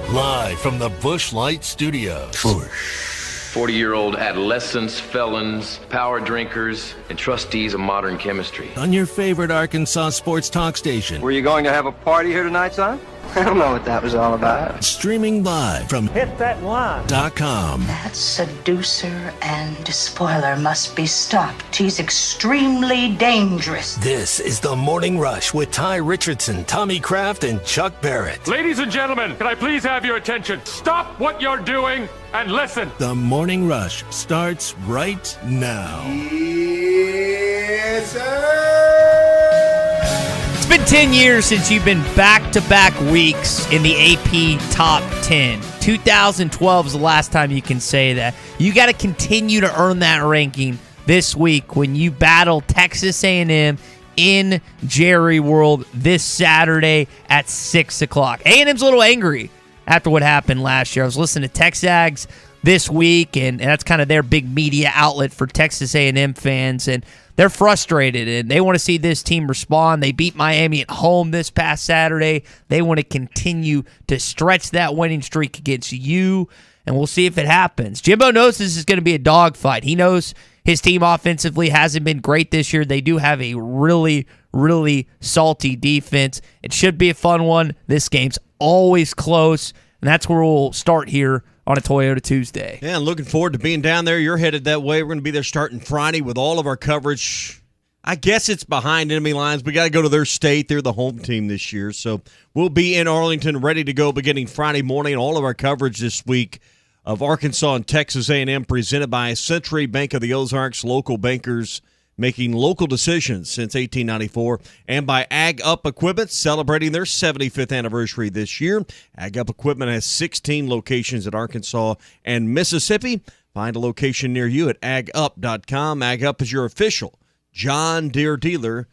Live from the Busch Light Studios. 40-year-old adolescents, felons, power drinkers, and trustees of modern chemistry. On your favorite Arkansas sports talk station. Were you going to have a party here tonight, son? I don't know what that was all about. Streaming live from HitThatLine.com. That seducer and spoiler must be stopped. He's extremely dangerous. This is The Morning Rush with Ty Richardson, Tommy Kraft, and Chuck Barrett. Ladies and gentlemen, can I please have your attention? Stop what you're doing and listen. The Morning Rush starts right now. Yes, sir. It's been 10 years since you've been back-to-back weeks in the AP Top 10. 2012 is the last time you can say that. You got to continue to earn that ranking this week when you battle Texas A&M in Jerry World this Saturday at 6 o'clock. A&M's a little angry after what happened last year. I was listening to TexAgs this week, and that's kind of their big media outlet for Texas A&M fans, and they're frustrated, and they want to see this team respond. They beat Miami at home this past Saturday. They want to continue to stretch that winning streak against you, and we'll see if it happens. Jimbo knows this is going to be a dogfight. He knows his team offensively hasn't been great this year. They do have a really, really salty defense. It should be a fun one. This game's always close, and that's where we'll start here on a Toyota Tuesday. Yeah, and looking forward to being down there. You're headed that way. We're going to be there starting Friday with all of our coverage. I guess it's behind enemy lines. We got to go to their state. They're the home team this year. So we'll be in Arlington ready to go beginning Friday morning. All of our coverage this week of Arkansas and Texas A&M presented by Century Bank of the Ozarks, local bankers making local decisions since 1894, and by Ag Up Equipment, celebrating their 75th anniversary this year. Ag Up Equipment has 16 locations in Arkansas and Mississippi. Find a location near you at agup.com. Ag Up is your official John Deere dealer.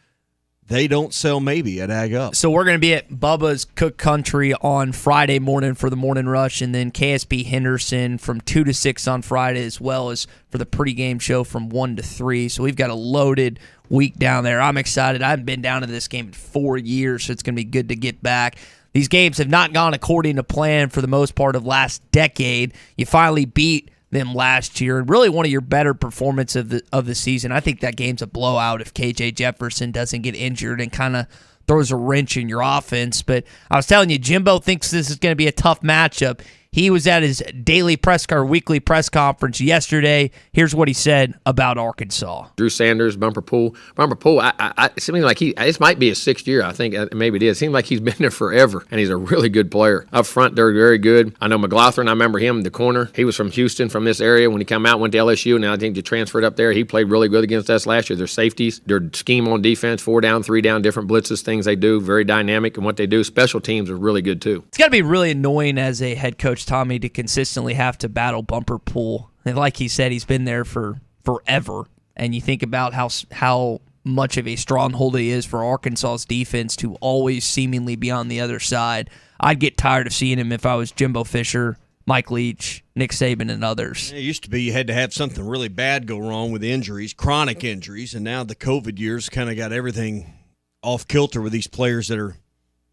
They don't sell maybe at Ag Up. So we're going to be at Bubba's Cook Country on Friday morning for the morning rush, and then KSP Henderson from 2 to 6 on Friday, as well as for the pregame show from 1 to 3. So we've got a loaded week down there. I'm excited. I haven't been down to this game in 4 years, so it's going to be good to get back. These games have not gone according to plan for the most part of last decade. You finally beat them last year, and really one of your better performances of the season. I think that game's a blowout if KJ Jefferson doesn't get injured and kind of throws a wrench in your offense. But I was telling you, Jimbo thinks this is going to be a tough matchup. He was at his weekly press conference yesterday. Here's what he said about Arkansas. Drew Sanders, Bumper Pool. It seems like this might be his 6th year, I think. Maybe it is. It seems like he's been there forever, and he's a really good player. Up front, they're very good. I know McLaughlin, I remember him, the corner. He was from Houston, from this area. When he came out, went to LSU, and I think he transferred up there. He played really good against us last year. Their safeties, their scheme on defense, 4 down, 3 down, different blitzes, things they do, very dynamic in what they do. Special teams are really good, too. It's got to be really annoying as a head coach, Tommy, to consistently have to battle Bumper Pool. And like he said, he's been there for forever. And you think about how much of a stronghold he is for Arkansas's defense to always seemingly be on the other side. I'd get tired of seeing him if I was Jimbo Fisher, Mike Leach, Nick Saban, and others. It used to be you had to have something really bad go wrong with injuries, chronic injuries, and now the COVID years kind of got everything off kilter with these players that are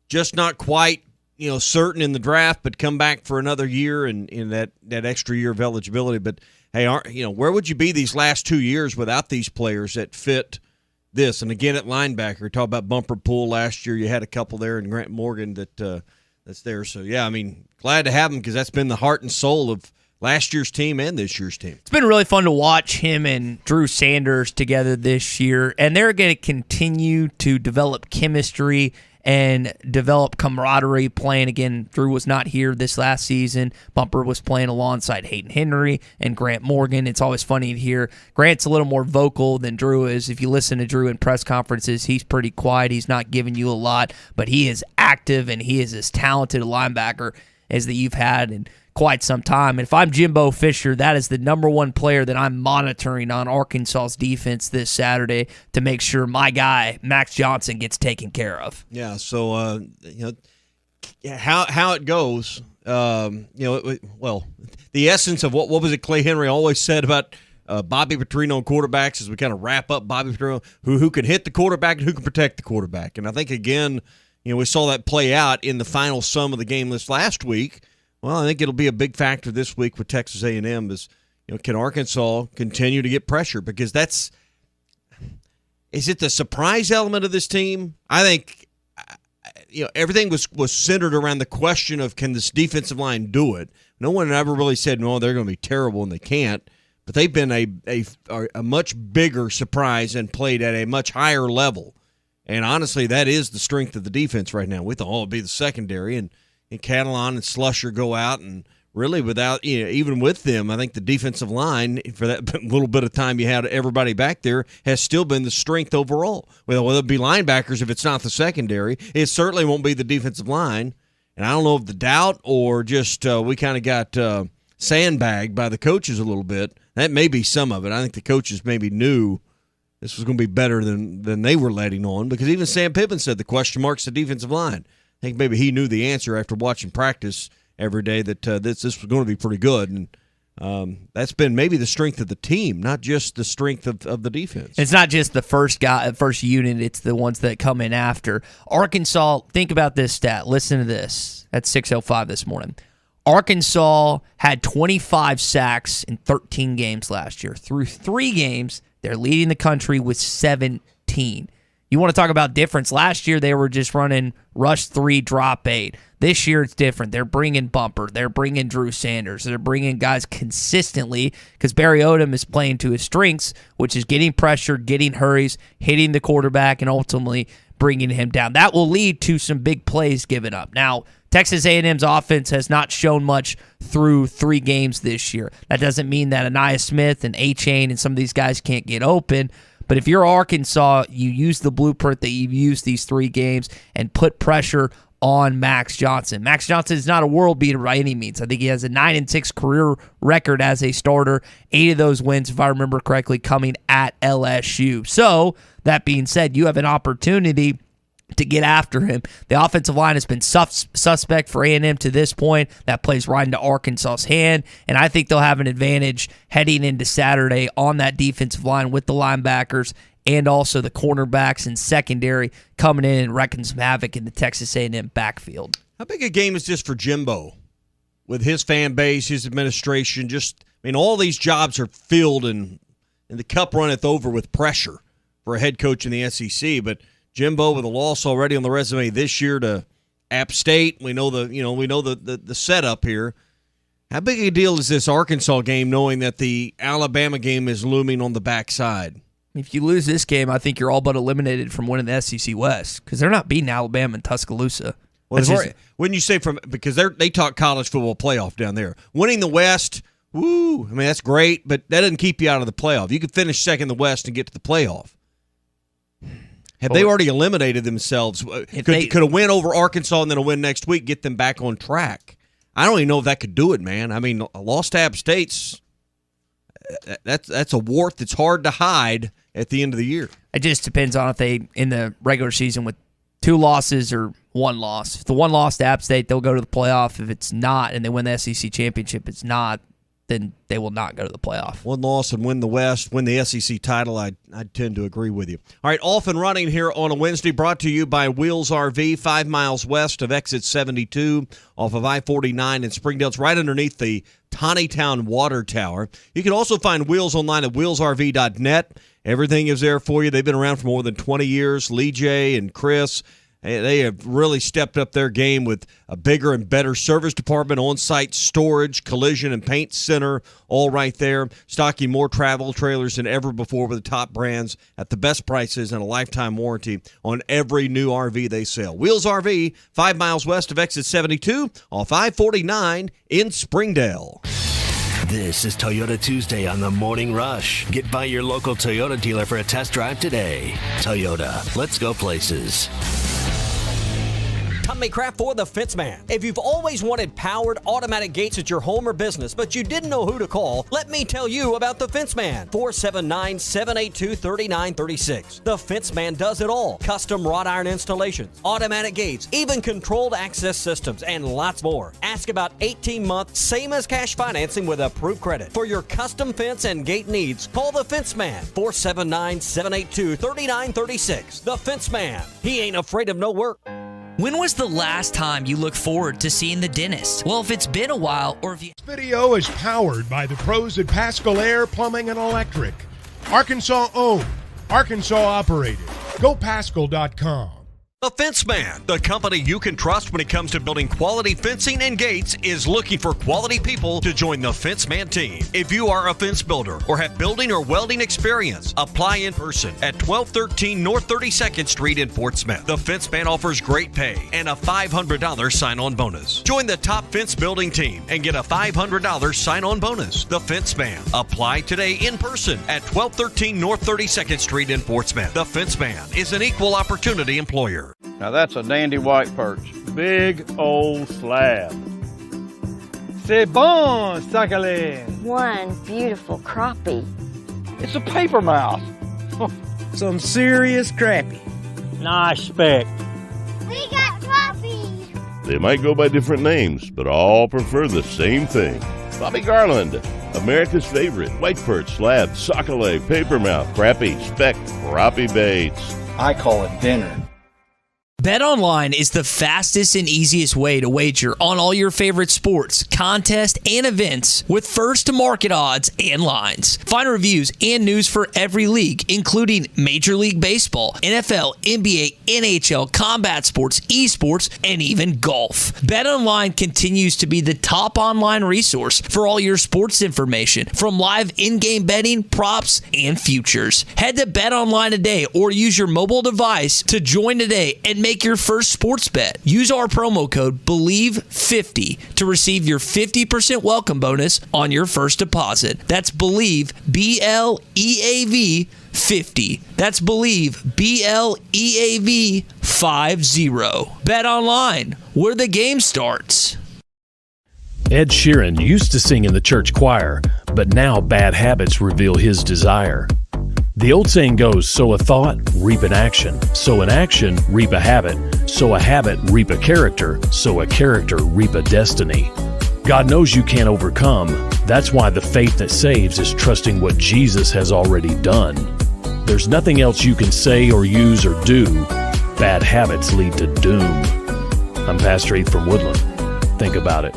just not quite certain in the draft, but come back for another year and in that extra year of eligibility. But hey, where would you be these last 2 years without these players that fit this? And again, at linebacker, talk about Bumper Pool last year. You had a couple there, and Grant Morgan that's there. So yeah, I mean, glad to have him because that's been the heart and soul of last year's team and this year's team. It's been really fun to watch him and Drew Sanders together this year, and they're going to continue to develop chemistry and develop camaraderie playing. Again, Drew was not here this last season. Bumper was playing alongside Hayden Henry and Grant Morgan. It's always funny to hear Grant's a little more vocal than Drew is. If you listen to Drew in press conferences, he's pretty quiet. He's not giving you a lot, but he is active, and he is as talented a linebacker as that you've had in quite some time. And if I'm Jimbo Fisher, that is the number one player that I'm monitoring on Arkansas's defense this Saturday to make sure my guy, Max Johnson, gets taken care of. Yeah, so, how it goes, the essence of what was it Clay Henry always said about Bobby Petrino and quarterbacks as we kind of wrap up Bobby Petrino, who can hit the quarterback and who can protect the quarterback. And I think, again, we saw that play out in the final sum of the game this last week. Well, I think it'll be a big factor this week with Texas A&M is, can Arkansas continue to get pressure? Because is it the surprise element of this team? I think, everything was centered around the question of, can this defensive line do it? No one ever really said, no, they're going to be terrible, and they can't. But they've been a much bigger surprise and played at a much higher level. And honestly, that is the strength of the defense right now. We thought, it'd be the secondary, and Catalon and Slusher go out, and really without, even with them, I think the defensive line, for that little bit of time you had everybody back there, has still been the strength overall. Whether it be linebackers, if it's not the secondary, it certainly won't be the defensive line. And I don't know if the doubt or just we kind of got sandbagged by the coaches a little bit. That may be some of it. I think the coaches maybe knew this was going to be better than they were letting on, because even Sam Pittman said the question mark's the defensive line. I think maybe he knew the answer after watching practice every day that this was going to be pretty good. And that's been maybe the strength of the team, not just the strength of the defense. It's not just the first unit, it's the ones that come in after. Arkansas, think about this stat. Listen to this. At 6:05 this morning. Arkansas had 25 sacks in 13 games last year. Through 3 games, they're leading the country with 17. You want to talk about difference. Last year, they were just running rush 3, drop 8. This year, it's different. They're bringing Bumper. They're bringing Drew Sanders. They're bringing guys consistently because Barry Odom is playing to his strengths, which is getting pressure, getting hurries, hitting the quarterback, and ultimately bringing him down. That will lead to some big plays given up. Now, Texas A&M's offense has not shown much through 3 games this year. That doesn't mean that Aniyah Smith and A-Chain and some of these guys can't get open. But if you're Arkansas, you use the blueprint that you've used these 3 games and put pressure on Max Johnson. Max Johnson is not a world beater by any means. I think he has a 9-6 career record as a starter. 8 of those wins, if I remember correctly, coming at LSU. So, that being said, you have an opportunity to get after him. The offensive line has been suspect for A&M to this point. That plays right into Arkansas's hand, and I think they'll have an advantage heading into Saturday on that defensive line with the linebackers and also the cornerbacks and secondary coming in and wrecking some havoc in the Texas A&M backfield. How big a game is this for Jimbo? With his fan base, his administration, all these jobs are filled and the cup runneth over with pressure for a head coach in the SEC, but Jimbo with a loss already on the resume this year to App State. We know the setup here. How big a deal is this Arkansas game, knowing that the Alabama game is looming on the backside? If you lose this game, I think you're all but eliminated from winning the SEC West because they're not beating Alabama and Tuscaloosa. Well, when you say because they talk college football playoff down there, winning the West, woo! That's great, but that doesn't keep you out of the playoff. You could finish second in the West and get to the playoff. Have they already eliminated themselves? Could a win over Arkansas and then a win next week get them back on track? I don't even know if that could do it, man. A loss to App State's that's a wart that's hard to hide at the end of the year. It just depends on if they, in the regular season, with 2 losses or 1 loss. If the 1 loss to App State, they'll go to the playoff. If it's not, and they win the SEC championship, it's not, then they will not go to the playoff. 1 loss and win the West, win the SEC title, I tend to agree with you. All right, off and running here on a Wednesday, brought to you by Wheels RV, 5 miles west of exit 72 off of I-49 in Springdale. It's right underneath the Tawnytown Water Tower. You can also find Wheels online at wheelsrv.net. Everything is there for you. They've been around for more than 20 years. Lee J and Chris, they have really stepped up their game with a bigger and better service department, on-site storage, collision, and paint center, all right there. Stocking more travel trailers than ever before with the top brands at the best prices and a lifetime warranty on every new RV they sell. Wheels RV, 5 miles west of exit 72 off I-49 in Springdale. This is Toyota Tuesday on the Morning Rush. Get by your local Toyota dealer for a test drive today. Toyota, let's go places. Tommy Kraft for the Fitzman. If you've always wanted powered automatic gates at your home or business, but you didn't know who to call, let me tell you about the Fitzman. 479-782-3936. The Fitzman does it all. Custom wrought iron installations, automatic gates, even controlled access systems, and lots more. Ask about 18-month, same as cash financing with approved credit. For your custom fence and gate needs, call the Fitzman. 479-782-3936. The Fitzman. He ain't afraid of no work. When was the last time you looked forward to seeing the dentist? Well, if it's been a while, or if you... This video is powered by the pros at Pascal Air Plumbing and Electric. Arkansas owned, Arkansas operated. GoPascal.com. The Fence Man, the company you can trust when it comes to building quality fencing and gates, is looking for quality people to join the Fence Man team. If you are a fence builder or have building or welding experience, apply in person at 1213 North 32nd Street in Fort Smith. The Fence Man offers great pay and a $500 sign-on bonus. Join the top fence building team and get a $500 sign-on bonus. The Fence Man. Apply today in person at 1213 North 32nd Street in Fort Smith. The Fence Man is an equal opportunity employer. Now that's a dandy white perch. Big old slab. C'est bon, sacalé. One beautiful crappie. It's a paper mouth. Some serious crappie. Nice speck. We got crappie. They might go by different names, but all prefer the same thing. Bobby Garland, America's favorite white perch, slab, sacalé, paper mouth, crappie, speck, crappie baits. I call it dinner. BetOnline is the fastest and easiest way to wager on all your favorite sports, contests, and events with first-to-market odds and lines. Find reviews and news for every league, including Major League Baseball, NFL, NBA, NHL, combat sports, esports, and even golf. BetOnline continues to be the top online resource for all your sports information, from live in-game betting, props, and futures. Head to BetOnline today or use your mobile device to join today and make your first sports bet. Use our promo code BELIEVE50 to receive your 50% welcome bonus on your first deposit. That's BELIEVE, BLEAV 50. That's BELIEVE, BLEAV 50. Bet online, where the game starts. Ed Sheeran used to sing in the church choir, but now bad habits reveal his desire. The old saying goes, sow a thought, reap an action. Sow an action, reap a habit. Sow a habit, reap a character. Sow a character, reap a destiny. God knows you can't overcome. That's why the faith that saves is trusting what Jesus has already done. There's nothing else you can say or use or do. Bad habits lead to doom. I'm Pastor Heath from Woodland. Think about it.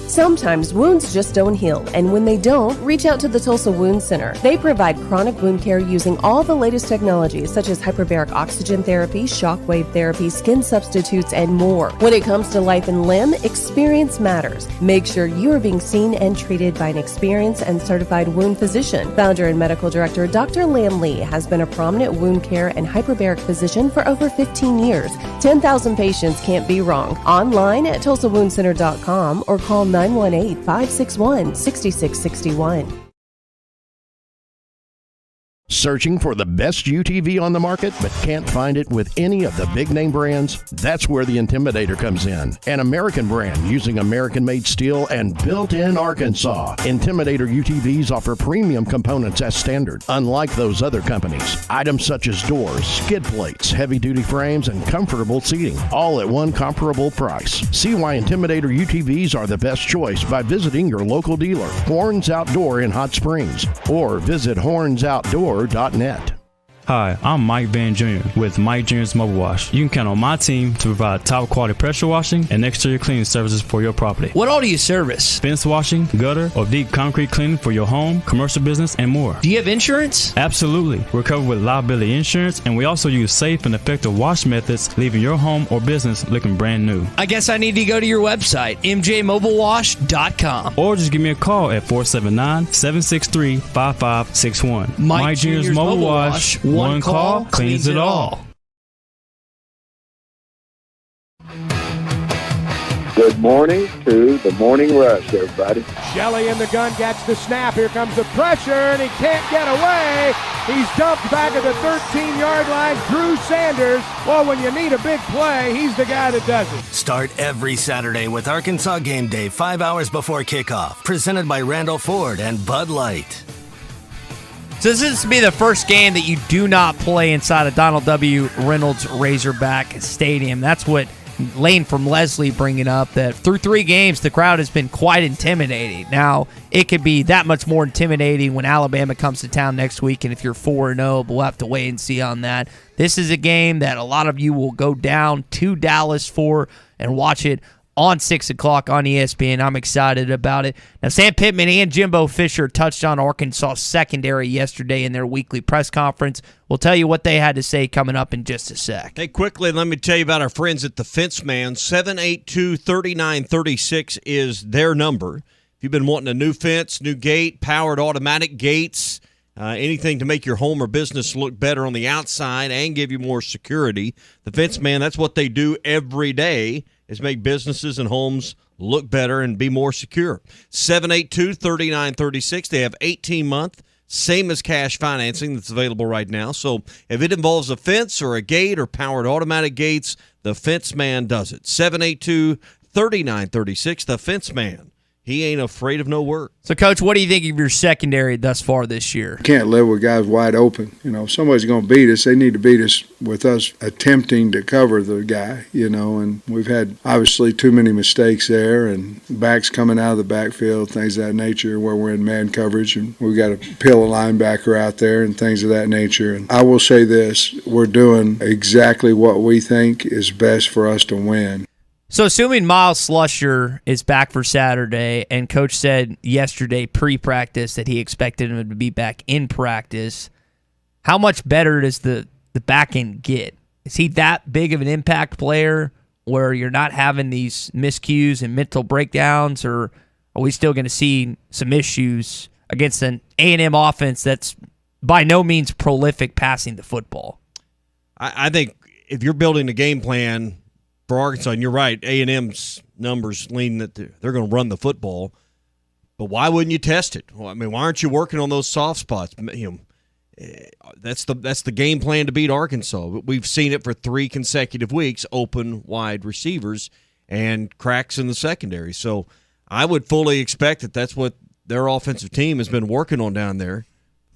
Sometimes wounds just don't heal, and when they don't, reach out to the Tulsa Wound Center. They provide chronic wound care using all the latest technologies such as hyperbaric oxygen therapy, shockwave therapy, skin substitutes, and more. When it comes to life and limb, experience matters. Make sure you are being seen and treated by an experienced and certified wound physician. Founder and medical director Dr. Lam Lee has been a prominent wound care and hyperbaric physician for over 15 years. 10,000 patients can't be wrong. Online at TulsaWoundCenter.com or call 918-561-6661. Searching for the best UTV on the market but can't find it with any of the big name brands? That's where the Intimidator comes in. An American brand using American-made steel and built in Arkansas. Intimidator UTVs offer premium components as standard, unlike those other companies. Items such as doors, skid plates, heavy-duty frames, and comfortable seating, all at one comparable price. See why Intimidator UTVs are the best choice by visiting your local dealer, Horns Outdoor in Hot Springs, or visit hornsoutdoor.net. Hi, I'm Mike Van Jr. with Mike Jr.'s Mobile Wash. You can count on my team to provide top quality pressure washing and exterior cleaning services for your property. What all do you service? Fence washing, gutter, or deep concrete cleaning for your home, commercial business, and more. Do you have insurance? Absolutely. We're covered with liability insurance, and we also use safe and effective wash methods, leaving your home or business looking brand new. I guess I need to go to your website, mjmobilewash.com. Or just give me a call at 479-763-5561. Mike Jr.'s Mobile Wash. One call cleans it all. Good morning to the Morning Rush, everybody. Shelley in the gun gets the snap. Here comes the pressure, and he can't get away. He's dumped back at the 13-yard line. Drew Sanders. Well, when you need a big play, he's the guy that does it. Start every Saturday with Arkansas Game Day 5 hours before kickoff. Presented by Randall Ford and Bud Light. So this is to be the first game that you do not play inside of Donald W. Reynolds Razorback Stadium. That's what Lane from Leslie bringing up that through 3 games, the crowd has been quite intimidating. Now, it could be that much more intimidating when Alabama comes to town next week, and if you're 4-0, we'll have to wait and see on that. This is a game that a lot of you will go down to Dallas for and watch it on 6 o'clock on ESPN. I'm excited about it. Now, Sam Pittman and Jimbo Fisher touched on Arkansas secondary yesterday in their weekly press conference. We'll tell you what they had to say coming up in just a sec. Hey, quickly, let me tell you about our friends at the Fence Man. 782-3936 is their number. If you've been wanting a new fence, new gate, powered automatic gates, anything to make your home or business look better on the outside and give you more security, the Fence Man, that's what they do every day, is make businesses and homes look better and be more secure. 782-3936. They have 18-month, same as cash financing that's available right now. So if it involves a fence or a gate or powered automatic gates, the Fence Man does it. 782-3936, the Fence Man. He ain't afraid of no work. So, Coach, what do you think of your secondary thus far this year? Can't live with guys wide open. If somebody's going to beat us, they need to beat us with us attempting to cover the guy, and we've had obviously too many mistakes there and backs coming out of the backfield, things of that nature where we're in man coverage and we've got to peel a linebacker out there and things of that nature. And I will say this, we're doing exactly what we think is best for us to win. So assuming Miles Slusher is back for Saturday, and Coach said yesterday pre-practice that he expected him to be back in practice, how much better does the back end get? Is he that big of an impact player where you're not having these miscues and mental breakdowns, or are we still going to see some issues against an A&M offense that's by no means prolific passing the football? I think if you're building a game plan for Arkansas, and you're right, A&M's numbers lean that they're going to run the football, but why wouldn't you test it? Well, why aren't you working on those soft spots? That's the game plan to beat Arkansas. We've seen it for 3 consecutive weeks, open wide receivers and cracks in the secondary. So I would fully expect that that's what their offensive team has been working on down there.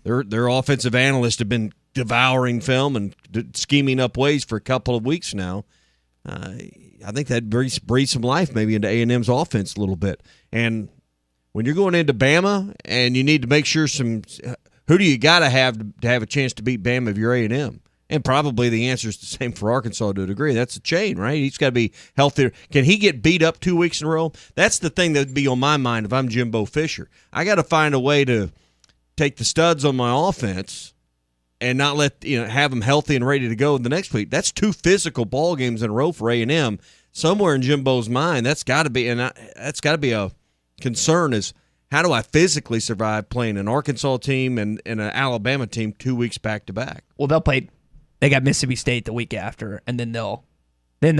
Their offensive analysts have been devouring film and scheming up ways for a couple of weeks now. I think that breathes some life maybe into A&M's offense a little bit. And when you're going into Bama and you need to make sure who do you got to have a chance to beat Bama if you're A&M? And probably the answer is the same for Arkansas to a degree. That's a chain, right? He's got to be healthier. Can he get beat up 2 weeks in a row? That's the thing that would be on my mind if I'm Jimbo Fisher. I got to find a way to take the studs on my offense and not have them healthy and ready to go the next week. That's 2 physical ball games in a row for A&M. Somewhere in Jimbo's mind, that's got to be a concern is how do I physically survive playing an Arkansas team and an Alabama team 2 weeks back to back? Well, they got Mississippi State the week after, and then they'll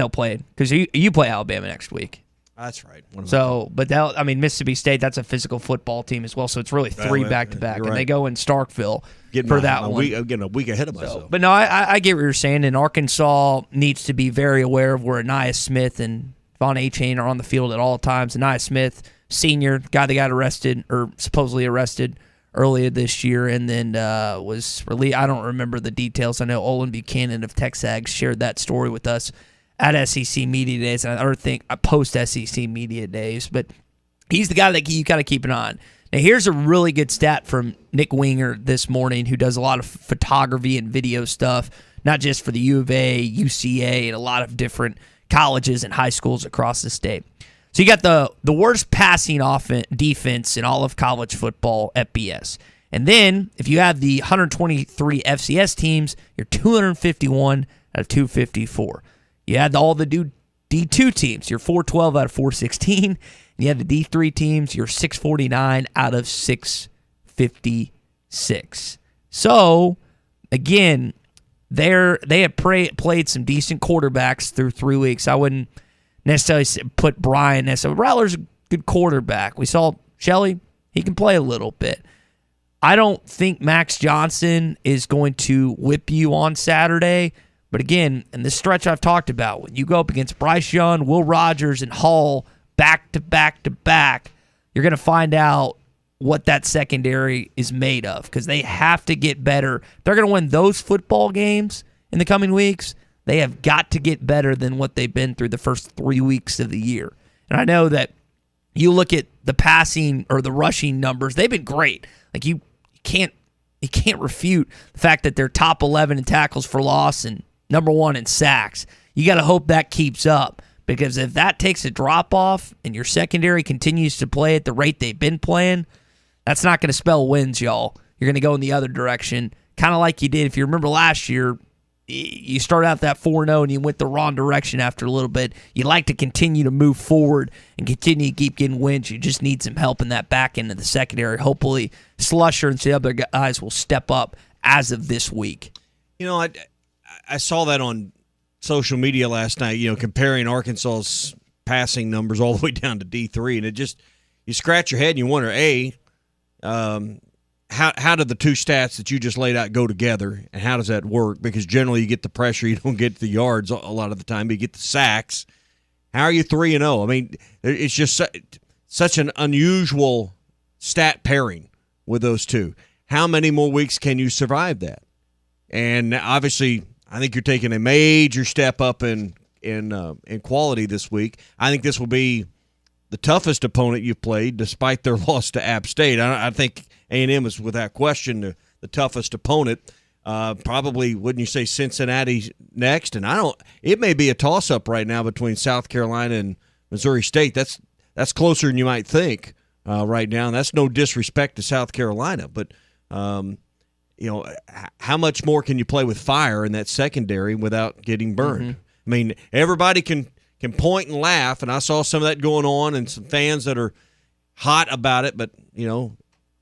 play it because you play Alabama next week. That's right. Mississippi State, that's a physical football team as well, so it's really 3 back-to-back, and they go in Starkville for that one. Getting a week ahead of myself. But no, I get what you're saying, and Arkansas needs to be very aware of where Aniyah Smith and Von Achane are on the field at all times. Aniyah Smith, senior, guy that got arrested, or supposedly arrested earlier this year, and then was released. I don't remember the details. I know Olin Buchanan of Texags shared that story with us at SEC Media Days, and I think post-SEC Media Days, but he's the guy that you got to keep an eye on. Now, here's a really good stat from Nick Winger this morning, who does a lot of photography and video stuff, not just for the U of A, UCA, and a lot of different colleges and high schools across the state. So you got the worst passing defense in all of college football at BS. And then, if you have the 123 FCS teams, you're 251 out of 254. You had all the D2 teams, you're 412 out of 416. And you had the D3 teams, you're 649 out of 656. So, again, they have played some decent quarterbacks through 3 weeks. I wouldn't necessarily put Brian as Rattler's a good quarterback. We saw Shelley, he can play a little bit. I don't think Max Johnson is going to whip you on Saturday. But again, in this stretch I've talked about, when you go up against Bryce Young, Will Rogers, and Hall back to back to back, you're going to find out what that secondary is made of because they have to get better. If they're going to win those football games in the coming weeks, They have got to get better than what they've been through the first 3 weeks of the year. And I know that you look at the passing or the rushing numbers, they've been great. Like you can't refute the fact that they're top 11 in tackles for loss and number 1 in sacks. You got to hope that keeps up, because if that takes a drop off and your secondary continues to play at the rate they've been playing, that's not going to spell wins, y'all. You're going to go in the other direction, kind of like you did. If you remember last year, you start out that 4-0 and you went the wrong direction after a little bit. You like to continue to move forward and continue to keep getting wins. You just need some help in that back end of the secondary. Hopefully, Slusher and some other guys will step up as of this week. You know, I saw that on social media last night, comparing Arkansas's passing numbers all the way down to D3, and it just, you scratch your head and you wonder, how do the two stats that you just laid out go together, and how does that work? Because generally you get the pressure, you don't get the yards a lot of the time, but you get the sacks. How are you 3-0? I mean, it's just such an unusual stat pairing with those two. How many more weeks can you survive that? And obviously, I think you're taking a major step up in quality this week. I think this will be the toughest opponent you've played, despite their loss to App State. I think A&M is, without question, the toughest opponent. Probably, wouldn't you say Cincinnati next? And it may be a toss-up right now between South Carolina and Missouri State. That's closer than you might think right now. And that's no disrespect to South Carolina, but how much more can you play with fire in that secondary without getting burned? Mm-hmm. I mean, everybody can point and laugh, and I saw some of that going on and some fans that are hot about it, but,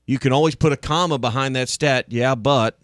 you can always put a comma behind that stat, but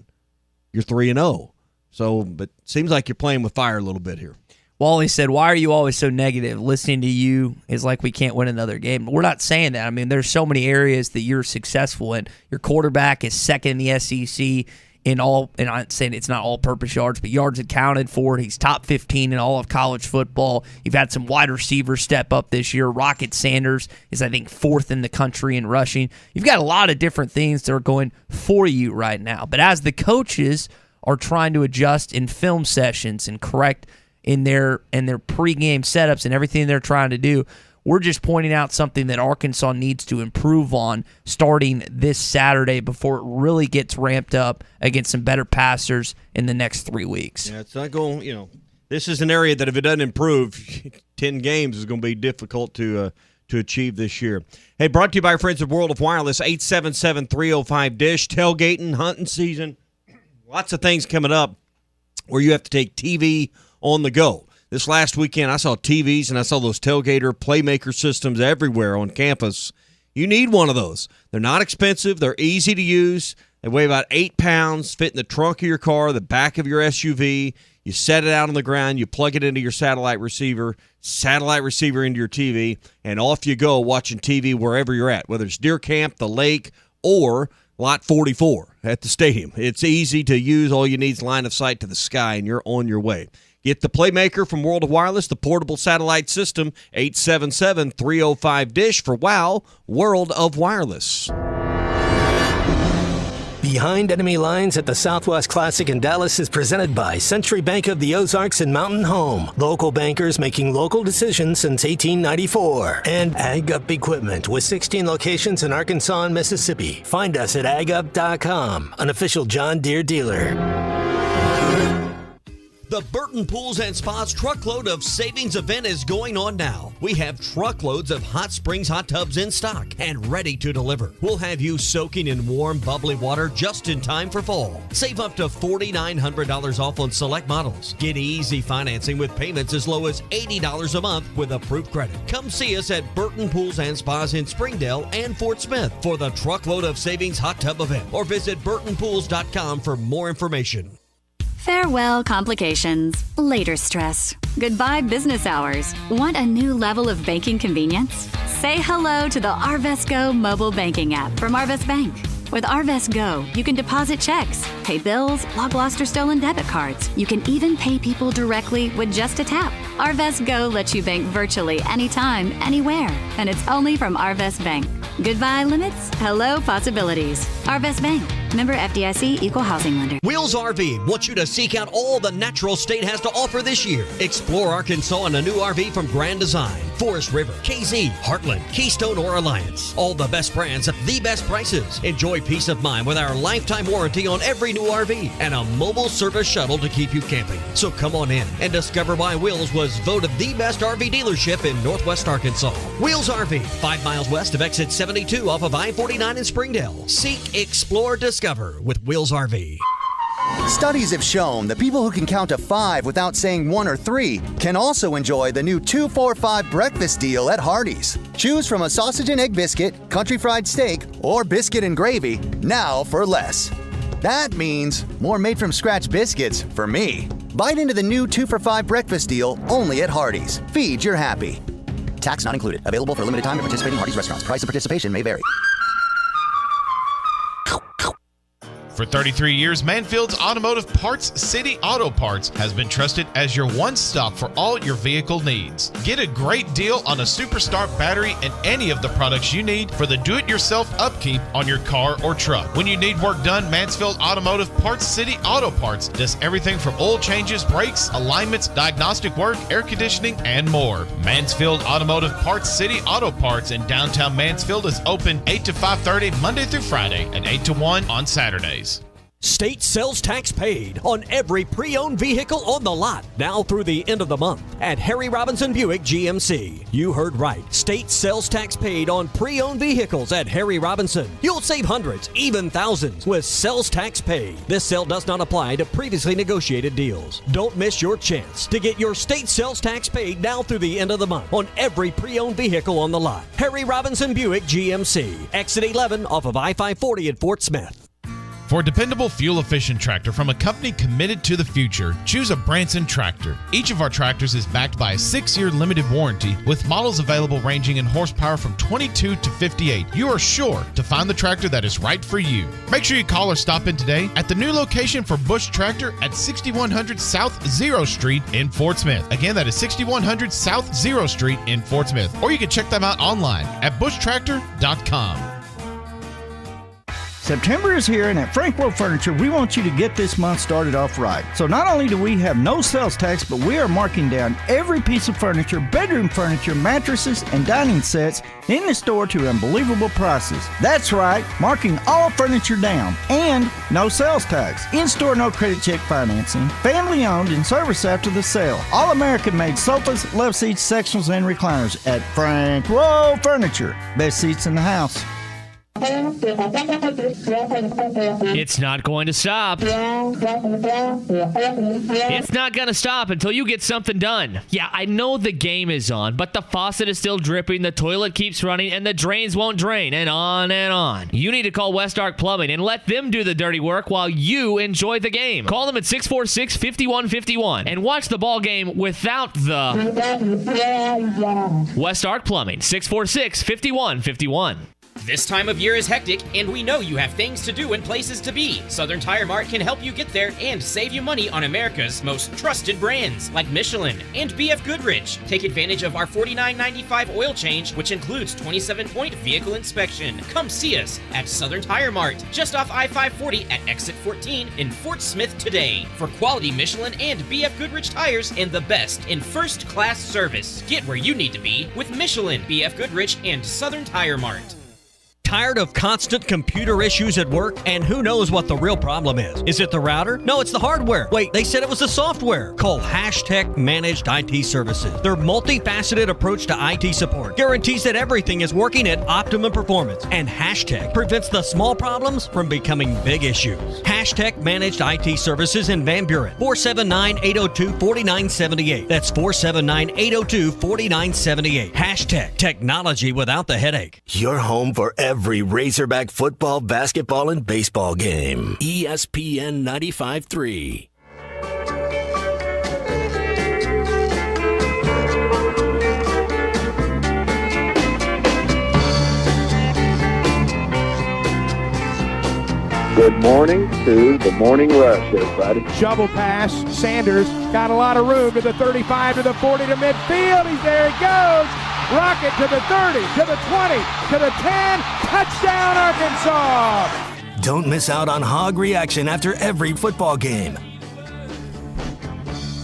you're 3-0. So, but it seems like you're playing with fire a little bit here. Wally said, why are you always so negative? Listening to you is like we can't win another game. We're not saying that. I mean, there's so many areas that you're successful in. Your quarterback is second in the SEC in all, and I'm saying it's not all-purpose yards, but yards accounted for. He's top 15 in all of college football. You've had some wide receivers step up this year. Rocket Sanders is, I think, 4th in the country in rushing. You've got a lot of different things that are going for you right now. But as the coaches are trying to adjust in film sessions and correct in their pregame setups and everything they're trying to do, we're just pointing out something that Arkansas needs to improve on starting this Saturday before it really gets ramped up against some better passers in the next 3 weeks. Yeah, it's not going, this is an area that if it doesn't improve, 10 games is going to be difficult to achieve this year. Hey, brought to you by our friends at World of Wireless, 877-305-DISH, tailgating, hunting season, lots of things coming up where you have to take TV on the go. This last weekend, I saw TVs and I saw those tailgater playmaker systems everywhere on campus. You need one of those. They're not expensive. They're easy to use. They weigh about 8 pounds, fit in the trunk of your car, the back of your SUV. You set it out on the ground. You plug it into your satellite receiver into your TV, and off you go watching TV wherever you're at, whether it's deer camp, the lake, or Lot 44 at the stadium. It's easy to use. All you need is line of sight to the sky, and you're on your way. Get the Playmaker from World of Wireless, the portable satellite system, 877-305-DISH for WOW, World of Wireless. Behind Enemy Lines at the Southwest Classic in Dallas is presented by Century Bank of the Ozarks and Mountain Home. Local bankers making local decisions since 1894. And Ag Up Equipment with 16 locations in Arkansas and Mississippi. Find us at agup.com, an official John Deere dealer. The Burton Pools and Spas Truckload of Savings event is going on now. We have truckloads of Hot Springs hot tubs in stock and ready to deliver. We'll have you soaking in warm, bubbly water just in time for fall. Save up to $4,900 off on select models. Get easy financing with payments as low as $80 a month with approved credit. Come see us at Burton Pools and Spas in Springdale and Fort Smith for the Truckload of Savings hot tub event, or visit burtonpools.com for more information. Farewell complications. Later stress. Goodbye business hours. Want a new level of banking convenience? Say hello to the Arvest Go mobile banking app from Arvest Bank. With Arvest Go, you can deposit checks, pay bills, log lost or stolen debit cards. You can even pay people directly with just a tap. Arvest Go lets you bank virtually anytime, anywhere. And it's only from Arvest Bank. Goodbye limits. Hello possibilities. Arvest Bank. Member FDIC, Equal Housing Lender. Wheels RV wants you to seek out all the natural state has to offer this year. Explore Arkansas in a new RV from Grand Design, Forest River, KZ, Heartland, Keystone, or Alliance. All the best brands at the best prices. Enjoy peace of mind with our lifetime warranty on every new RV and a mobile service shuttle to keep you camping. So come on in and discover why Wheels was voted the best RV dealership in Northwest Arkansas. Wheels RV, 5 miles west of exit 72 off of I-49 in Springdale. Seek, explore, discover with Wheels RV. Studies have shown that people who can count to 5 without saying 1 or 3 can also enjoy the new 2-4-5 breakfast deal at Hardee's. Choose from a sausage and egg biscuit, country fried steak, or biscuit and gravy, now for less. That means more made-from-scratch biscuits for me. Bite into the new 2-for-5 breakfast deal only at Hardee's. Feed your happy. Tax not included. Available for a limited time at participating Hardee's restaurants. Price of participation may vary. For 33 years, Manfield's Automotive Parts City Auto Parts has been trusted as your one-stop for all your vehicle needs. Get a great deal on a Superstar battery and any of the products you need for the do-it-yourself upkeep on your car or truck. When you need work done, Mansfield Automotive Parts City Auto Parts does everything from oil changes, brakes, alignments, diagnostic work, air conditioning, and more. Mansfield Automotive Parts City Auto Parts in downtown Mansfield is open 8 to 5:30 Monday through Friday and 8 to 1 on Saturdays. State sales tax paid on every pre-owned vehicle on the lot, now through the end of the month at Harry Robinson Buick GMC. You heard right. State sales tax paid on pre-owned vehicles at Harry Robinson. You'll save hundreds, even thousands, with sales tax paid. This sale does not apply to previously negotiated deals. Don't miss your chance to get your state sales tax paid now through the end of the month on every pre-owned vehicle on the lot. Harry Robinson Buick GMC. Exit 11 off of I-540 at Fort Smith. For a dependable, fuel-efficient tractor from a company committed to the future, choose a Branson tractor. Each of our tractors is backed by a 6-year limited warranty with models available ranging in horsepower from 22 to 58. You are sure to find the tractor that is right for you. Make sure you call or stop in today at the new location for Bush Tractor at 6100 South 0 Street in Fort Smith. Again, that is 6100 South 0 Street in Fort Smith. Or you can check them out online at bushtractor.com. September is here, and at Frank World Furniture, we want you to get this month started off right. So not only do we have no sales tax, but we are marking down every piece of furniture, bedroom furniture, mattresses, and dining sets in the store to unbelievable prices. That's right, marking all furniture down, and no sales tax. In-store, no credit check financing, family-owned and service after the sale. All American-made sofas, love seats, sectionals, and recliners at Frank World Furniture. Best seats in the house. It's not going to stop. It's not going to stop until you get something done. Yeah, I know the game is on, but the faucet is still dripping, the toilet keeps running, and the drains won't drain, and on and on. You need to call West Ark Plumbing and let them do the dirty work while you enjoy the game. Call them at 646-5151 and watch the ball game without the West Ark Plumbing, 646-5151. This time of year is hectic, and we know you have things to do and places to be. Southern Tire Mart can help you get there and save you money on America's most trusted brands like Michelin and BF Goodrich. Take advantage of our $49.95 oil change, which includes 27-point vehicle inspection. Come see us at Southern Tire Mart, just off I-540 at exit 14 in Fort Smith today. For quality Michelin and BF Goodrich tires and the best in first-class service. Get where you need to be with Michelin, BF Goodrich, and Southern Tire Mart. Tired of constant computer issues at work? And who knows what the real problem is? Is it the router? No, it's the hardware. Wait, they said it was the software. Call Hashtag Managed IT Services. Their multifaceted approach to IT support guarantees that everything is working at optimum performance. And Hashtag prevents the small problems from becoming big issues. Hashtag Managed IT Services in Van Buren. 479-802-4978. That's 479-802-4978. Hashtag Technology without the headache. Your home for every Razorback football, basketball, and baseball game. ESPN 95.3. Good morning to the Morning Rush, everybody. Shovel pass. Sanders got a lot of room to the 35, to the 40, to midfield. He's there. He goes. Rocket to the 30, to the 20, to the 10. Touchdown, Arkansas. Don't miss out on Hog Reaction after every football game.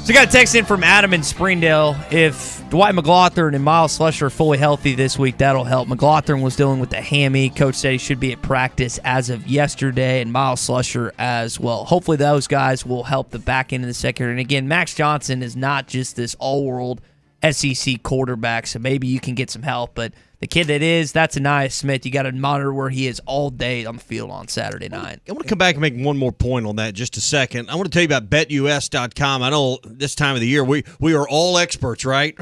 So we got a text in from Adam in Springdale. If Dwight McLaughlin and Miles Slusher are fully healthy this week, that'll help. McLaughlin was dealing with the hammy. Coach said he should be at practice as of yesterday, and Miles Slusher as well. Hopefully those guys will help the back end of the secondary. And again, Max Johnson is not just this all-world SEC quarterback, so maybe you can get some help. But the kid that's Aniyah Smith. You got to monitor where he is all day on the field on Saturday night. I want to come back and make one more point on that in just a second. I want to tell you about BetUS.com. I know this time of the year we are all experts, right?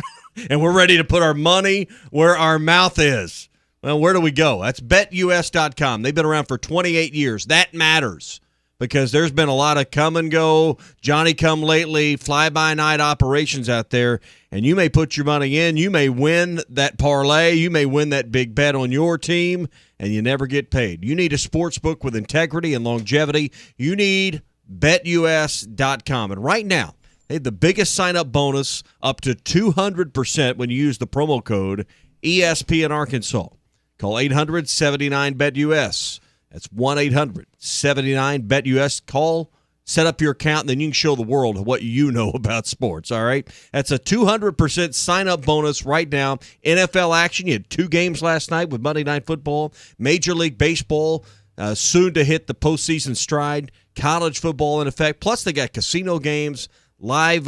And we're ready to put our money where our mouth is. Well, where do we go? That's BetUS.com. They've been around for 28 years. That matters because there's been a lot of come and go, Johnny-come-lately, fly-by-night operations out there, and you may put your money in. You may win that parlay. You may win that big bet on your team, and you never get paid. You need a sports book with integrity and longevity. You need BetUS.com. And right now, they have the biggest sign-up bonus up to 200% when you use the promo code ESP in Arkansas. Call 800-79-BET-US. That's 1-800-79-BET-US. Call, set up your account, and then you can show the world what you know about sports, all right? That's a 200% sign-up bonus right now. NFL action, you had 2 games last night with Monday Night Football. Major League Baseball, soon to hit the postseason stride. College football in effect. Plus, they got casino games, live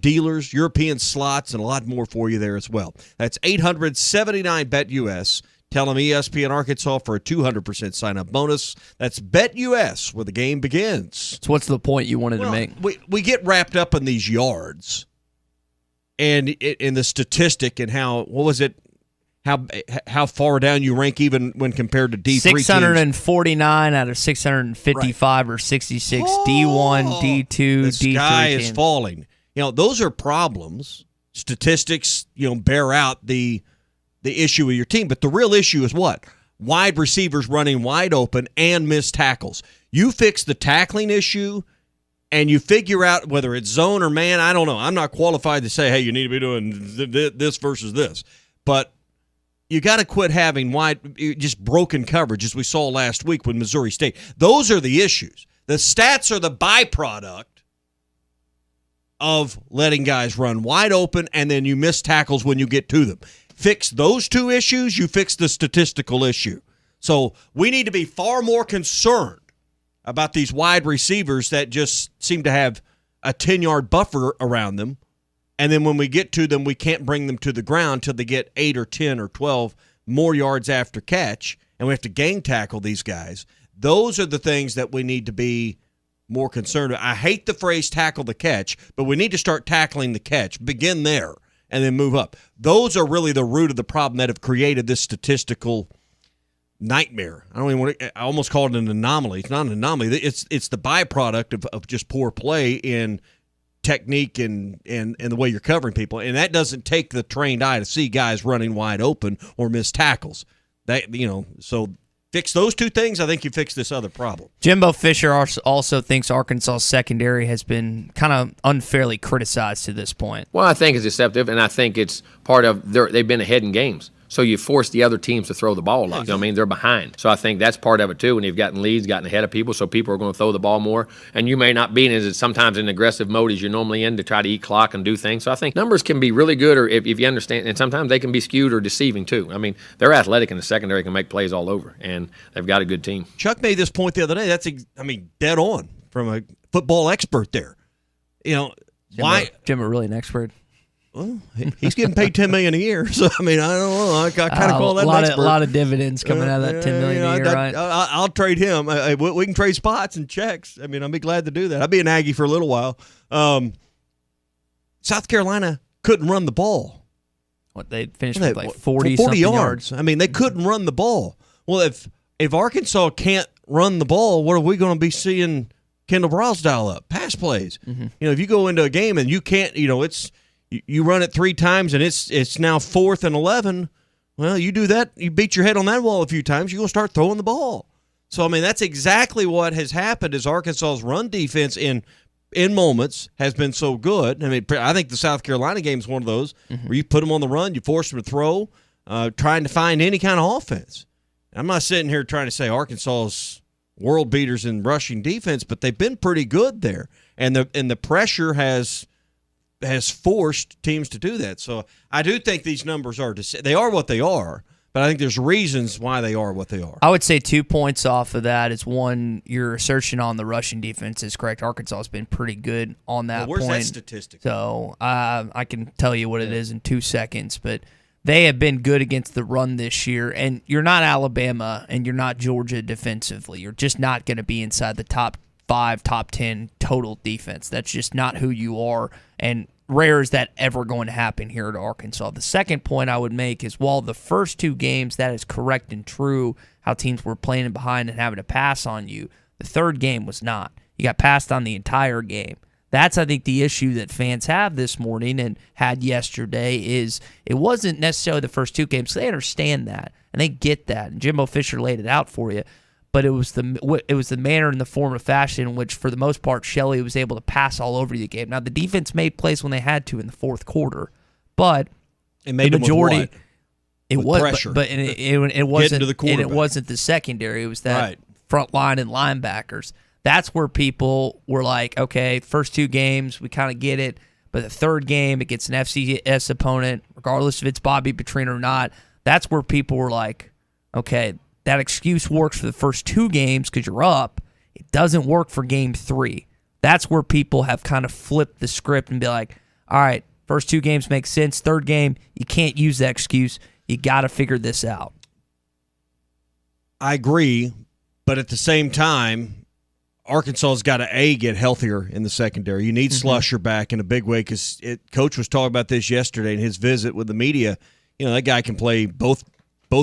dealers, European slots, and a lot more for you there as well. That's 800-79-BET-US. Tell them ESPN Arkansas for a 200% sign-up bonus. That's BetUS where the game begins. So what's the point you wanted to make? We get wrapped up in these yards and in the statistic and how far down you rank even when compared to D3 649 out of 655 or 66, D1, D2, the D3. The sky is falling. Those are problems. Statistics, bear out the issue of your team. But the real issue is what? Wide receivers running wide open and missed tackles. You fix the tackling issue and you figure out whether it's zone or man. I don't know. I'm not qualified to say, hey, you need to be doing this versus this. But you got to quit having just broken coverage as we saw last week with Missouri State. Those are the issues. The stats are the byproduct of letting guys run wide open and then you miss tackles when you get to them. Fix those 2 issues, you fix the statistical issue. So we need to be far more concerned about these wide receivers that just seem to have a 10-yard buffer around them. And then when we get to them, we can't bring them to the ground till they get 8 or 10 or 12 more yards after catch, and we have to gang tackle these guys. Those are the things that we need to be more concerned with. I hate the phrase tackle the catch, but we need to start tackling the catch. Begin there and then move up. Those are really the root of the problem that have created this statistical nightmare. I almost call it an anomaly. It's not an anomaly. It's the byproduct of just poor play in technique and the way you're covering people. And that doesn't take the trained eye to see guys running wide open or miss tackles. So fix those 2 things, I think you fix this other problem. Jimbo Fisher also thinks Arkansas' secondary has been kind of unfairly criticized to this point. Well, I think it's deceptive, and I think it's part of they've been ahead in games. So you force the other teams to throw the ball. They're behind. So I think that's part of it, too, when you've gotten leads, gotten ahead of people, so people are going to throw the ball more. And you may not be in sometimes in aggressive mode as you're normally in to try to eat clock and do things. So I think numbers can be really good, or if you understand, and sometimes they can be skewed or deceiving, too. They're athletic in the secondary, can make plays all over, and they've got a good team. Chuck made this point the other day. That's, dead on from a football expert there. Why? Jim, really an expert? Well, he's getting paid $10 million a year, so I don't know. I kind of call that an expert. A lot of dividends coming out of that $10 million a year, right? I'll trade him. We can trade spots and checks. I'll be glad to do that. I'll be an Aggie for a little while. South Carolina couldn't run the ball. What, they finished with like 40 yards. They couldn't run the ball. Well, if Arkansas can't run the ball, what are we going to be seeing Kendall Briles dial up? Pass plays. Mm-hmm. If you go into a game and you can't, it's. You run it 3 times, and it's now 4th and 11. Well, you do that, you beat your head on that wall a few times, you're going to start throwing the ball. So, that's exactly what has happened is Arkansas's run defense in moments has been so good. I think the South Carolina game is one of those where you put them on the run, you force them to throw, trying to find any kind of offense. I'm not sitting here trying to say Arkansas's world beaters in rushing defense, but they've been pretty good there, and the pressure has forced teams to do that. So I do think these numbers they are what they are, but I think there's reasons why they are what they are. I would say 2 points off of that is, one, your assertion on the rushing defense is correct. Arkansas has been pretty good on that where's point. that statistic? So I can tell you what it is in 2 seconds, but they have been good against the run this year, and you're not Alabama and you're not Georgia defensively. You're just not going to be inside the top 5, top 10 total defense. That's just not who you are, and rare is that ever going to happen here at Arkansas. The second point I would make is, while the first 2 games, that is correct and true, how teams were playing behind and having to pass on you, the third game was not. You got passed on the entire game. That's, I think, the issue that fans have this morning and had yesterday is it wasn't necessarily the first 2 games. So they understand that, and they get that, and Jimbo Fisher laid it out for you. But it was the manner and the form of fashion in which, for the most part, Shelley was able to pass all over the game. Now, the defense made plays when they had to in the fourth quarter, but it made the majority, with what? It with was pressure. but it wasn't. To the and it wasn't the secondary. It was that front line and linebackers. That's where people were like, okay, first 2 games we kind of get it, but the third game it gets an FCS opponent, regardless if it's Bobby Petrino or not. That's where people were like, okay, that excuse works for the first 2 games because you're up. It doesn't work for game 3. That's where people have kind of flipped the script and be like, all right, first 2 games make sense. Third game, you can't use that excuse. You got to figure this out. I agree, but at the same time, Arkansas's got to get healthier in the secondary. You need Slusher back in a big way because Coach was talking about this yesterday in his visit with the media. You know, that guy can play both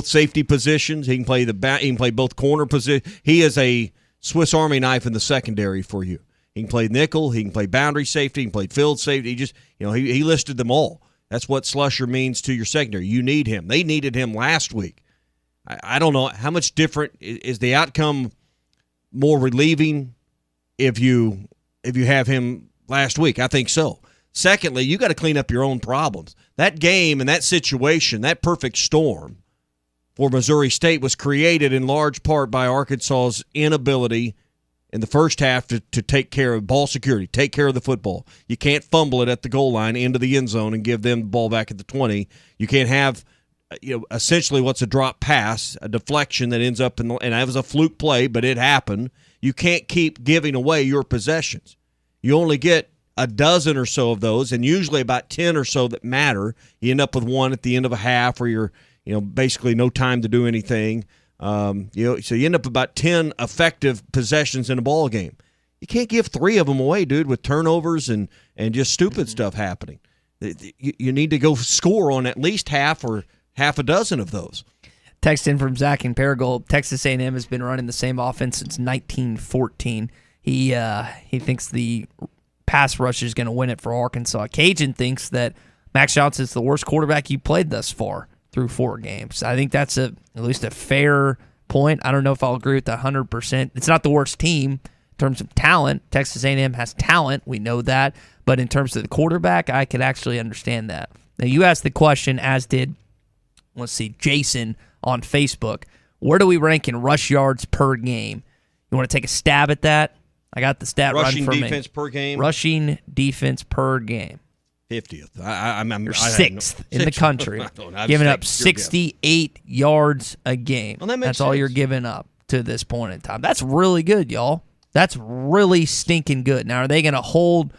safety positions. He can play he can play both corner positions. He is a Swiss Army knife in the secondary for you. He can play nickel. He can play boundary safety. He can play field safety. He listed them all. That's what Slusher means to your secondary. You need him. They needed him last week. I don't know how much different is the outcome. More relieving if you have him last week. I think so. Secondly, you got to clean up your own problems. That game and that situation, that perfect storm for Missouri State was created in large part by Arkansas's inability in the first half to take care of ball security, take care of the football. You can't fumble it at the goal line into the end zone and give them the ball back at the 20. You can't have essentially what's a drop pass, a deflection that ends up and that was a fluke play, but it happened. You can't keep giving away your possessions. You only get a dozen or so of those, and usually about 10 or so that matter. You end up with one at the end of a half where you're basically no time to do anything. So you end up about 10 effective possessions in a ball game. You can't give 3 of them away, dude, with turnovers and just stupid stuff happening. You need to go score on at least half or half a dozen of those. Text in from Zach in Paragould. Texas A&M has been running the same offense since 1914. He thinks the pass rush is going to win it for Arkansas. Cajun thinks that Max Johnson's the worst quarterback you played thus far through 4 games. I think that's at least a fair point. I don't know if I'll agree with that 100%. It's not the worst team in terms of talent. Texas A&M has talent. We know that. But in terms of the quarterback, I could actually understand that. Now, you asked the question, as did, Jason on Facebook. Where do we rank in rush yards per game? You want to take a stab at that? I got the stat rushing run for defense per game. Rushing defense per game. 50th. You're 6th in the country, giving up 68 yards a game. Well, that's all you're giving up to this point in time. That's really good, y'all. That's really stinking good. Now, are they going to hold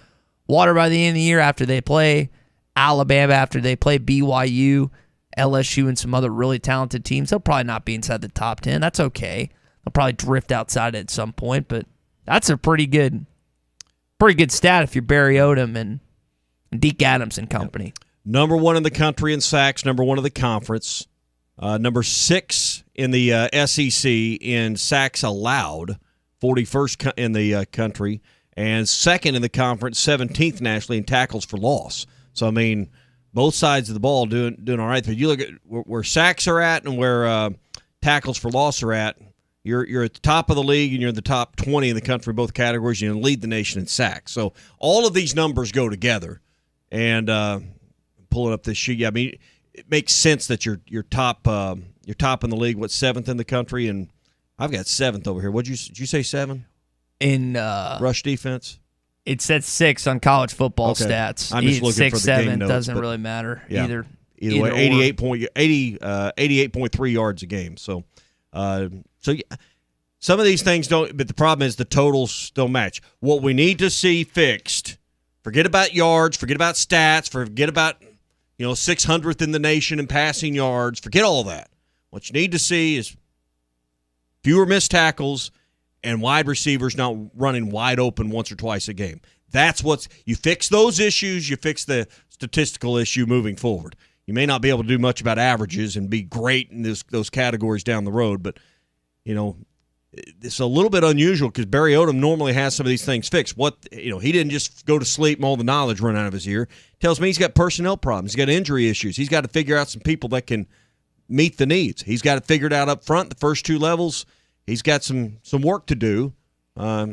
water by the end of the year after they play Alabama, after they play BYU, LSU, and some other really talented teams? They'll probably not be inside the top 10. That's okay. They'll probably drift outside at some point, but that's a pretty good stat if you're Barry Odom and Deke Adams and company. Yep. Number 1 in the country in sacks, number 1 in the conference, number 6 in the SEC in sacks allowed, 41st in the country, and 2nd in the conference, 17th nationally in tackles for loss. So, I mean, both sides of the ball doing all right. But you look at where sacks are at and where tackles for loss are at, you're at the top of the league and you're in the top 20 in the country in both categories. You lead the nation in sacks. So all of these numbers go together. And pulling up this sheet, I mean, it makes sense that you're top in the league. 7th in the country I've got 7th over here. Did you say 7? In rush defense? It said 6 on college football stats. I'm just looking 6, for the 7 game notes, doesn't but really matter Either either way, or. 88.3 yards a game. So yeah, some of these things don't, but the problem is the totals don't match. What we need to see fixed, forget about yards, forget about stats, forget about 600th in the nation in passing yards, forget all that. What you need to see is fewer missed tackles and wide receivers not running wide open once or twice a game. You fix those issues, you fix the statistical issue moving forward. You may not be able to do much about averages and be great in those categories down the road, but it's a little bit unusual because Barry Odom normally has some of these things fixed. He didn't just go to sleep and all the knowledge run out of his ear. Tells me he's got personnel problems. He's got injury issues. He's got to figure out some people that can meet the needs. He's got it figured out up front, the first 2 levels. He's got some work to do.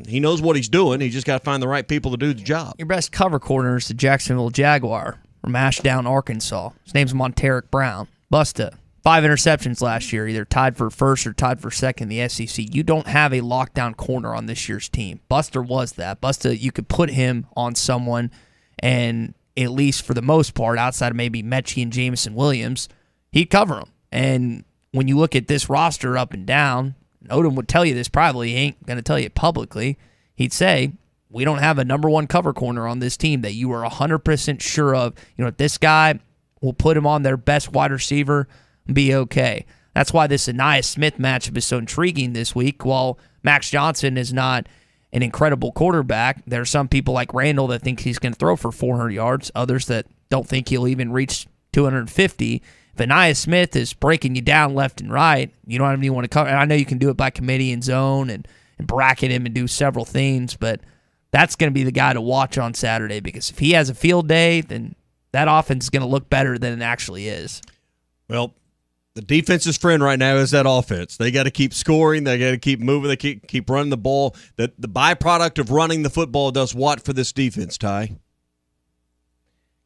He knows what he's doing. He's just got to find the right people to do the job. Your best cover corner is the Jacksonville Jaguar from Ashdown, Arkansas. His name's Monteric Brown. Busta. 5 interceptions last year, either tied for first or tied for second in the SEC. You don't have a lockdown corner on this year's team. Buster was that. Busta, you could put him on someone, and at least for the most part, outside of maybe Mechie and Jameson Williams, he'd cover them. And when you look at this roster up and down, Odom would tell you this probably. He ain't going to tell you it publicly. He'd say, we don't have a number 1 cover corner on this team that you are 100% sure of. This guy will put him on their best wide receiver and be okay. That's why this Anais Smith matchup is so intriguing this week. While Max Johnson is not an incredible quarterback, there are some people like Randall that think he's going to throw for 400 yards, others that don't think he'll even reach 250. If Anais Smith is breaking you down left and right, you don't even want to cover. And I know you can do it by committee and zone and bracket him and do several things, but that's going to be the guy to watch on Saturday because if he has a field day, then that offense is going to look better than it actually is. Well, the defense's friend right now is that offense. They got to keep scoring. They got to keep moving. They keep running the ball. The byproduct of running the football does what for this defense, Ty?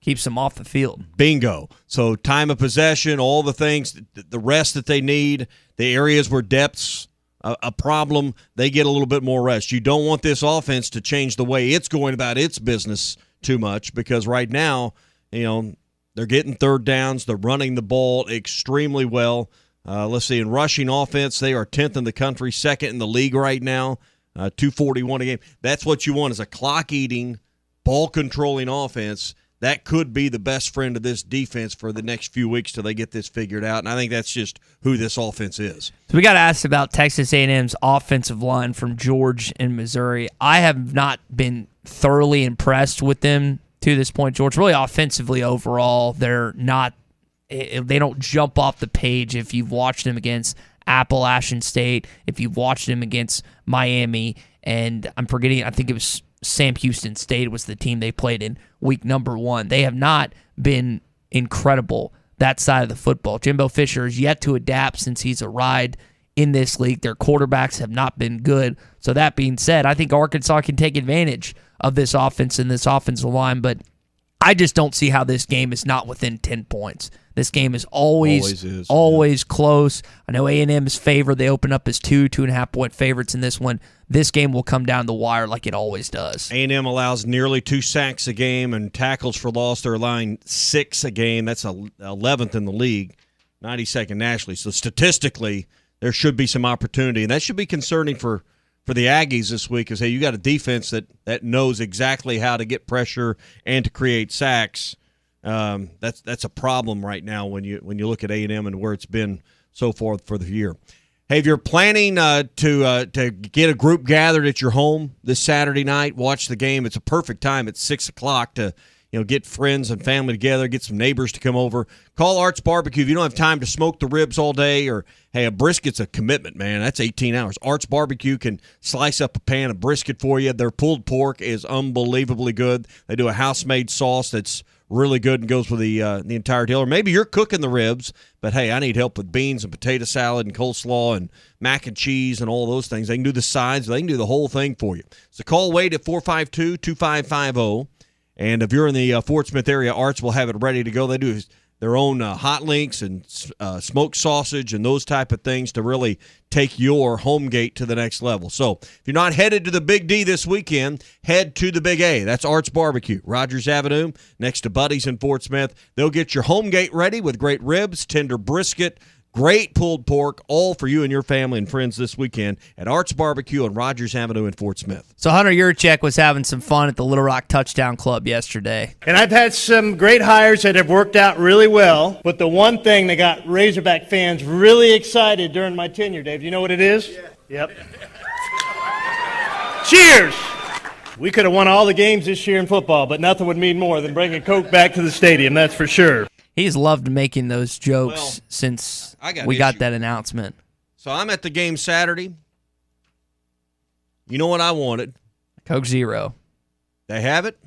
Keeps them off the field. Bingo. So time of possession, all the things, the rest that they need, the areas where depth's a problem, they get a little bit more rest. You don't want this offense to change the way it's going about its business too much because right now, they're getting third downs. They're running the ball extremely well. Let's see, in rushing offense, they are 10th in the country, 2nd in the league right now, 241 a game. That's what you want is a clock-eating, ball-controlling offense. That could be the best friend of this defense for the next few weeks till they get this figured out, and I think that's just who this offense is. So we got to ask about Texas A&M's offensive line from George and Missouri. I have not been thoroughly impressed with them to this point, George. Really offensively overall, they don't jump off the page if you've watched them against Appalachian State, if you've watched them against Miami, and I'm forgetting, I think it was Sam Houston State was the team they played in week number 1. They have not been incredible that side of the football. Jimbo Fisher has yet to adapt since he's arrived in this league. Their quarterbacks have not been good. So that being said, I think Arkansas can take advantage of this offense and this offensive line, but I just don't see how this game is not within 10 points. This game is always close. I know A&M is favored. They open up as 2.5 point favorites in this one. This game will come down the wire like it always does. A&M allows nearly 2 sacks a game and tackles for loss. They're allowing 6 a game. That's 11th in the league, 92nd nationally. So statistically, there should be some opportunity, and that should be concerning for the Aggies this week is, hey, you got a defense that knows exactly how to get pressure and to create sacks. That's a problem right now when you look at A&M and where it's been so far for the year. Hey, if you're planning to get a group gathered at your home this Saturday night, watch the game. It's a perfect time at 6 o'clock to get friends and family together, get some neighbors to come over. Call Art's Barbecue. If you don't have time to smoke the ribs all day, or, hey, a brisket's a commitment, man. That's 18 hours. Art's Barbecue can slice up a pan of brisket for you. Their pulled pork is unbelievably good. They do a house-made sauce that's really good and goes with the entire deal. Or maybe you're cooking the ribs, but, hey, I need help with beans and potato salad and coleslaw and mac and cheese and all those things. They can do the sides. They can do the whole thing for you. So call Wade at 452-2550. And if you're in the Fort Smith area, Arts will have it ready to go. They do their own hot links and smoked sausage and those type of things to really take your home gate to the next level. So if you're not headed to the Big D this weekend, head to the Big A. That's Art's Barbecue, Rogers Avenue, next to Buddy's in Fort Smith. They'll get your home gate ready with great ribs, tender brisket, great pulled pork, all for you and your family and friends this weekend at Art's Barbecue on Rogers Avenue in Fort Smith. So Hunter Yurchek was having some fun at the Little Rock Touchdown Club yesterday. And I've had some great hires that have worked out really well, but the one thing that got Razorback fans really excited during my tenure, Dave, do you know what it is? Yeah. Yep. Cheers! We could have won all the games this year in football, but nothing would mean more than bringing Coke back to the stadium, that's for sure. He's loved making those jokes since we got that announcement. So I'm at the game Saturday. You know what I wanted? Coke Zero. They have it?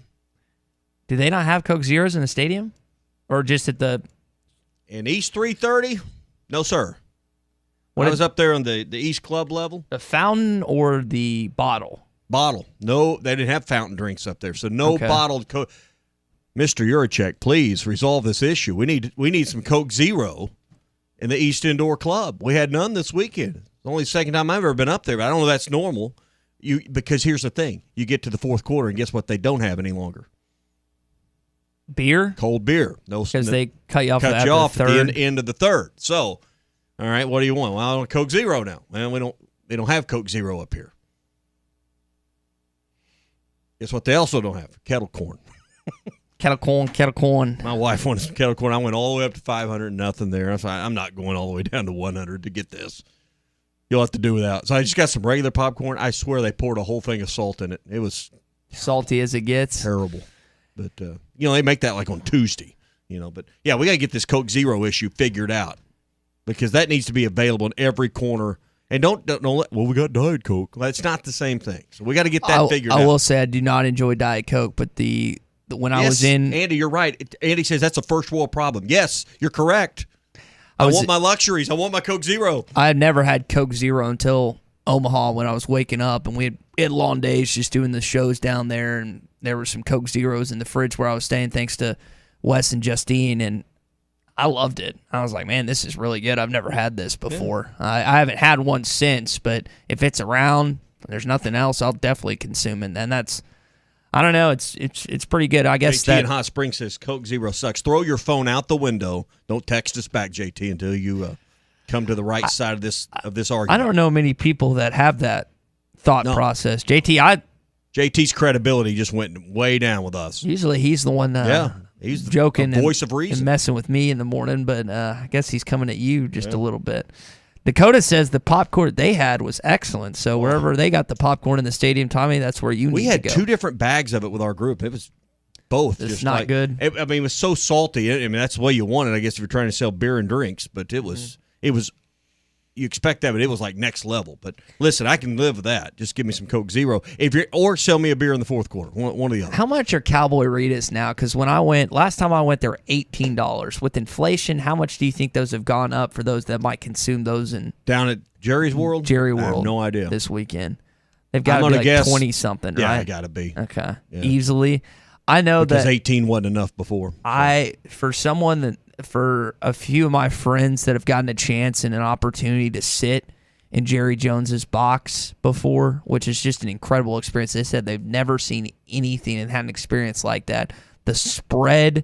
Do they not have Coke Zeros in the stadium? Or just at the... In East 330? No, sir. I was up there on the East Club level. The fountain or the bottle? Bottle. No, they didn't have fountain drinks up there, so no bottled Coke. Mr. Yurchek, please resolve this issue. We need some Coke Zero in the East Indoor Club. We had none this weekend. It's the only second time I've ever been up there, but I don't know if that's normal. Because here's the thing. You get to the fourth quarter, and guess what they don't have any longer? Beer? Cold beer. No, because they cut you off at the end of the third. So, all right, what do you want? Well, I want Coke Zero now. Well, they don't have Coke Zero up here. Guess what they also don't have? Kettle corn. Kettle corn. My wife wanted some kettle corn. I went all the way up to 500, nothing there. I was like, I'm not going all the way down to 100 to get this. You'll have to do without. So I just got some regular popcorn. I swear they poured a whole thing of salt in it. It was salty as it gets. Terrible. But, they make that like on Tuesday. But, yeah, we got to get this Coke Zero issue figured out because that needs to be available in every corner. And don't let, we got Diet Coke. That's not the same thing. So we got to get that figured out. I will say I do not enjoy Diet Coke, but when I was in... Andy, you're right. Andy says that's a first world problem. Yes, you're correct. I want my luxuries. I want my Coke Zero. I had never had Coke Zero until Omaha when I was waking up, and we had long days just doing the shows down there, and there were some Coke Zeros in the fridge where I was staying thanks to Wes and Justine, and I loved it. I was like, man, this is really good. I've never had this before. Yeah. I haven't had one since, but if it's around, there's nothing else, I'll definitely consume it, and that's... I don't know. It's pretty good. I guess JT in Hot Springs says Coke Zero sucks. Throw your phone out the window. Don't text us back, JT, until you come to the right side of this argument. I don't know many people that have that thought process. JT's credibility just went way down with us. Usually he's the one he's joking the voice of reason and messing with me in the morning, but I guess he's coming at you just a little bit. Dakota says the popcorn they had was excellent. So wherever they got the popcorn in the stadium, Tommy, that's where you need to go. We had 2 different bags of it with our group. It was both. It's just not good. It was so salty. I mean, that's the way you want it, I guess, if you're trying to sell beer and drinks. But it was you expect that, but it was like next level. But listen, I can live with that. Just give me some Coke Zero, or sell me a beer in the fourth quarter. One or the other. How much are Cowboy Ritas now? Because last time I went, they were $18. With inflation, how much do you think those have gone up for those that might consume those down at Jerry's World? Jerry World, I have no idea. This weekend, they've got to be like 20 something, right? Yeah, got to be. Okay, yeah. Easily. I know because that 18 wasn't enough before. For a few of my friends that have gotten a chance and an opportunity to sit in Jerry Jones's box before, which is just an incredible experience. They said they've never seen anything and had an experience like that. The spread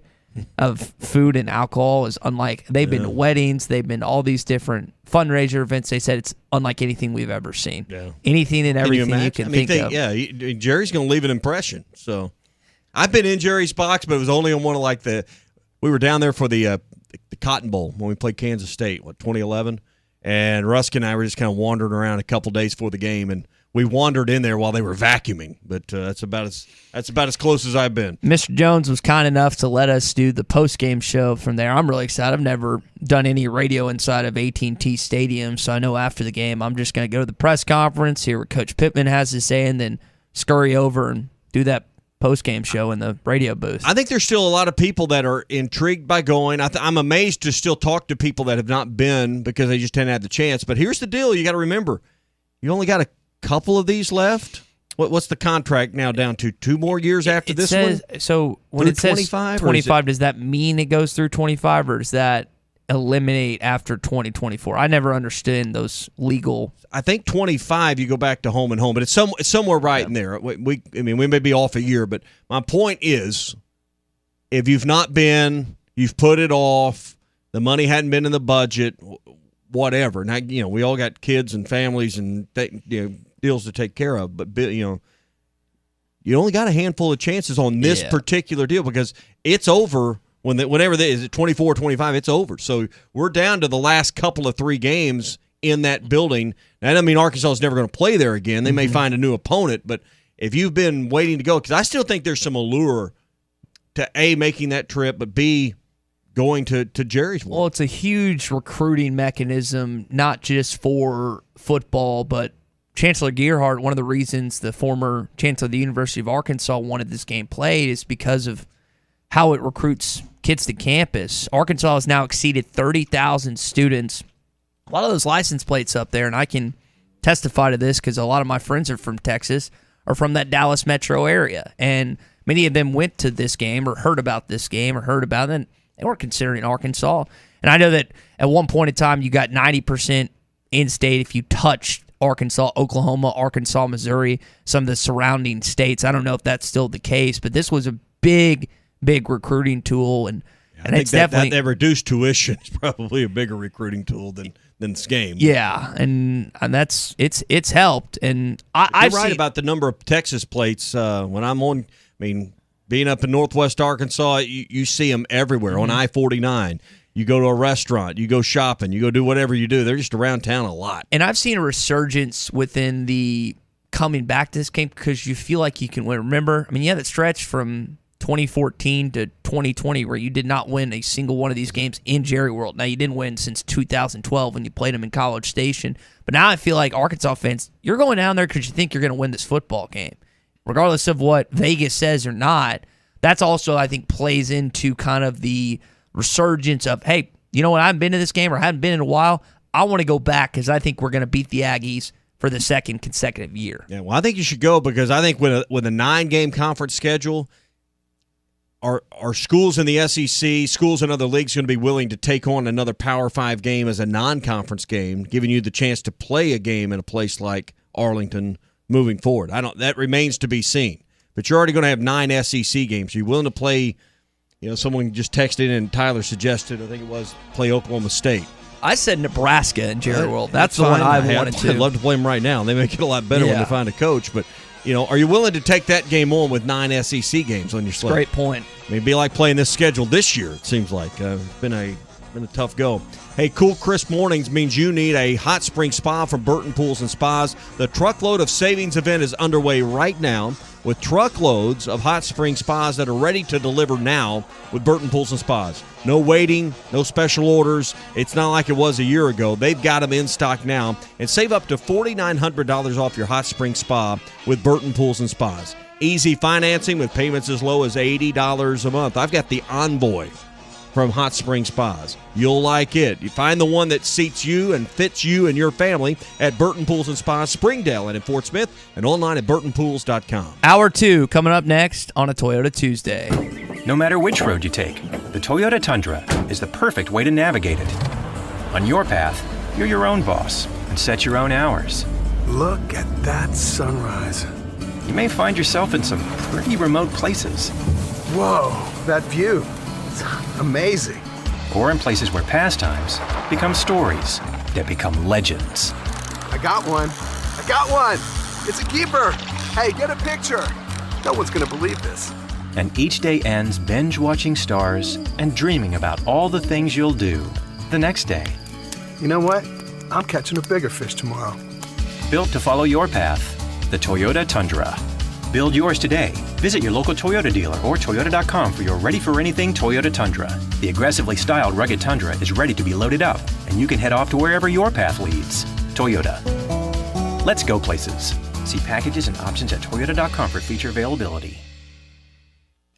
of food and alcohol is unlike. They've been to weddings, they've been to all these different fundraiser events. They said it's unlike anything we've ever seen. Yeah. Anything and everything you can think of. Yeah, Jerry's going to leave an impression. So I've been in Jerry's box, but it was only on one of we were down there for the Cotton Bowl when we played Kansas State, 2011? And Rusk and I were just kind of wandering around a couple days before the game, and we wandered in there while they were vacuuming. But that's about as close as I've been. Mr. Jones was kind enough to let us do the post-game show from there. I'm really excited. I've never done any radio inside of AT&T Stadium, so I know after the game I'm just going to go to the press conference, hear what Coach Pittman has to say, and then scurry over and do that post-game show in the radio booth. I think there's still a lot of people that are intrigued by going. I'm amazed to still talk to people that have not been because they just didn't have the chance. But here's the deal. You got to remember, you only got a couple of these left. What's the contract now down to? 2 more years after this one? So when it says 25, does that mean it goes through 25, or does that eliminate after 2024? I never understood those legal. I think 25 you go back to home and home, but it's somewhere right in there. We may be off a year, but my point is, if you've not been, you've put it off, the money hadn't been in the budget, whatever. Now, we all got kids and families and deals to take care of, but you only got a handful of chances on this particular deal because it's over whenever is it 24, 25, it's over. So we're down to the last couple of 3 games in that building. That doesn't mean Arkansas is never going to play there again. They may find a new opponent, but if you've been waiting to go, because I still think there's some allure to A, making that trip, but B, going to Jerry's World. Well, it's a huge recruiting mechanism, not just for football, but Chancellor Gearhart, one of the reasons the former chancellor of the University of Arkansas wanted this game played is because of how it recruits kids to campus. Arkansas has now exceeded 30,000 students. A lot of those license plates up there, and I can testify to this because a lot of my friends are from Texas, are from that Dallas metro area, and many of them went to this game or heard about this game or heard about it, and they weren't considering Arkansas. And I know that at one point in time you got 90% in-state if you touched Arkansas, Oklahoma, Arkansas, Missouri, some of the surrounding states. I don't know if that's still the case, but this was a big recruiting tool, and it's definitely that reduced tuition is probably a bigger recruiting tool than this game. Yeah, and that's it's helped. And You're right about the number of Texas plates. When I'm on, being up in Northwest Arkansas, you see them everywhere on I-49. You go to a restaurant, you go shopping, you go do whatever you do. They're just around town a lot. And I've seen a resurgence within the coming back to this game because you feel like you can win. Remember, you had that stretch from 2014 to 2020 where you did not win a single one of these games in Jerry World. Now, you didn't win since 2012 when you played them in College Station. But now I feel like Arkansas fans, you're going down there because you think you're going to win this football game. Regardless of what Vegas says or not, that's also, I think, plays into kind of the resurgence of, hey, you know what, I haven't been to this game or haven't been in a while. I want to go back because I think we're going to beat the Aggies for the second consecutive year. Yeah, well, I think you should go because I think with a 9-game conference schedule, are schools in the SEC, schools in other leagues going to be willing to take on another Power 5 game as a non-conference game, giving you the chance to play a game in a place like Arlington moving forward? That remains to be seen. But you're already going to have 9 SEC games. Are you willing to play? Someone just texted in and Tyler suggested, I think it was, play Oklahoma State. I said Nebraska in Jerry World. That's the one I wanted to. I'd love to play them right now. They make it a lot better when they find a coach. But, are you willing to take that game on with 9 SEC games on your slate? Great point. It'd be like playing this schedule this year, it seems like. It's been a tough go. Hey, cool, crisp mornings means you need a hot spring spa from Burton Pools and Spas. The Truckload of Savings event is underway right now with truckloads of hot spring spas that are ready to deliver now with Burton Pools and Spas. No waiting, no special orders. It's not like it was a year ago. They've got them in stock now. And save up to $4,900 off your hot spring spa with Burton Pools and Spas. Easy financing with payments as low as $80 a month. I've got the Envoy from Hot Spring Spas. You'll like it. You find the one that seats you and fits you and your family at Burton Pools and Spas, Springdale and in Fort Smith, and online at burtonpools.com. Hour 2 coming up next on a Toyota Tuesday. No matter which road you take, the Toyota Tundra is the perfect way to navigate it. On your path, you're your own boss and set your own hours. Look at that sunrise. You may find yourself in some pretty remote places. Whoa, that view. Amazing. Or in places where pastimes become stories that become legends. I got one. It's a keeper. Hey, get a picture. No one's going to believe this. And each day ends binge-watching stars and dreaming about all the things you'll do the next day. You know what? I'm catching a bigger fish tomorrow. Built to follow your path, the Toyota Tundra. Build yours today. Visit your local Toyota dealer or Toyota.com for your ready-for-anything Toyota Tundra. The aggressively styled rugged Tundra is ready to be loaded up, and you can head off to wherever your path leads. Toyota. Let's go places. See packages and options at Toyota.com for feature availability.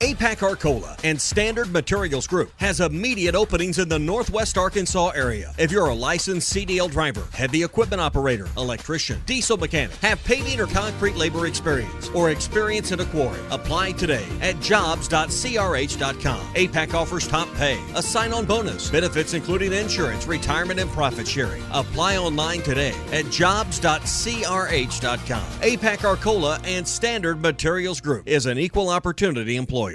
APAC Arcola and Standard Materials Group has immediate openings in the Northwest Arkansas area. If you're a licensed CDL driver, heavy equipment operator, electrician, diesel mechanic, have paving or concrete labor experience, or experience in a quarry, apply today at jobs.crh.com. APAC offers top pay, a sign-on bonus, benefits including insurance, retirement, and profit sharing. Apply online today at jobs.crh.com. APAC Arcola and Standard Materials Group is an equal opportunity employer.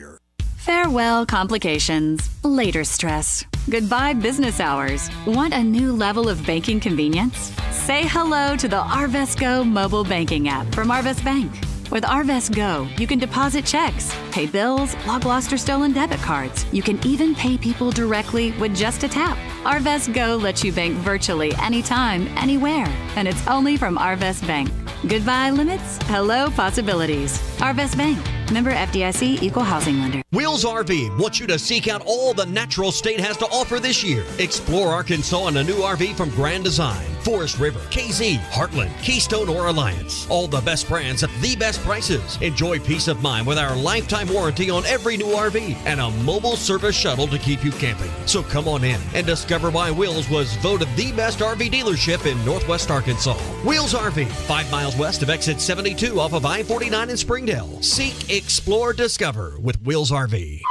Farewell complications. Later stress. Goodbye business hours. Want a new level of banking convenience? Say hello to the Arvest Go mobile banking app from Arvest Bank. With Arvest Go, you can deposit checks, pay bills, log lost or stolen debit cards. You can even pay people directly with just a tap. Arvest Go lets you bank virtually anytime, anywhere. And it's only from Arvest Bank. Goodbye limits, hello possibilities. Arvest Bank. Member FDIC, Equal Housing Lender. Wheels RV wants you to seek out all the natural state has to offer this year. Explore Arkansas in a new RV from Grand Design, Forest River, KZ, Heartland, Keystone, or Alliance. All the best brands at the best prices. Enjoy peace of mind with our lifetime warranty on every new RV and a mobile service shuttle to keep you camping. So come on in and discover why Wheels was voted the best RV dealership in Northwest Arkansas. Wheels RV, 5 miles west of exit 72 off of I-49 in Springdale. Seek, explore, discover with Wheels RV.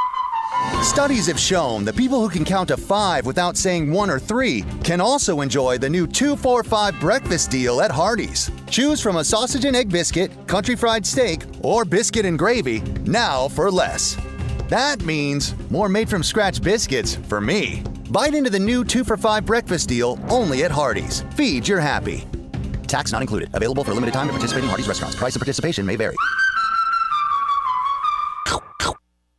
Studies have shown that people who can count to 5 without saying 1 or 3 can also enjoy the new 2-4-5 breakfast deal at Hardee's. Choose from a sausage and egg biscuit, country fried steak, or biscuit and gravy, now for less. That means more made-from-scratch biscuits for me. Bite into the new 2-for-5 breakfast deal only at Hardee's. Feed your happy. Tax not included. Available for a limited time at participating Hardee's restaurants. Price of participation may vary.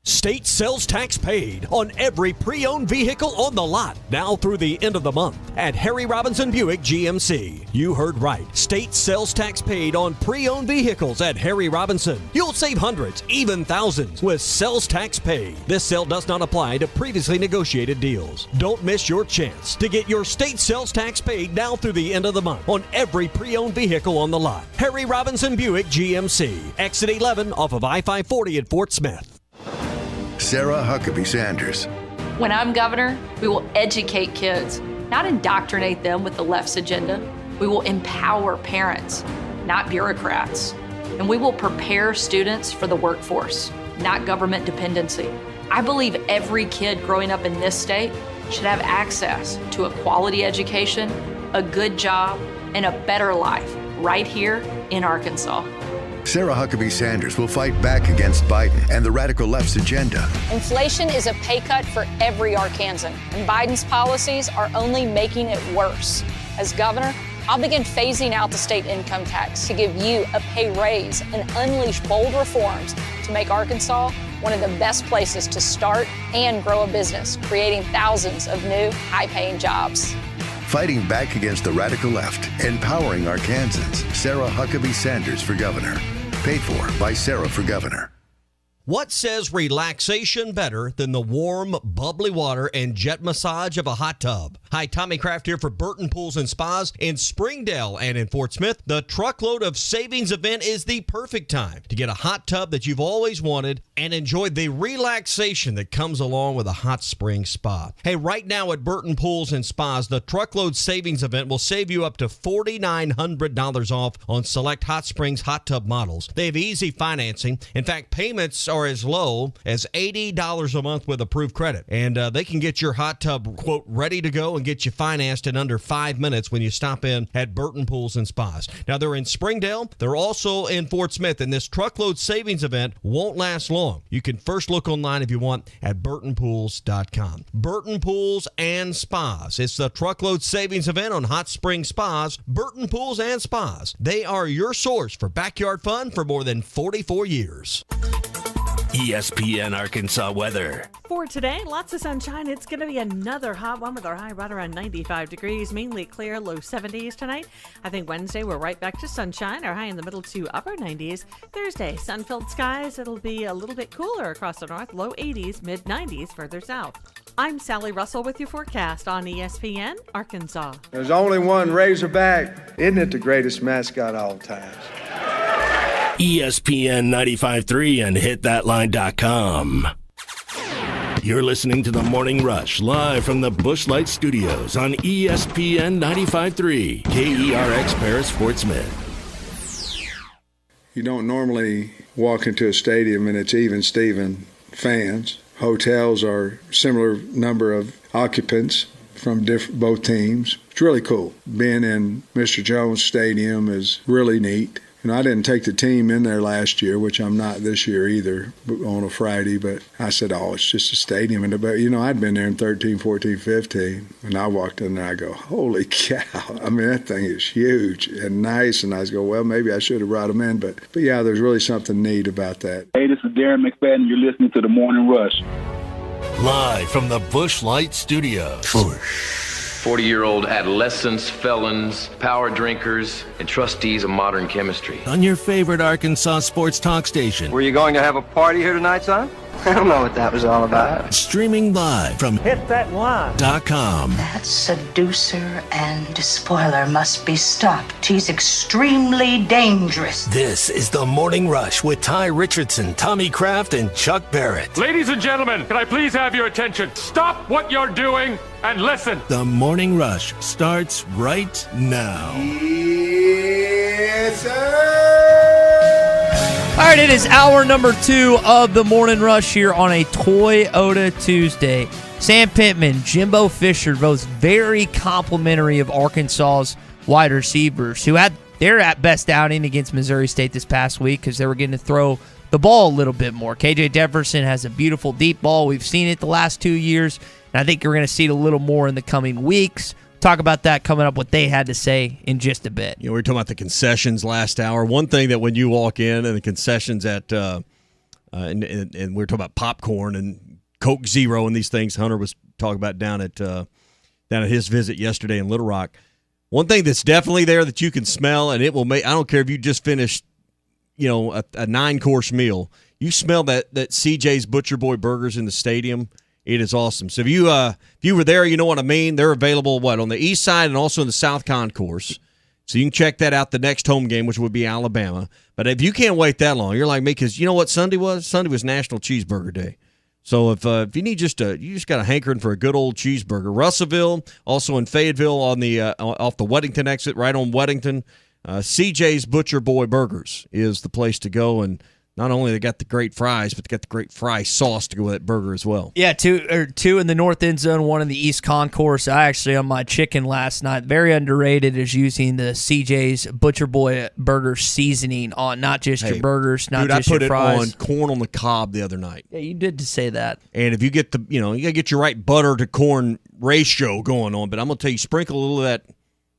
State sales tax paid on every pre-owned vehicle on the lot now through the end of the month at Harry Robinson Buick GMC. You heard right. State sales tax paid on pre-owned vehicles at Harry Robinson. You'll save hundreds, even thousands with sales tax paid. This sale does not apply to previously negotiated deals. Don't miss your chance to get your state sales tax paid now through the end of the month on every pre-owned vehicle on the lot. Harry Robinson Buick GMC. Exit 11 off of I-540 at Fort Smith. Sarah Huckabee Sanders. When I'm governor, we will educate kids, not indoctrinate them with the left's agenda. We will empower parents, not bureaucrats. And we will prepare students for the workforce, not government dependency. I believe every kid growing up in this state should have access to a quality education, a good job, and a better life right here in Arkansas. Sarah Huckabee Sanders will fight back against Biden and the radical left's agenda. Inflation is a pay cut for every Arkansan, and Biden's policies are only making it worse. As governor, I'll begin phasing out the state income tax to give you a pay raise and unleash bold reforms to make Arkansas one of the best places to start and grow a business, creating thousands of new, high-paying jobs. Fighting back against the radical left, empowering Arkansans. Sarah Huckabee Sanders for governor. Paid for by Sarah for governor. What says relaxation better than the warm, bubbly water and jet massage of a hot tub? Hi, Tommy Kraft here for Burton Pools and Spas in Springdale and in Fort Smith. The Truckload of Savings event is the perfect time to get a hot tub that you've always wanted and enjoy the relaxation that comes along with a hot spring spa. Hey, right now at Burton Pools and Spas, the Truckload Savings event will save you up to $4,900 off on select Hot Springs hot tub models. They have easy financing. In fact, payments are as low as $80 a month with approved credit. And they can get your hot tub, quote, ready to go and get you financed in under 5 minutes when you stop in at Burton Pools and Spas. Now, they're in Springdale. They're also in Fort Smith. And this Truckload Savings event won't last long. You can first look online if you want at burtonpools.com. Burton Pools and Spas. It's the Truckload Savings event on Hot Spring Spas. Burton Pools and Spas. They are your source for backyard fun for more than 44 years. ESPN Arkansas weather. For today, lots of sunshine. It's going to be another hot one with our high right around 95 degrees, mainly clear, low 70s tonight. I think Wednesday we're right back to sunshine, our high in the middle to upper 90s. Thursday, sun-filled skies. It'll be a little bit cooler across the north, low 80s, mid 90s further south. I'm Sally Russell with your forecast on ESPN Arkansas. There's only one Razorback. Isn't it the greatest mascot of all time? ESPN 95.3 and hitthatline.com. You're listening to The Morning Rush live from the Busch Light Studios on ESPN 95.3, KERX Paris Fort Smith. You don't normally walk into a stadium and it's even Steven fans. Hotels are similar number of occupants from both teams. It's really cool. Being in Mr. Jones Stadium is really neat. I didn't take the team in there last year, which I'm not this year either, on a Friday, but I said, it's just a stadium. And I'd been there in 13, 14, 15, and I walked in there, I go, holy cow. I mean, that thing is huge and nice, and I go, well, maybe I should have brought them in, but yeah, there's really something neat about that. Hey, this is Darren McFadden. You're listening to The Morning Rush. Live from the Busch Light Studios. 40-year-old adolescents, felons, power drinkers, and trustees of modern chemistry. On your favorite Arkansas sports talk station. Were you going to have a party here tonight, son? I don't know what that was all about. Streaming live from hitthatline.com. That seducer and spoiler must be stopped. He's extremely dangerous. This is The Morning Rush with Ty Richardson, Tommy Kraft, and Chuck Barrett. Ladies and gentlemen, can I please have your attention? Stop what you're doing and listen. The Morning Rush starts right now. Yes, sir. All right, it is hour number 2 of the Morning Rush here on a Toyota Tuesday. Sam Pittman, Jimbo Fisher, both very complimentary of Arkansas's wide receivers, who had their at best outing against Missouri State this past week because they were getting to throw the ball a little bit more. KJ Jefferson has a beautiful deep ball. We've seen it the last 2 years, and I think you're going to see it a little more in the coming weeks. Talk about that coming up, what they had to say in just a bit. We were talking about the concessions last hour. One thing that when you walk in and the concessions at and we were talking about popcorn and Coke Zero and these things Hunter was talking about down at his visit yesterday in Little Rock. One thing that's definitely there that you can smell, and it will make, I don't care if you just finished, a 9-course meal. You smell that CJ's Butcher Boy burgers in the stadium. It is awesome. So if you were there, you know what I mean. They're available on the east side and also in the South Concourse. So you can check that out the next home game, which would be Alabama. But if you can't wait that long, you're like me, because you know what Sunday was? Sunday was National Cheeseburger Day. So if you need you just got a hankering for a good old cheeseburger. Russellville, also in Fayetteville on the off the Weddington exit, right on Weddington. CJ's Butcher Boy Burgers is the place to go, and not only they got the great fries, but they got the great fry sauce to go with that burger as well. Yeah, two in the north end zone, one in the east concourse. I actually, on my chicken last night, very underrated, is using the CJ's Butcher Boy burger seasoning on not just your burgers, not just your fries. I put it on corn on the cob the other night. Yeah, you did to say that. And if you get you got to get your right butter to corn ratio going on. But I'm going to tell you, sprinkle a little of that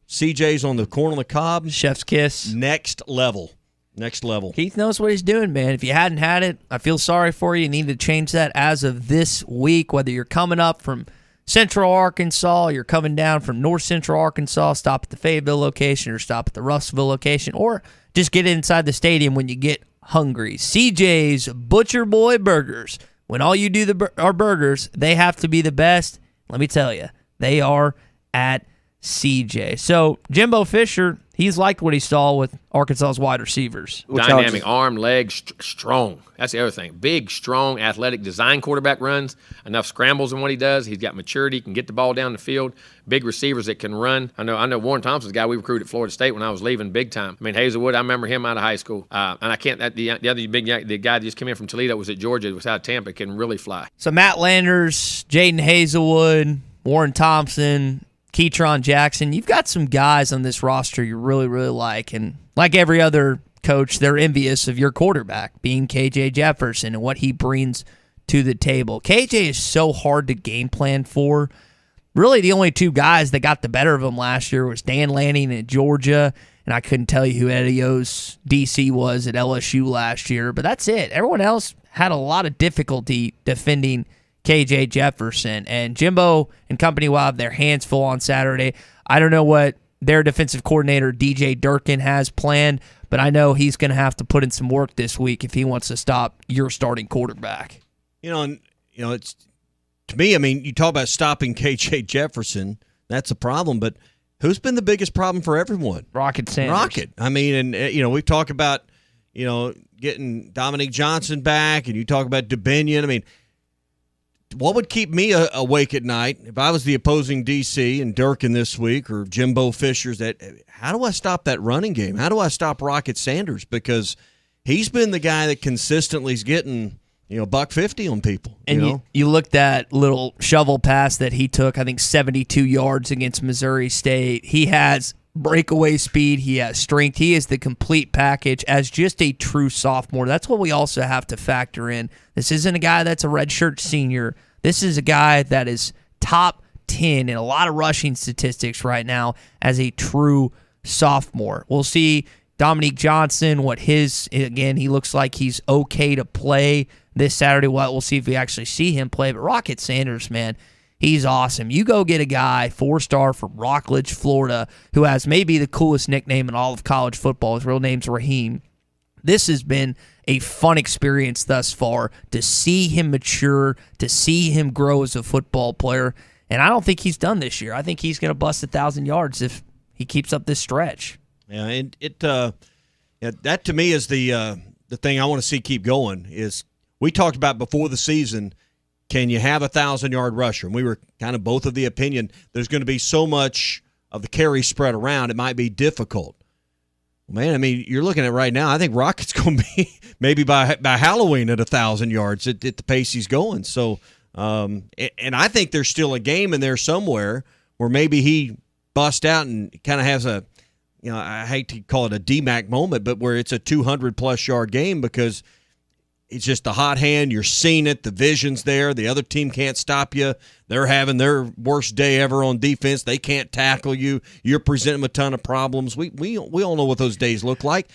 CJ's on the corn on the cob. Chef's kiss. Next level. Next level. Keith knows what he's doing, man. If you hadn't had it, I feel sorry for you. You need to change that as of this week, whether you're coming up from Central Arkansas, you're coming down from North Central Arkansas, stop at the Fayetteville location or stop at the Russellville location, or just get inside the stadium when you get hungry. CJ's Butcher Boy Burgers. When all you do are burgers, they have to be the best. Let me tell you, they are at CJ. So Jimbo Fisher, he's liked what he saw with Arkansas's wide receivers. Dynamic arm, legs, strong. That's the other thing. Big, strong, athletic design quarterback runs. Enough scrambles in what he does. He's got maturity. He can get the ball down the field. Big receivers that can run. I know Warren Thompson's a guy we recruited at Florida State when I was leaving big time. I mean, Hazelwood, I remember him out of high school. And I can't, the other big guy, the guy that just came in from Toledo was at Georgia, was out of Tampa, can really fly. So Matt Landers, Jaden Hazelwood, Warren Thompson, Keytron Jackson, you've got some guys on this roster you really, really like. And like every other coach, they're envious of your quarterback, being KJ Jefferson and what he brings to the table. KJ is so hard to game plan for. Really, the only two guys that got the better of him last year was Dan Lanning at Georgia, and I couldn't tell you who Eddie O's DC was at LSU last year, but that's it. Everyone else had a lot of difficulty defending KJ Jefferson, and Jimbo and company will have their hands full on Saturday. I don't know what their defensive coordinator, DJ Durkin, has planned, but I know he's going to have to put in some work this week if he wants to stop your starting quarterback. It's to me, I mean, you talk about stopping KJ Jefferson, that's a problem, but who's been the biggest problem for everyone? Rocket Sanders. Rocket. I mean, and we've talked about, getting Dominique Johnson back, and you talk about DeBinion. I mean, what would keep me awake at night if I was the opposing DC and Durkin this week or Jimbo Fisher's? How do I stop that running game? How do I stop Rocket Sanders? Because he's been the guy that consistently is getting $150 on people. And you looked at little shovel pass that he took, I think 72 yards against Missouri State. He has breakaway speed. He has strength. He is the complete package as just a true sophomore. That's what we also have to factor in. This isn't a guy that's a redshirt senior. This is a guy that is top 10 in a lot of rushing statistics right now as a true sophomore. We'll see Dominique Johnson, again, he looks like he's okay to play this Saturday. We'll see if we actually see him play. But Rocket Sanders, man, he's awesome. You go get a guy, 4-star from Rockledge, Florida, who has maybe the coolest nickname in all of college football. His real name's Raheem. This has been a fun experience thus far to see him mature, to see him grow as a football player. And I don't think he's done this year. I think he's going to bust 1,000 yards if he keeps up this stretch. Yeah, and that to me is the thing I want to see keep going. Is we talked about before the season, can you have 1,000-yard rusher? And we were kind of both of the opinion there's going to be so much of the carry spread around, it might be difficult. Man, I mean, you're looking at right now, I think Rocket's going to be maybe by Halloween at 1,000 yards at the pace he's going. So, and I think there's still a game in there somewhere where maybe he busts out and kind of has a, I hate to call it a DMAC moment, but where it's a 200-plus yard game because it's just the hot hand. You're seeing it. The vision's there. The other team can't stop you. They're having their worst day ever on defense. They can't tackle you. You're presenting them a ton of problems. We all know what those days look like.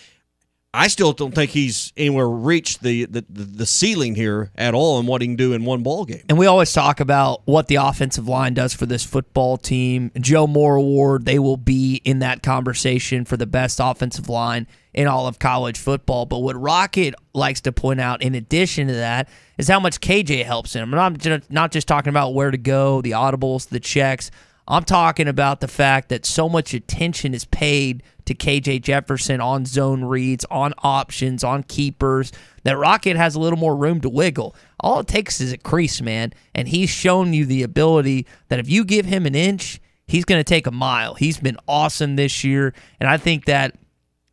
I still don't think he's anywhere reached the ceiling here at all and what he can do in one ball game. And we always talk about what the offensive line does for this football team. Joe Moore Award, they will be in that conversation for the best offensive line in all of college football. But what Rocket likes to point out in addition to that is how much KJ helps him. And I'm not just talking about where to go, the audibles, the checks. I'm talking about the fact that so much attention is paid to KJ Jefferson on zone reads, on options, on keepers, that Rocket has a little more room to wiggle. All it takes is a crease, man, and he's shown you the ability that if you give him an inch, he's going to take a mile. He's been awesome this year, and I think that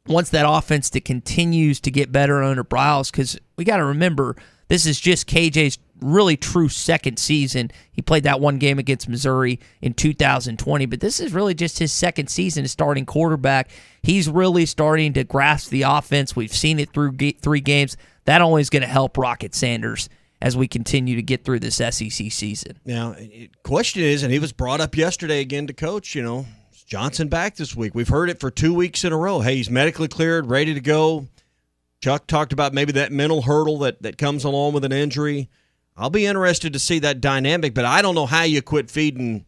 once that offense that continues to get better under Bryles, because we got to remember, this is just KJ's really true second season. He played that one game against Missouri in 2020, but this is really just his second season as starting quarterback. He's really starting to grasp the offense. We've seen it through 3 games. That only is going to help Rocket Sanders as we continue to get through this SEC season. Now, question is, and he was brought up yesterday again to coach, is Johnson back this week? We've heard it for 2 weeks in a row. Hey, he's medically cleared, ready to go. Chuck talked about maybe that mental hurdle that comes along with an injury. I'll be interested to see that dynamic, but I don't know how you quit feeding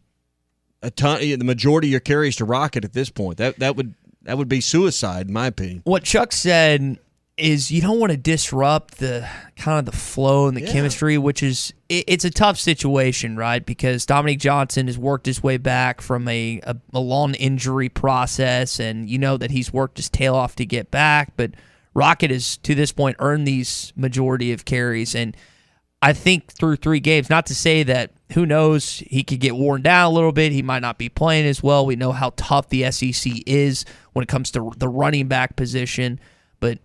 the majority of your carries to Rocket at this point. That would be suicide, in my opinion. What Chuck said is you don't want to disrupt the kind of the flow and the chemistry, which is it's a tough situation, right? Because Dominique Johnson has worked his way back from a long injury process, and you know that he's worked his tail off to get back, but Rocket has, to this point, earned these majority of carries, and I think through 3 games, not to say that, who knows, he could get worn down a little bit. He might not be playing as well. We know how tough the SEC is when it comes to the running back position. But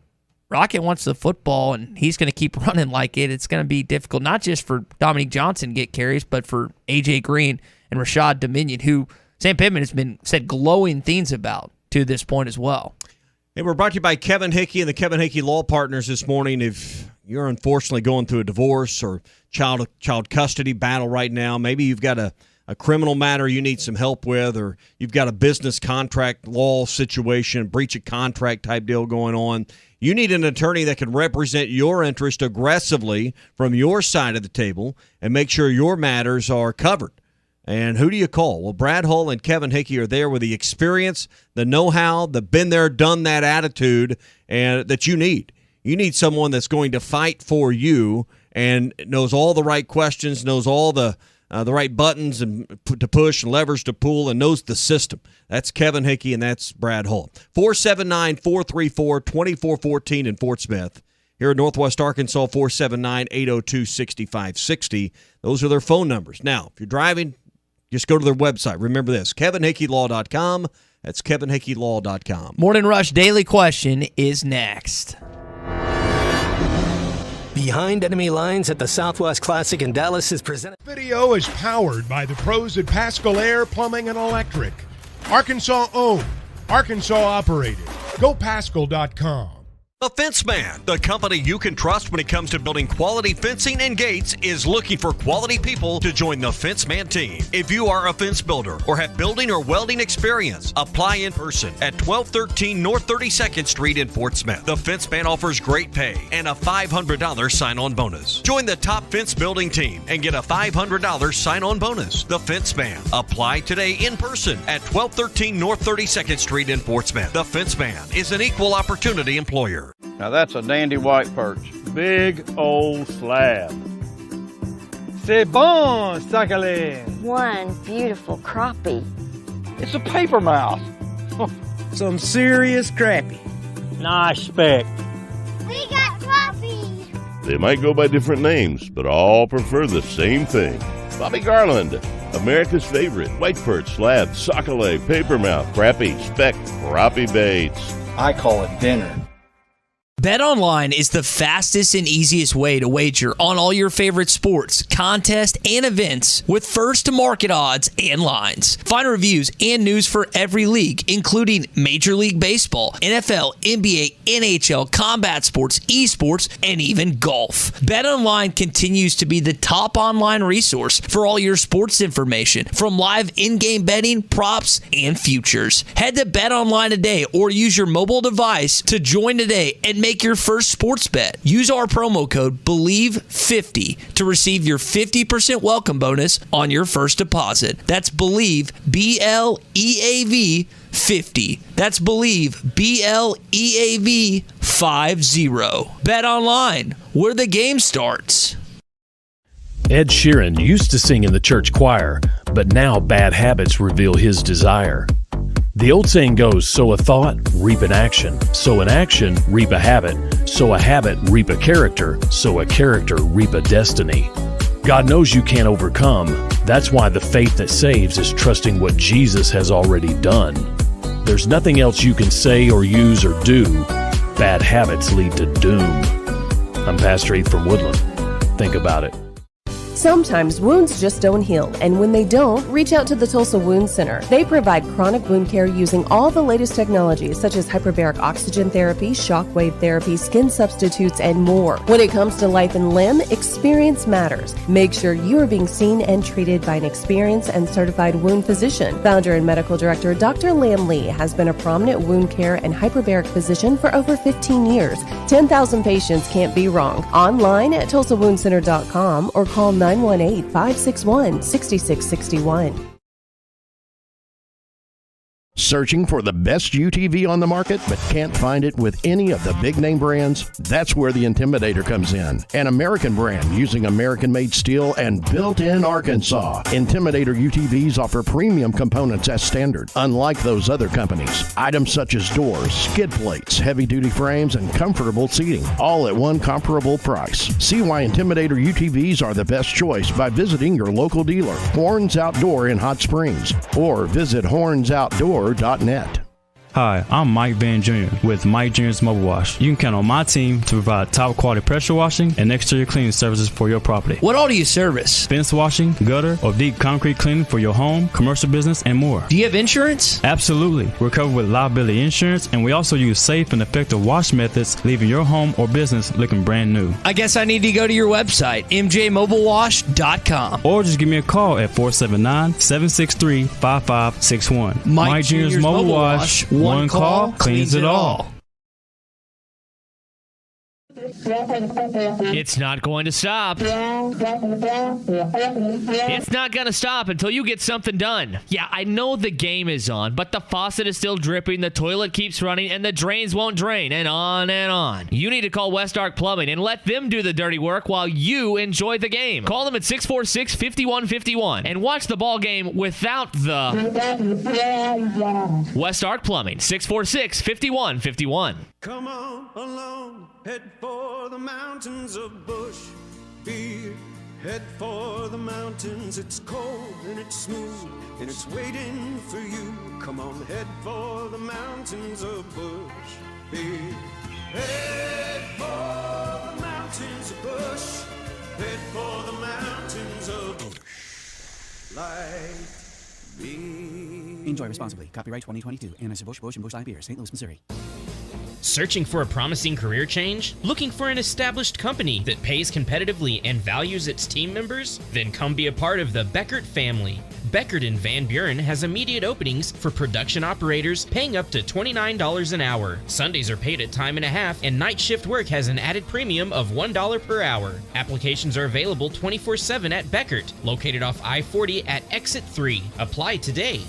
Rocket wants the football, and he's going to keep running like it. It's going to be difficult, not just for Dominique Johnson to get carries, but for A.J. Green and Rashad Dominion, who Sam Pittman has said glowing things about to this point as well. Hey, we're brought to you by Kevin Hickey and the Kevin Hickey Law Partners this morning. If you're unfortunately going through a divorce or child custody battle right now, maybe you've got a criminal matter you need some help with, or you've got a business contract law situation, breach of contract type deal going on, you need an attorney that can represent your interest aggressively from your side of the table and make sure your matters are covered. And who do you call? Well, Brad Hull and Kevin Hickey are there with the experience, the know-how, the been there, done that attitude and that you need. You need someone that's going to fight for you and knows all the right questions, knows all the the right buttons and to push and levers to pull, and knows the system. That's Kevin Hickey, and that's Brad Hull. 479-434-2414 in Fort Smith. Here in Northwest Arkansas, 479-802-6560. Those are their phone numbers. Now, if you're driving, just go to their website. Remember this, kevinhickeylaw.com. That's kevinhickeylaw.com. Morning Rush Daily Question is next. Behind Enemy Lines at the Southwest Classic in Dallas is presented. Video is powered by the pros at Pascal Air Plumbing and Electric. Arkansas owned, Arkansas operated. GoPascal.com. The Fence Man, the company you can trust when it comes to building quality fencing and gates, is looking for quality people to join the Fence Man team. If you are a fence builder or have building or welding experience, apply in person at 1213 North 32nd Street in Fort Smith. The Fence Man offers great pay and a $500 sign-on bonus. Join the top fence building team and get a $500 sign-on bonus. The Fence Man. Apply today in person at 1213 North 32nd Street in Fort Smith. The Fence Man is an equal opportunity employer. Now that's a dandy white perch. Big old slab. C'est bon, sacalé. One beautiful crappie. It's a paper mouth. Some serious crappie. Nice speck. We got crappies. They might go by different names, but all prefer the same thing. Bobby Garland, America's favorite white perch, slab, sacalé, paper mouth, crappie, speck, crappie baits. I call it dinner. BetOnline is the fastest and easiest way to wager on all your favorite sports, contests, and events with first-to-market odds and lines. Find reviews and news for every league, including Major League Baseball, NFL, NBA, NHL, combat sports, esports, and even golf. BetOnline continues to be the top online resource for all your sports information, from live in-game betting, props, and futures. Head to BetOnline today or use your mobile device to join today and make your first sports bet. Use our promo code BELIEVE50 to receive your 50% welcome bonus on your first deposit. That's BELIEVE, BLEAV 50. That's BELIEVE, BLEAV 50. Bet online, where the game starts. Ed Sheeran used to sing in the church choir, but now bad habits reveal his desire. The old saying goes, sow a thought, reap an action. Sow an action, reap a habit. Sow a habit, reap a character. Sow a character, reap a destiny. God knows you can't overcome. That's why the faith that saves is trusting what Jesus has already done. There's nothing else you can say or use or do. Bad habits lead to doom. I'm Pastor Heath from Woodland. Think about it. Sometimes wounds just don't heal, and when they don't, reach out to the Tulsa Wound Center. They provide chronic wound care using all the latest technologies such as hyperbaric oxygen therapy, shockwave therapy, skin substitutes, and more. When it comes to life and limb, experience matters. Make sure you are being seen and treated by an experienced and certified wound physician. Founder and medical director Dr. Lam Lee has been a prominent wound care and hyperbaric physician for over 15 years. 10,000 patients can't be wrong. Online at tulsawoundcenter.com or call 918-561-6661. Searching for the best UTV on the market but can't find it with any of the big name brands? That's where the Intimidator comes in. An American brand using American-made steel and built in Arkansas. Intimidator UTVs offer premium components as standard, unlike those other companies. Items such as doors, skid plates, heavy-duty frames, and comfortable seating, all at one comparable price. See why Intimidator UTVs are the best choice by visiting your local dealer, Horns Outdoor in Hot Springs, or visit hornsoutdoor.net. Hi, I'm Mike Van Jr. with Mike Jr.'s Mobile Wash. You can count on my team to provide top quality pressure washing and exterior cleaning services for your property. What all do you service? Fence washing, gutter, or deep concrete cleaning for your home, commercial business, and more. Do you have insurance? Absolutely. We're covered with liability insurance, and we also use safe and effective wash methods, leaving your home or business looking brand new. I guess I need to go to your website, mjmobilewash.com. Or just give me a call at 479-763-5561. Mike Jr.'s Mobile Wash. One call cleans it all. It's not going to stop. It's not going to stop until you get something done. Yeah, I know the game is on, but the faucet is still dripping, the toilet keeps running, and the drains won't drain, and on and on. You need to call West Ark Plumbing and let them do the dirty work while you enjoy the game. Call them at 646-5151 and watch the ball game without the West Ark Plumbing, 646-5151. Come on along, head for the mountains of Bush Beer. Head for the mountains, it's cold and it's smooth and it's waiting for you. Come on, head for the mountains of Bush Beer. Head for the mountains of Bush. Head for the mountains of Bush. Like me. Enjoy responsibly. Copyright 2022. Anheuser-Busch, Busch, and Busch Light Beer, St. Louis, Missouri. Searching for a promising career change? Looking for an established company that pays competitively and values its team members? Then come be a part of the Beckert family. Beckert in Van Buren has immediate openings for production operators paying up to $29 an hour. Sundays are paid at time and a half, and night shift work has an added premium of $1 per hour. Applications are available 24/7 at Beckert, located off I-40 at Exit 3. Apply today.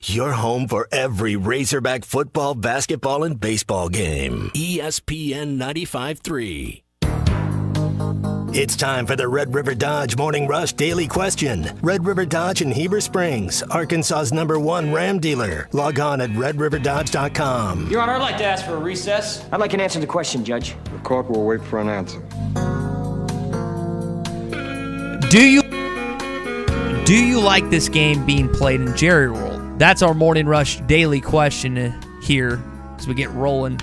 Your home for every Razorback football, basketball, and baseball game. ESPN 95.3. It's time for the Red River Dodge Morning Rush Daily Question. Red River Dodge in Heber Springs, Arkansas's #1 Ram dealer. Log on at redriverdodge.com. Your Honor, I'd like to ask for a recess. I'd like an answer to the question, Judge. The court will wait for an answer. Do you like this game being played in Jerry World? That's our Morning Rush Daily Question here as we get rolling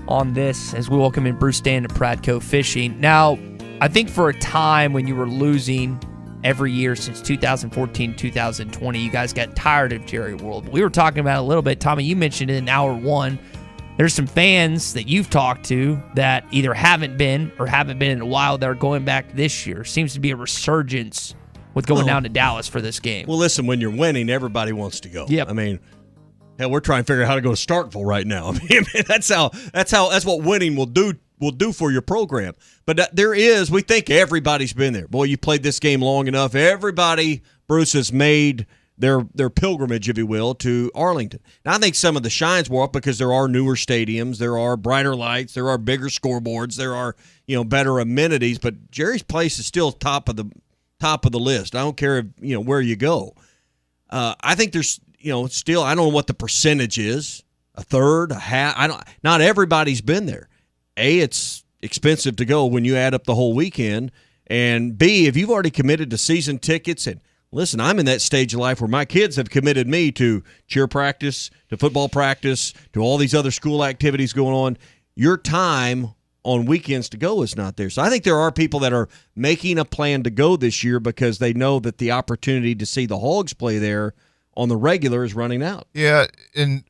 on this as we welcome in Bruce Stanton to Pradco Fishing. Now, I think for a time when you were losing every year since 2014, 2020, you guys got tired of Jerry World. We were talking about it a little bit. Tommy, you mentioned it in hour one. There's some fans that you've talked to that either haven't been or haven't been in a while that are going back this year. Seems to be a resurgence with going down to Dallas for this game. Well, listen, when you're winning, everybody wants to go. Yep. I mean, hell, we're trying to figure out how to go to Starkville right now. I mean, that's what winning will do for your program. But we think everybody's been there. Boy, you played this game long enough. Everybody, Bruce, has made their pilgrimage, if you will, to Arlington. Now, I think some of the shines were up because there are newer stadiums, there are brighter lights, there are bigger scoreboards, there are better amenities. But Jerry's Place is still top of the list. I don't care where you go. I think there's still, I don't know what the percentage is, a third, a half. Not everybody's been there. A, it's expensive to go when you add up the whole weekend, and B, if you've already committed to season tickets, and listen, I'm in that stage of life where my kids have committed me to cheer practice, to football practice, to all these other school activities going on. Your time on weekends to go is not there. So I think there are people that are making a plan to go this year because they know that the opportunity to see the Hogs play there on the regular is running out. Yeah, and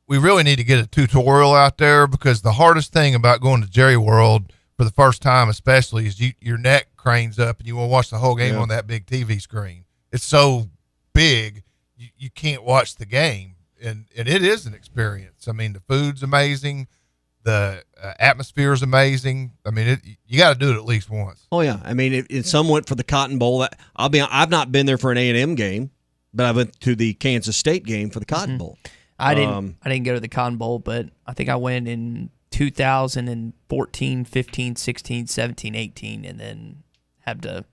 we really need to get a tutorial out there because the hardest thing about going to Jerry World for the first time especially is your neck cranes up and you want to watch the whole game on that big TV screen. It's so big, you can't watch the game, and it is an experience. I mean, the food's amazing. The atmosphere is amazing. I mean, you got to do it at least once. Oh yeah, I mean, if some went for the Cotton Bowl. I've not been there for an A&M game, but I went to the Kansas State game for the Cotton Bowl. I didn't go to the Cotton Bowl, but I think I went in 2014, 15, 16, 17, 18, and then had to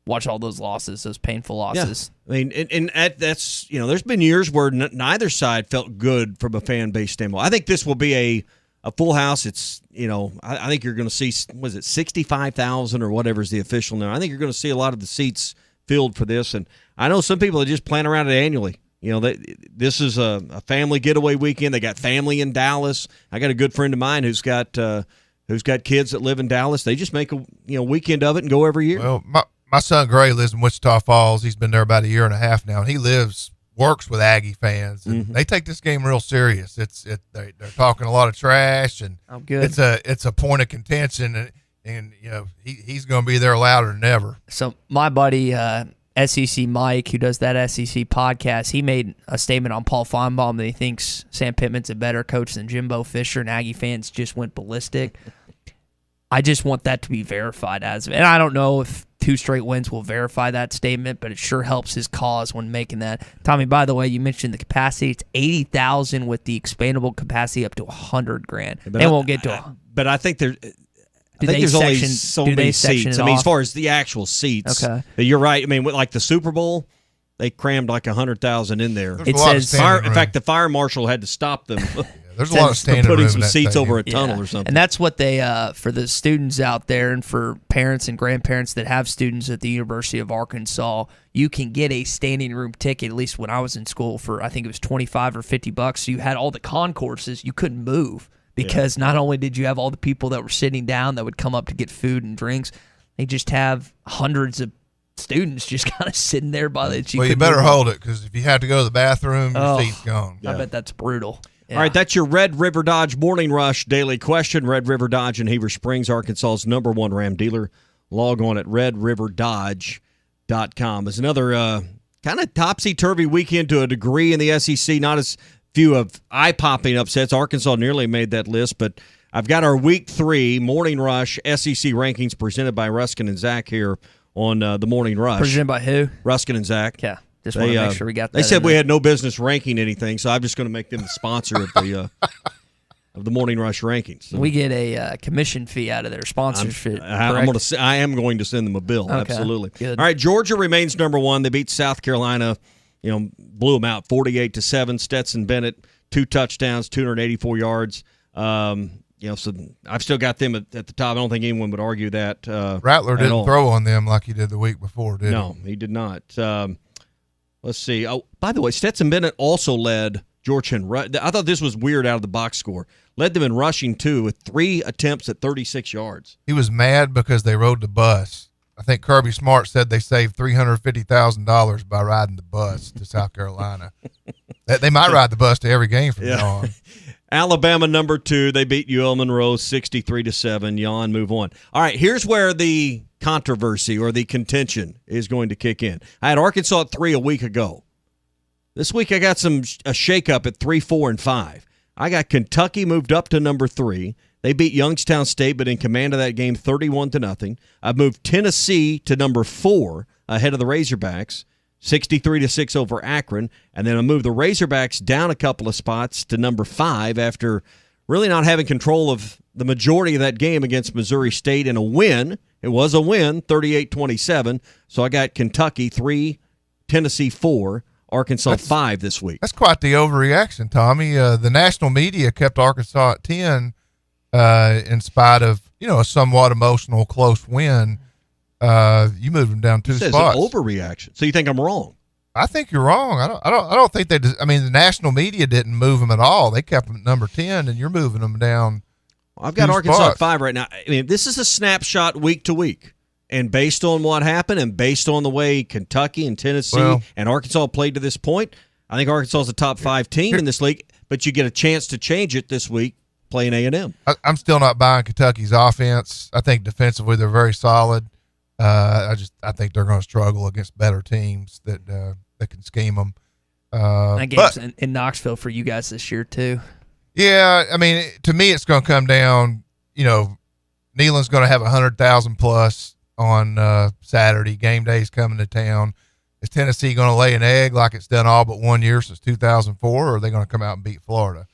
watch all those losses, those painful losses. Yeah. I mean, and that's there's been years where neither side felt good from a fan base standpoint. I think this will be a full house. It's I think you're going to see 65,000 or whatever is the official number. I think you're going to see a lot of the seats filled for this, and I know some people that just plan around it annually. This is a family getaway weekend. They got family in Dallas. I got a good friend of mine who's got kids that live in Dallas. They just make a weekend of it and go every year. Well, my son Gray lives in Wichita Falls. He's been there about a year and a half now, and he works with Aggie fans, and they take this game real serious. They're talking a lot of trash, and it's a point of contention, and he's going to be there louder than ever. So my buddy SEC Mike, who does that SEC podcast, he made a statement on Paul Feinbaum that he thinks Sam Pittman's a better coach than Jimbo Fisher, and Aggie fans just went ballistic. I just want that to be verified as of it. And I don't know if 2 straight wins will verify that statement, but it sure helps his cause when making that. Tommy, by the way, you mentioned the capacity. It's 80,000 with the expandable capacity up to $100,000. They won't get to but I think there's only so many seats. I mean, as far as the actual seats, okay. You're right. I mean, with like the Super Bowl, they crammed like 100,000 in there. It says in fact, the fire marshal had to stop them. There's a lot of standing room putting in some that seats stadium. over a tunnel or something. And that's what they, for the students out there and for parents and grandparents that have students at the University of Arkansas, you can get a standing room ticket, at least when I was in school, for I think it was $25 or $50. So you had all the concourses. You couldn't move because not only did you have all the people that were sitting down that would come up to get food and drinks, they just have hundreds of students just kind of sitting there by the. Well, you better hold it because if you have to go to the bathroom, your seat's gone. I bet that's brutal. Yeah. All right, that's your Red River Dodge Morning Rush Daily Question. Red River Dodge in Heber Springs, Arkansas's #1 Ram dealer. Log on at redriverdodge.com. It's another kind of topsy-turvy weekend to a degree in the SEC. Not as few of eye-popping upsets. Arkansas nearly made that list, but I've got our Week 3 Morning Rush SEC rankings presented by Ruskin and Zach here on the Morning Rush. Presented by who? Ruskin and Zach. Yeah. Just want to make sure we got that. They said in we there. had no business ranking anything, so I'm just going to make them the sponsor of the Morning Rush rankings. So we get a commission fee out of their sponsorship. I am going to send them a bill. Okay, Absolutely. good. All right, Georgia remains #1. They beat South Carolina. Blew them out 48-7. Stetson Bennett, 2 touchdowns, 284 yards. So I've still got them at the top. I don't think anyone would argue that. Rattler didn't throw on them like he did the week before, did he? No, he did not. Let's see. Oh, by the way, Stetson Bennett also led Georgia in I thought this was weird out of the box score. Led them in rushing, too, with 3 attempts at 36 yards. He was mad because they rode the bus. I think Kirby Smart said they saved $350,000 by riding the bus to South Carolina. They might ride the bus to every game from now on. Alabama #2. They beat UL Monroe 63-7. Yawn, move on. All right, here's where the controversy or the contention is going to kick in. I had Arkansas at 3 a week ago. This week I got a shakeup at 3, 4, and 5. I got Kentucky moved up to #3. They beat Youngstown State, but in command of that game 31-0. I've moved Tennessee to #4 ahead of the Razorbacks, 63-6 over Akron. And then I moved the Razorbacks down a couple of spots to #5 after really not having control of the majority of that game against Missouri State in a win. It was a win, 38-27. So I got Kentucky 3, Tennessee 4, Arkansas 5 this week. That's quite the overreaction, Tommy. The national media kept Arkansas at 10 in spite of, a somewhat emotional close win. You moved them down 2 spots. It's an overreaction. So you think I'm wrong? I think you're wrong. I don't think they. I mean, the national media didn't move them at all. They kept them at #10, and you're moving them down. I've got Arkansas at 5 right now. I mean, this is a snapshot week to week, and based on what happened, and based on the way Kentucky and Tennessee and Arkansas played to this point, I think Arkansas is a top 5 team in this league. But you get a chance to change it this week playing A&M. I'm still not buying Kentucky's offense. I think defensively they're very solid. I think they're going to struggle against better teams that can scheme them. That game's in Knoxville for you guys this year too. Yeah, I mean, to me, it's going to come down. Neyland's going to have 100,000 plus on Saturday. Game day's coming to town. Is Tennessee going to lay an egg like it's done all but 1 year since 2004, or are they going to come out and beat Florida?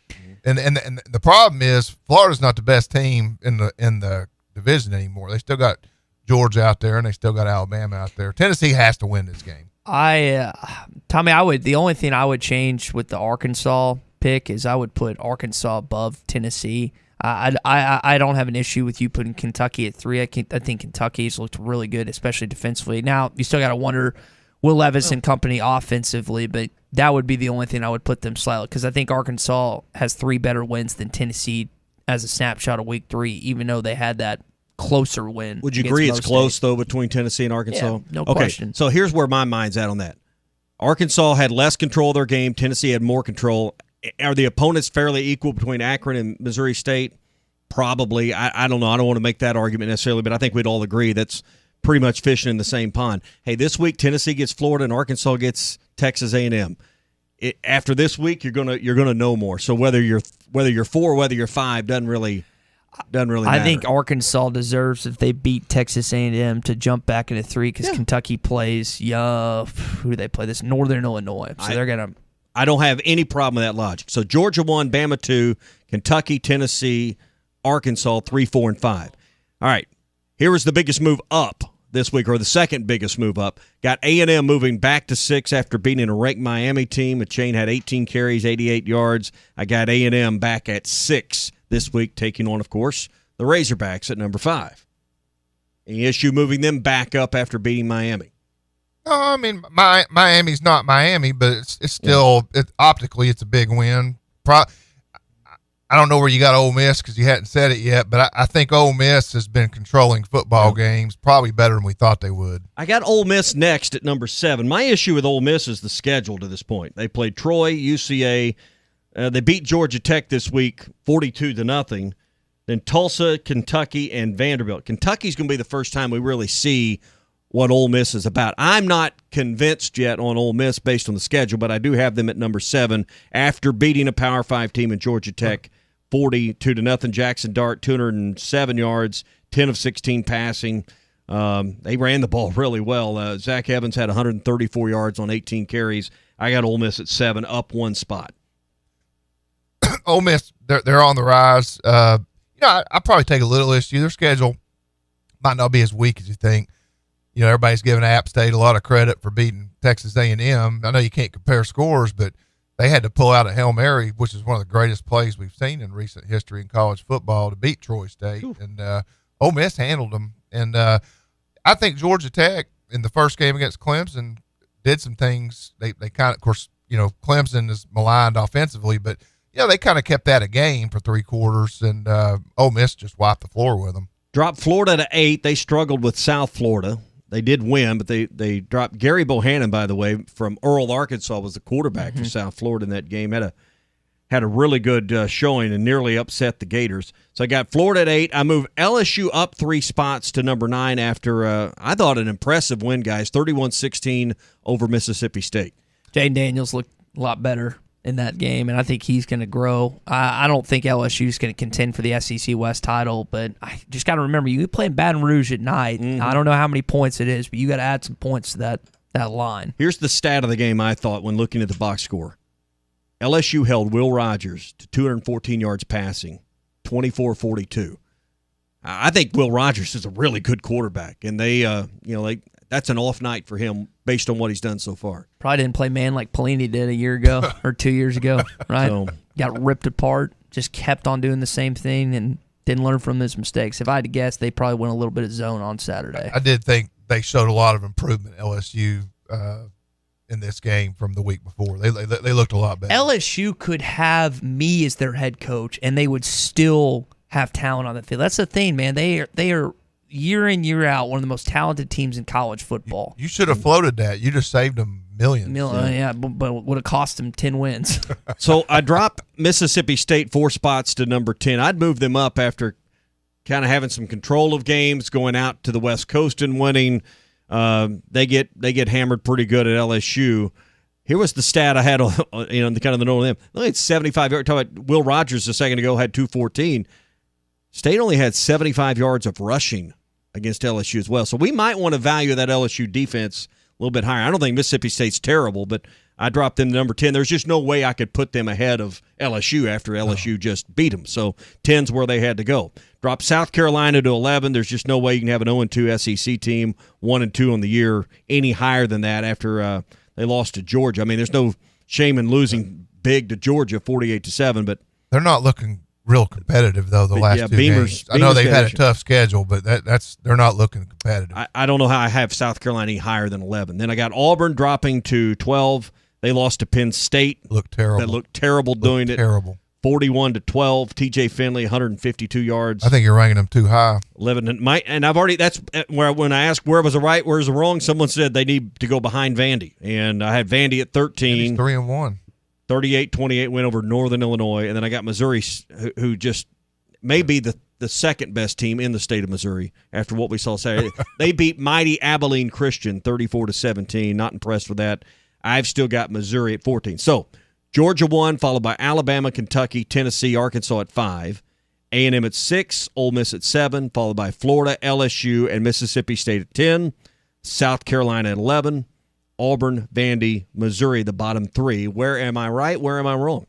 And the problem is Florida's not the best team in the division anymore. They still got Georgia out there, and they still got Alabama out there. Tennessee has to win this game. Tommy, the only thing I would change with the Arkansas pick is I would put Arkansas above Tennessee. I don't have an issue with you putting Kentucky at 3. I think Kentucky's looked really good, especially defensively. Now you still got to wonder Will Levis and company offensively, but that would be the only thing I would put them slightly because I think Arkansas has 3 better wins than Tennessee as a snapshot of Week 3, even though they had that closer win. Would you agree it's close, though, between Tennessee and Arkansas? Yeah, no question. So here's where my mind's at on that. Arkansas had less control of their game. Tennessee had more control. Are the opponents fairly equal between Akron and Missouri State? Probably. I don't know. I don't want to make that argument necessarily, but I think we'd all agree that's pretty much fishing in the same pond. Hey, this week Tennessee gets Florida and Arkansas gets Texas A&M. after this week, you're gonna know more. So whether you're 4, whether you're 5, doesn't really matter. I think Arkansas deserves, if they beat Texas A&M, to jump back into 3 because Kentucky plays. Who do they play? This Northern Illinois. So they're gonna. I don't have any problem with that logic. So Georgia 1, Bama 2, Kentucky, Tennessee, Arkansas 3, 4, and 5. All right, here was the biggest move up this week, or the second biggest move up. Got A&M moving back to 6 after beating a ranked Miami team. The chain had 18 carries, 88 yards. I got A&M back at 6 this week, taking on, of course, the Razorbacks at number 5. ESU moving them back up after beating Miami. No, I mean, Miami's not Miami, but it's still optically it's a big win. I don't know where you got Ole Miss because you hadn't said it yet, but I think Ole Miss has been controlling football games probably better than we thought they would. I got Ole Miss next at number 7. My issue with Ole Miss is the schedule to this point. They played Troy, UCA. They beat Georgia Tech this week 42-0. Then Tulsa, Kentucky, and Vanderbilt. Kentucky's going to be the first time we really see what Ole Miss is about. I'm not convinced yet on Ole Miss based on the schedule, but I do have them at number 7 after beating a Power 5 team in Georgia Tech 42-0. Jackson Dart, 207 yards, 10 of 16 passing. They ran the ball really well. Zach Evans had 134 yards on 18 carries. I got Ole Miss at 7, up 1 spot. Ole Miss, they're on the rise. I probably take a little issue. Their schedule might not be as weak as you think. Everybody's giving App State a lot of credit for beating Texas A&M. I know you can't compare scores, but they had to pull out a Hail Mary, which is one of the greatest plays we've seen in recent history in college football, to beat Troy State. Ooh. And Ole Miss handled them. And I think Georgia Tech in the first game against Clemson did some things. They kind of course, Clemson is maligned offensively, but they kind of kept that a game for 3 quarters, and Ole Miss just wiped the floor with them. Dropped Florida to 8. They struggled with South Florida. They did win, but they dropped Gary Bohannon, by the way, from Earl, Arkansas, was the quarterback for South Florida in that game. Had a really good showing and nearly upset the Gators. So I got Florida at 8. I moved LSU up 3 spots to number 9 after, I thought, an impressive win, guys, 31-16 over Mississippi State. Jayden Daniels looked a lot better in that game, and I think he's going to grow. I don't think LSU is going to contend for the SEC West title, but I just got to remember, you play in Baton Rouge at night. I don't know how many points it is, but you got to add some points to that line. Here's the stat of the game I thought when looking at the box score. LSU held Will Rogers to 214 yards passing, 24-42. I think Will Rogers is a really good quarterback, and that's an off night for him based on what he's done so far. Probably didn't play man like Pelini did a year ago or 2 years ago, right? Got ripped apart, just kept on doing the same thing and didn't learn from his mistakes. If I had to guess, they probably went a little bit of zone on Saturday. I did think they showed a lot of improvement, LSU, in this game from the week before. They looked a lot better. LSU could have me as their head coach, and they would still have talent on the field. That's the thing, man. They are year in, year out, one of the most talented teams in college football. You should have floated that. You just saved them millions. But would have cost them 10 wins. So I dropped Mississippi State 4 spots to number 10. I'd move them up after kind of having some control of games, going out to the West Coast and winning. They get hammered pretty good at LSU. Here was the stat I had on the kind of the note of them. They had 75 yards. Talking about Will Rogers a second ago had 214. State only had 75 yards of rushing against LSU as well. So we might want to value that LSU defense a little bit higher. I don't think Mississippi State's terrible, but I dropped them to number 10. There's just no way I could put them ahead of LSU after LSU just beat them. So 10's where they had to go. Drop South Carolina to 11. There's just no way you can have an 0-2 SEC team, 1-2 on the year, any higher than that after they lost to Georgia. I mean, there's no shame in losing big to Georgia, 48-7, but they're not looking real competitive though the last 2 games. I know they've had a tough schedule, but they're not looking competitive. I don't know how I have South Carolina higher than 11. Then I got Auburn dropping to 12. They lost to Penn State. Looked terrible. That looked terrible doing it. Terrible. 41-12. T.J. Finley 152 yards. I think you're ranking them too high. 11 and I've already. That's where when I asked where was the right, where's the wrong, someone said they need to go behind Vandy, and I had Vandy at 13. 3-1. 38-28 win over Northern Illinois, and then I got Missouri, who just may be the second best team in the state of Missouri after what we saw Saturday. They beat mighty Abilene Christian 34-17. Not impressed with that. I've still got Missouri at 14. So Georgia 1, followed by Alabama, Kentucky, Tennessee, Arkansas at 5. A&M at 6, Ole Miss at 7, followed by Florida, LSU, and Mississippi State at 10. South Carolina at 11. Auburn, Vandy, Missouri, the bottom 3. Where am I right? Where am I wrong?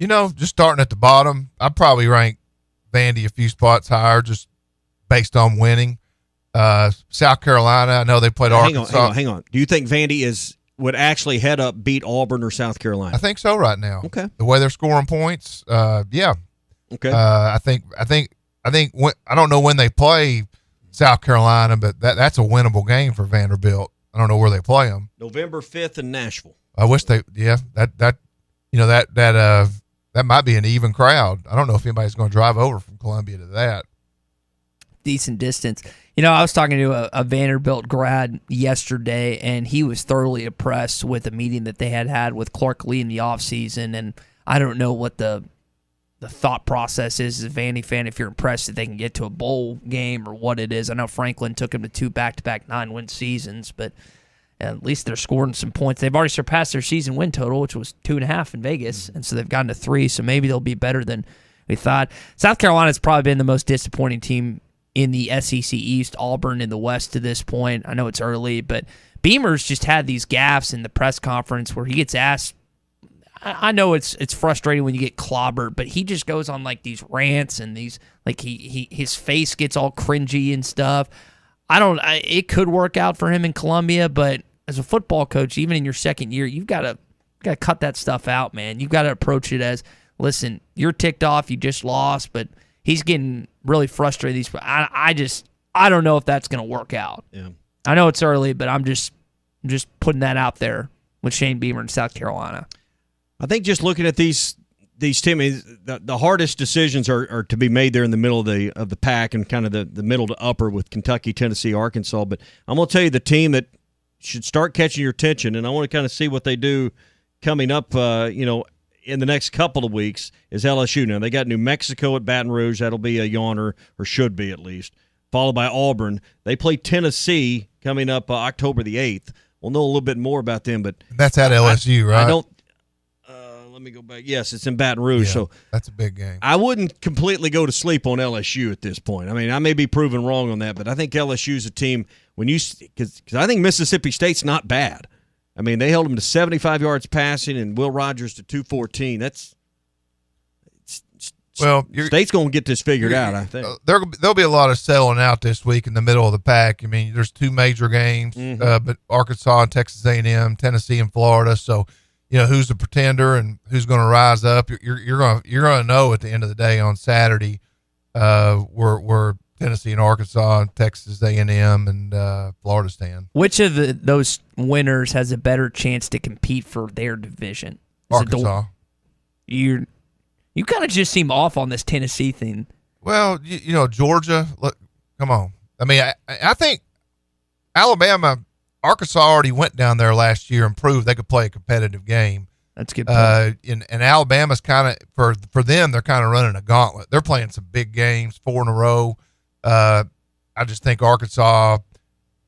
Just starting at the bottom, I'd probably rank Vandy a few spots higher just based on winning. South Carolina, I know they played Arkansas. Hang on. Do you think Vandy would actually head up, beat Auburn or South Carolina? I think so right now. Okay. The way they're scoring points, yeah. Okay. I think I don't know when they play South Carolina, but that's a winnable game for Vanderbilt. I don't know where they play them. November 5th in Nashville. I wish that might be an even crowd. I don't know if anybody's going to drive over from Columbia to that. Decent distance. I was talking to a Vanderbilt grad yesterday, and he was thoroughly impressed with a meeting that they had with Clark Lee in the offseason, and I don't know what the thought process is as a Vandy fan, if you're impressed that they can get to a bowl game or what it is. I know Franklin took them to 2 back-to-back 9-win seasons, but at least they're scoring some points. They've already surpassed their season win total, which was 2.5 in Vegas, and so they've gotten to 3, so maybe they'll be better than we thought. South Carolina's probably been the most disappointing team in the SEC East, Auburn in the West to this point. I know it's early, but Beamer's just had these gaffes in the press conference where he gets asked. I know it's frustrating when you get clobbered, but he just goes on like these rants and these his face gets all cringy and stuff. It could work out for him in Columbia, but as a football coach, even in your second year, you've got to cut that stuff out, man. You've got to approach it as, listen, you're ticked off, you just lost, but he's getting really frustrated. I don't know if that's going to work out. Yeah. I know it's early, but I'm just putting that out there with Shane Beamer in South Carolina. I think just looking at these teams, the hardest decisions are to be made there in the middle of the pack and kind of the middle to upper with Kentucky, Tennessee, Arkansas. But I'm going to tell you the team that should start catching your attention, and I want to kind of see what they do coming up, in the next couple of weeks is LSU. Now, they got New Mexico at Baton Rouge. That'll be a yawner, or should be at least, followed by Auburn. They play Tennessee coming up October the 8th. We'll know a little bit more about them. But that's at LSU, right? I don't let me go back. Yes, it's in Baton Rouge. Yeah, so that's a big game. I wouldn't completely go to sleep on LSU at this point. I mean, I may be proven wrong on that, but I think LSU's a team because I think Mississippi State's not bad. I mean, they held them to 75 yards passing and Will Rogers to 214. State's going to get this figured out, I think. There'll be a lot of selling out this week in the middle of the pack. I mean, there's 2 major games, but Arkansas and Texas A&M, Tennessee and Florida. So, who's the pretender and who's going to rise up? You're going to know at the end of the day on Saturday where Tennessee and Arkansas, Texas A&M, and Florida stand. Which of those winners has a better chance to compete for their division? Arkansas. You kind of just seem off on this Tennessee thing. Well, Georgia, look, come on. I mean, I think Alabama, Arkansas already went down there last year and proved they could play a competitive game. That's a good point. And Alabama's kind of, for them, they're kind of running a gauntlet. They're playing some big games, 4 in a row. I just think Arkansas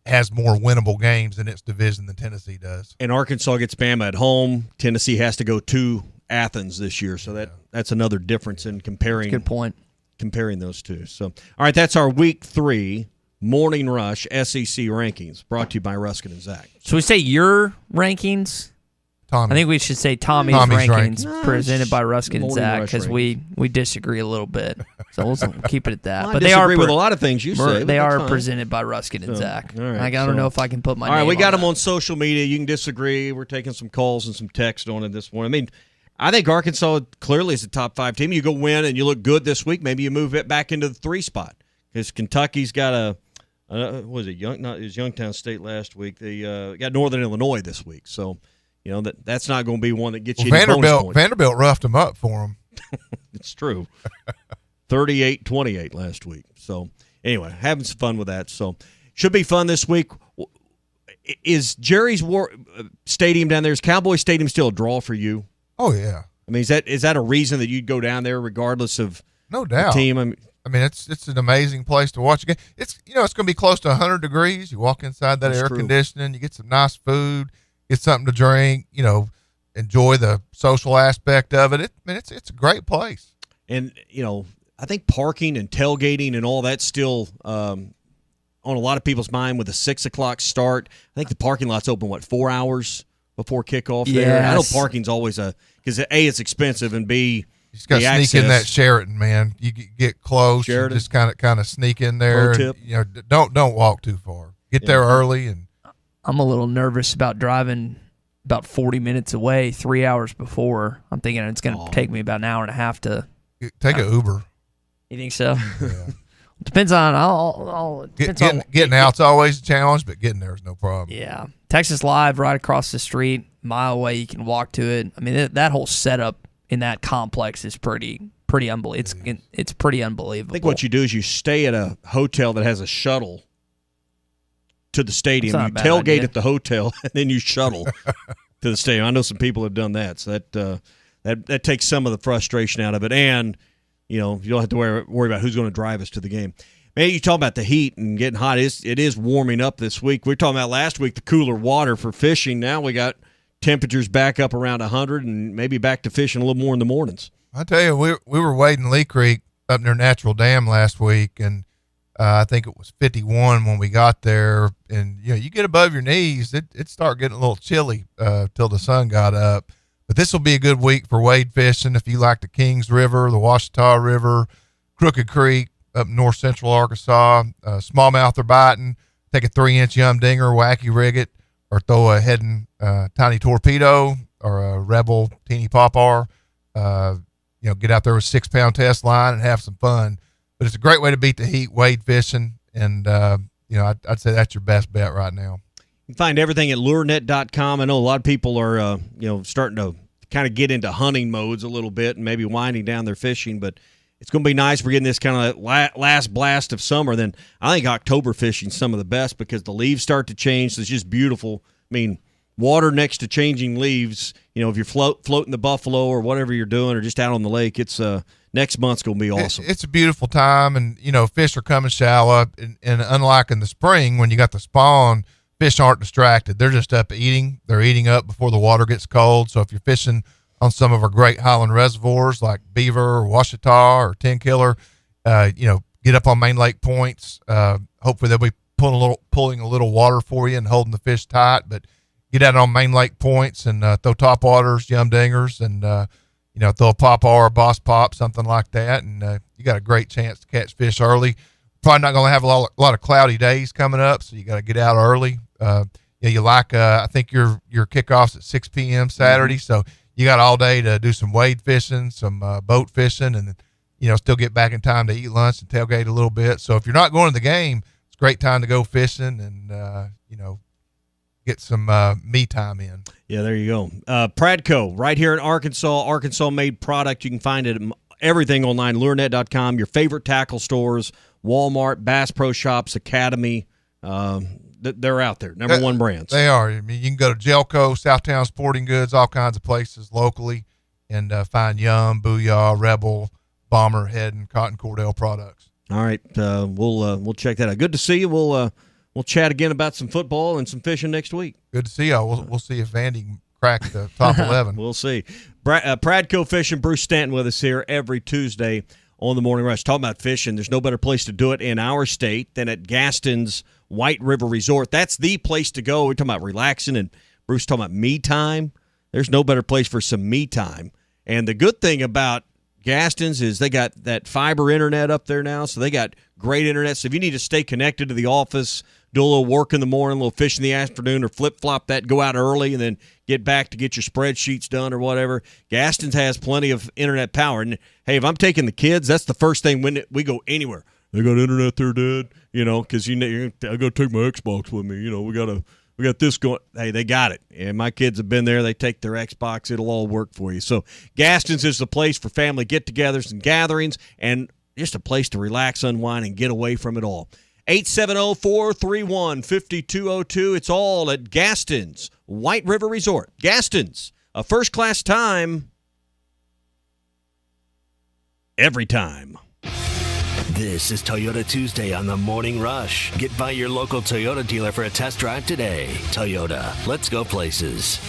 has more winnable games in its division than Tennessee does. And Arkansas gets Bama at home. Tennessee has to go to Athens this year, so that's another difference in comparing. That's a good point. Comparing those two. So, all right, that's our Week 3 Morning Rush SEC rankings, brought to you by Ruskin and Zach. So we say your rankings. Tommy. I think we should say Tommy's rankings presented by Ruskin and Zach because we disagree a little bit. So we'll keep it at that. Well, but I disagree with a lot of things you say. They are presented by Ruskin and Zach. All right, I don't know if I can put my name on All right, we got them on social media. You can disagree. We're taking some calls and some text on it this morning. I mean, I think Arkansas clearly is a top 5 team. You go win and you look good this week, maybe you move it back into the 3 spot because Kentucky's got it was Youngstown State last week. They got Northern Illinois this week. So, that's not going to be one that gets you any bonus points. Vanderbilt roughed them up for them. It's true. 38-28 last week. So, anyway, having some fun with that. So, should be fun this week. Is Jerry's Stadium down there, is Cowboy Stadium still a draw for you? Oh, yeah. I mean, is that a reason that you'd go down there regardless of no doubt. The team? I mean, it's an amazing place to watch a game. It's going to be close to 100 degrees. You walk inside that air conditioning, you get some nice food. get something to drink, enjoy the social aspect of it. It's a great place. And, I think parking and tailgating and all that's still on a lot of people's mind with a 6 o'clock start. I think the parking lot's open, 4 hours before kickoff there? I know parking's always because A, it's expensive, and B, you just got to sneak in that Sheraton, man. You get close, Sheraton. You just kind of sneak in there. Pro tip. And, don't walk too far. Get there early. And I'm a little nervous about driving about 40 minutes away 3 hours before. I'm thinking it's going to take me about an hour and a half to take an Uber. You think so? Yeah. Depends on getting out's always a challenge, but getting there is no problem. Yeah. Texas Live right across the street, a mile away, you can walk to it. I mean, that whole setup in that complex is pretty unbelievable. It's pretty unbelievable. I think what you do is you stay at a hotel that has a shuttle to the stadium. You tailgate at the hotel, and then you shuttle to the stadium. I know some people have done that, so that takes some of the frustration out of it. And, you don't have to worry about who's going to drive us to the game. Man, you talk about the heat and getting hot. It is warming up this week. We were talking about last week the cooler water for fishing. Now we got temperatures back up around 100 and maybe back to fishing a little more in the mornings. I tell you, we were wading Lee Creek up near Natural Dam last week, and I think it was 51 when we got there. And, you get above your knees, it started getting a little chilly till the sun got up. But this will be a good week for wade fishing if you like the Kings River, the Washita River, Crooked Creek up north central Arkansas. Smallmouth are biting. Take a 3-inch yum dinger, wacky rig it, or throw a heading tiny torpedo or a Rebel teeny popar. Get out there with 6-pound test line and have some fun. But it's a great way to beat the heat wade fishing, and I'd say that's your best bet right now. You can find everything at lurenet.com. I know a lot of people are starting to kind of get into hunting modes a little bit and maybe winding down their fishing, but it's going to be nice for getting this kind of last blast of summer. Then I think October fishing is some of the best because the leaves start to change. So it's just beautiful. I mean, water next to changing leaves, if you're floating the buffalo or whatever you're doing or just out on the lake, it's next month's going to be awesome. It's a beautiful time, and, fish are coming shallow. And unlike in the spring when you got the spawn, fish aren't distracted. They're just up eating. They're eating up before the water gets cold. So if you're fishing on some of our great highland reservoirs like Beaver or Washita or Ten Killer, get up on main lake points. Hopefully they'll be pulling a little water for you and holding the fish tight. But get out on main lake points and throw top waters, yum dingers, and throw a pop or a boss pop, something like that, and you got a great chance to catch fish early. Probably not going to have a lot of cloudy days coming up, so you got to get out early. I think your kickoff's at 6 p.m. Saturday, so you got all day to do some wade fishing, some boat fishing, and still get back in time to eat lunch and tailgate a little bit. So if you're not going to the game, it's a great time to go fishing and get some me time in. Yeah, there you go. Pradco, right here in Arkansas-made product. You can find it everything online, lurenet.com, your favorite tackle stores, Walmart, Bass Pro Shops, Academy. They're out there, number one brands. They are. I mean, you can go to Jelco, Southtown Sporting Goods, all kinds of places locally, and find Yum, Booyah, Rebel, Bomber, Head, and Cotton Cordell products. All right, we'll check that out. Good to see you. We'll chat again about some football and some fishing next week. Good to see y'all. We'll see if Vandy cracks the top 11. We'll see. Pradco Fishing, Bruce Stanton with us here every Tuesday on the Morning Rush. Talking about fishing, there's no better place to do it in our state than at Gaston's White River Resort. That's the place to go. We're talking about relaxing, and Bruce talking about me time. There's no better place for some me time. And the good thing about Gaston's is they got that fiber internet up there now, so they got great internet. So if you need to stay connected to the office, do a little work in the morning, a little fish in the afternoon, or flip-flop that, go out early, and then get back to get your spreadsheets done or whatever, Gaston's has plenty of internet power. And, hey, if I'm taking the kids, that's the first thing when we go anywhere. They got internet there, Dad, because I got to take my Xbox with me. We got this going. Hey, they got it. And my kids have been there. They take their Xbox. It'll all work for you. So Gaston's is the place for family get-togethers and gatherings and just a place to relax, unwind, and get away from it all. 870-431-5202. It's all at Gaston's White River Resort. Gaston's, a first-class time every time. This is Toyota Tuesday on the Morning Rush. Get by your local Toyota dealer for a test drive today. Toyota, let's go places.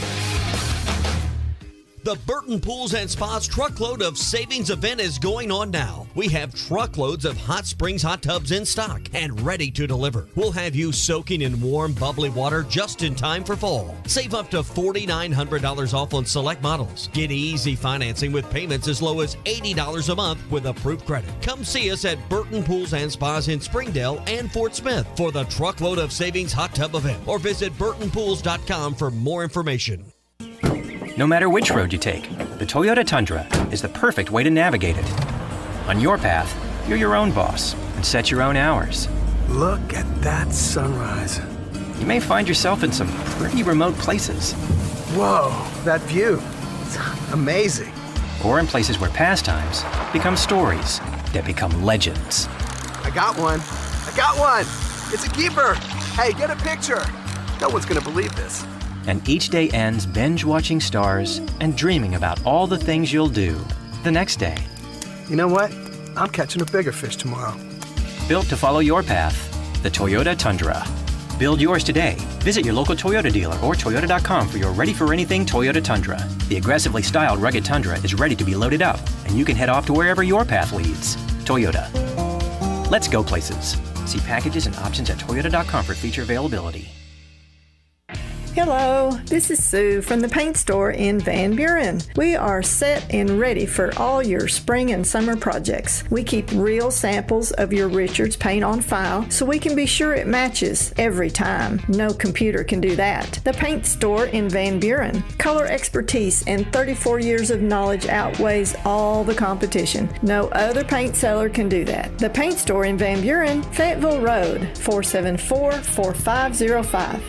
The Burton Pools and Spas Truckload of Savings event is going on now. We have truckloads of Hot Springs hot tubs in stock and ready to deliver. We'll have you soaking in warm, bubbly water just in time for fall. Save up to $4,900 off on select models. Get easy financing with payments as low as $80 a month with approved credit. Come see us at Burton Pools and Spas in Springdale and Fort Smith for the Truckload of Savings hot tub event, or visit burtonpools.com for more information. No matter which road you take, the Toyota Tundra is the perfect way to navigate it. On your path, you're your own boss and set your own hours. Look at that sunrise. You may find yourself in some pretty remote places. Whoa, that view. It's amazing. Or in places where pastimes become stories that become legends. I got one. It's a keeper. Hey, get a picture. No one's gonna believe this. And each day ends binge-watching stars and dreaming about all the things you'll do the next day. You know what? I'm catching a bigger fish tomorrow. Built to follow your path, the Toyota Tundra. Build yours today. Visit your local Toyota dealer or Toyota.com for your ready-for-anything Toyota Tundra. The aggressively styled rugged Tundra is ready to be loaded up, and you can head off to wherever your path leads. Toyota. Let's go places. See packages and options at Toyota.com for feature availability. Hello, this is Sue from the paint store in Van Buren. We are set and ready for all your spring and summer projects. We keep real samples of your Richards paint on file so we can be sure it matches every time. No computer can do that. The paint store in Van Buren. Color expertise and 34 years of knowledge outweighs all the competition. No other paint seller can do that. The paint store in Van Buren, Fayetteville Road, 474-4505.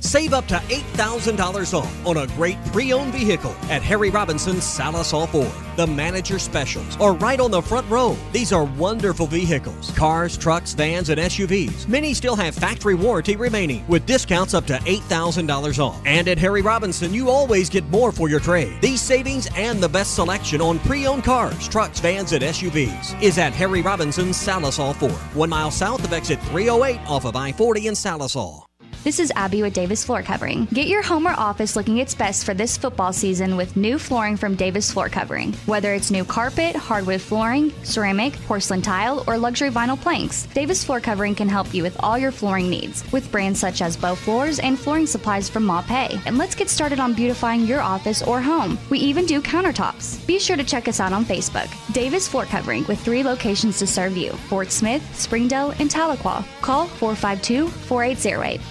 Save up to $8,000 off on a great pre-owned vehicle at Harry Robinson's Salisaw Ford. The manager specials are right on the front row. These are wonderful vehicles. Cars, trucks, vans, and SUVs. Many still have factory warranty remaining with discounts up to $8,000 off. And at Harry Robinson, you always get more for your trade. These savings and the best selection on pre-owned cars, trucks, vans, and SUVs is at Harry Robinson's Salisaw Ford. 1 mile south of exit 308 off of I-40 in Salisaw. This is Abby with Davis Floor Covering. Get your home or office looking its best for this football season with new flooring from Davis Floor Covering. Whether it's new carpet, hardwood flooring, ceramic, porcelain tile, or luxury vinyl planks, Davis Floor Covering can help you with all your flooring needs with brands such as Bow Floors and flooring supplies from Maupe. And let's get started on beautifying your office or home. We even do countertops. Be sure to check us out on Facebook. Davis Floor Covering with 3 locations to serve you: Fort Smith, Springdale, and Tahlequah. Call 452-4808.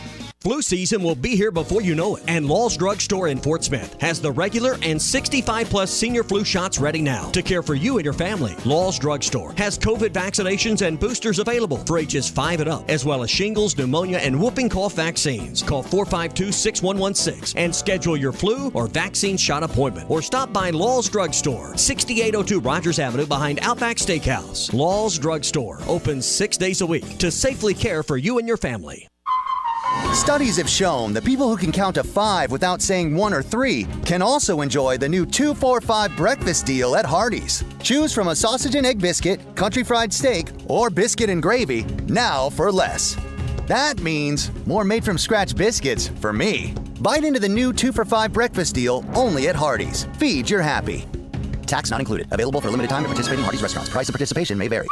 Flu season will be here before you know it, and Law's Drug Store in Fort Smith has the regular and 65-plus senior flu shots ready now to care for you and your family. Law's Drug Store has COVID vaccinations and boosters available for ages 5 and up, as well as shingles, pneumonia, and whooping cough vaccines. Call 452-6116 and schedule your flu or vaccine shot appointment, or stop by Law's Drug Store, 6802 Rogers Avenue behind Outback Steakhouse. Law's Drug Store opens 6 days a week to safely care for you and your family. Studies have shown that people who can count to 5 without saying 1 or 3 can also enjoy the new 2-4-5 breakfast deal at Hardee's. Choose from a sausage and egg biscuit, country fried steak, or biscuit and gravy, now for less. That means more made from scratch biscuits for me. Bite into the new 2-for-5 breakfast deal only at Hardee's. Feed your happy. Tax not included. Available for a limited time at participating Hardee's restaurants. Price of participation may vary.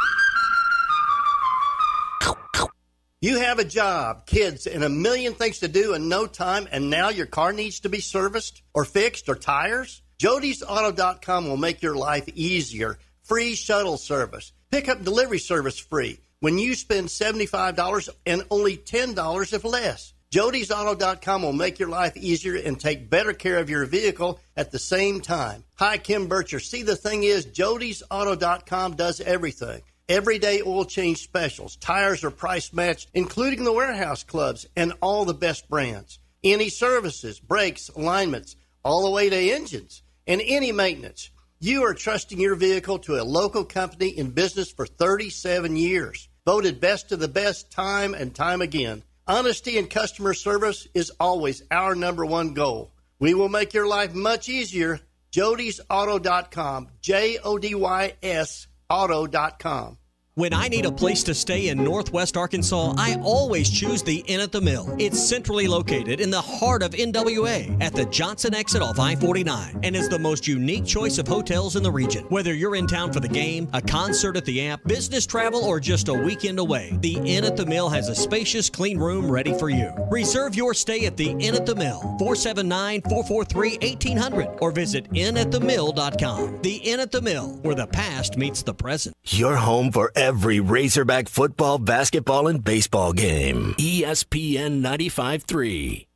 You have a job, kids, and a million things to do in no time, and now your car needs to be serviced or fixed or tires? Jody'sAuto.com will make your life easier. Free shuttle service. Pickup delivery service free when you spend $75 and only $10 if less. Jody'sAuto.com will make your life easier and take better care of your vehicle at the same time. Hi, Kim Bircher. See, the thing is, Jody'sAuto.com does everything. Everyday oil change specials. Tires are price matched, including the warehouse clubs and all the best brands. Any services, brakes, alignments, all the way to engines, and any maintenance. You are trusting your vehicle to a local company in business for 37 years. Voted best of the best time and time again. Honesty and customer service is always our #1 goal. We will make your life much easier. Jody'sAuto.com. JODYS Auto.com. When I need a place to stay in Northwest Arkansas, I always choose the Inn at the Mill. It's centrally located in the heart of NWA at the Johnson exit off I-49 and is the most unique choice of hotels in the region. Whether you're in town for the game, a concert at the Amp, business travel, or just a weekend away, the Inn at the Mill has a spacious, clean room ready for you. Reserve your stay at the Inn at the Mill, 479-443-1800, or visit innatthemill.com. The Inn at the Mill, where the past meets the present. Your home for every Razorback football, basketball, and baseball game. ESPN 95.3.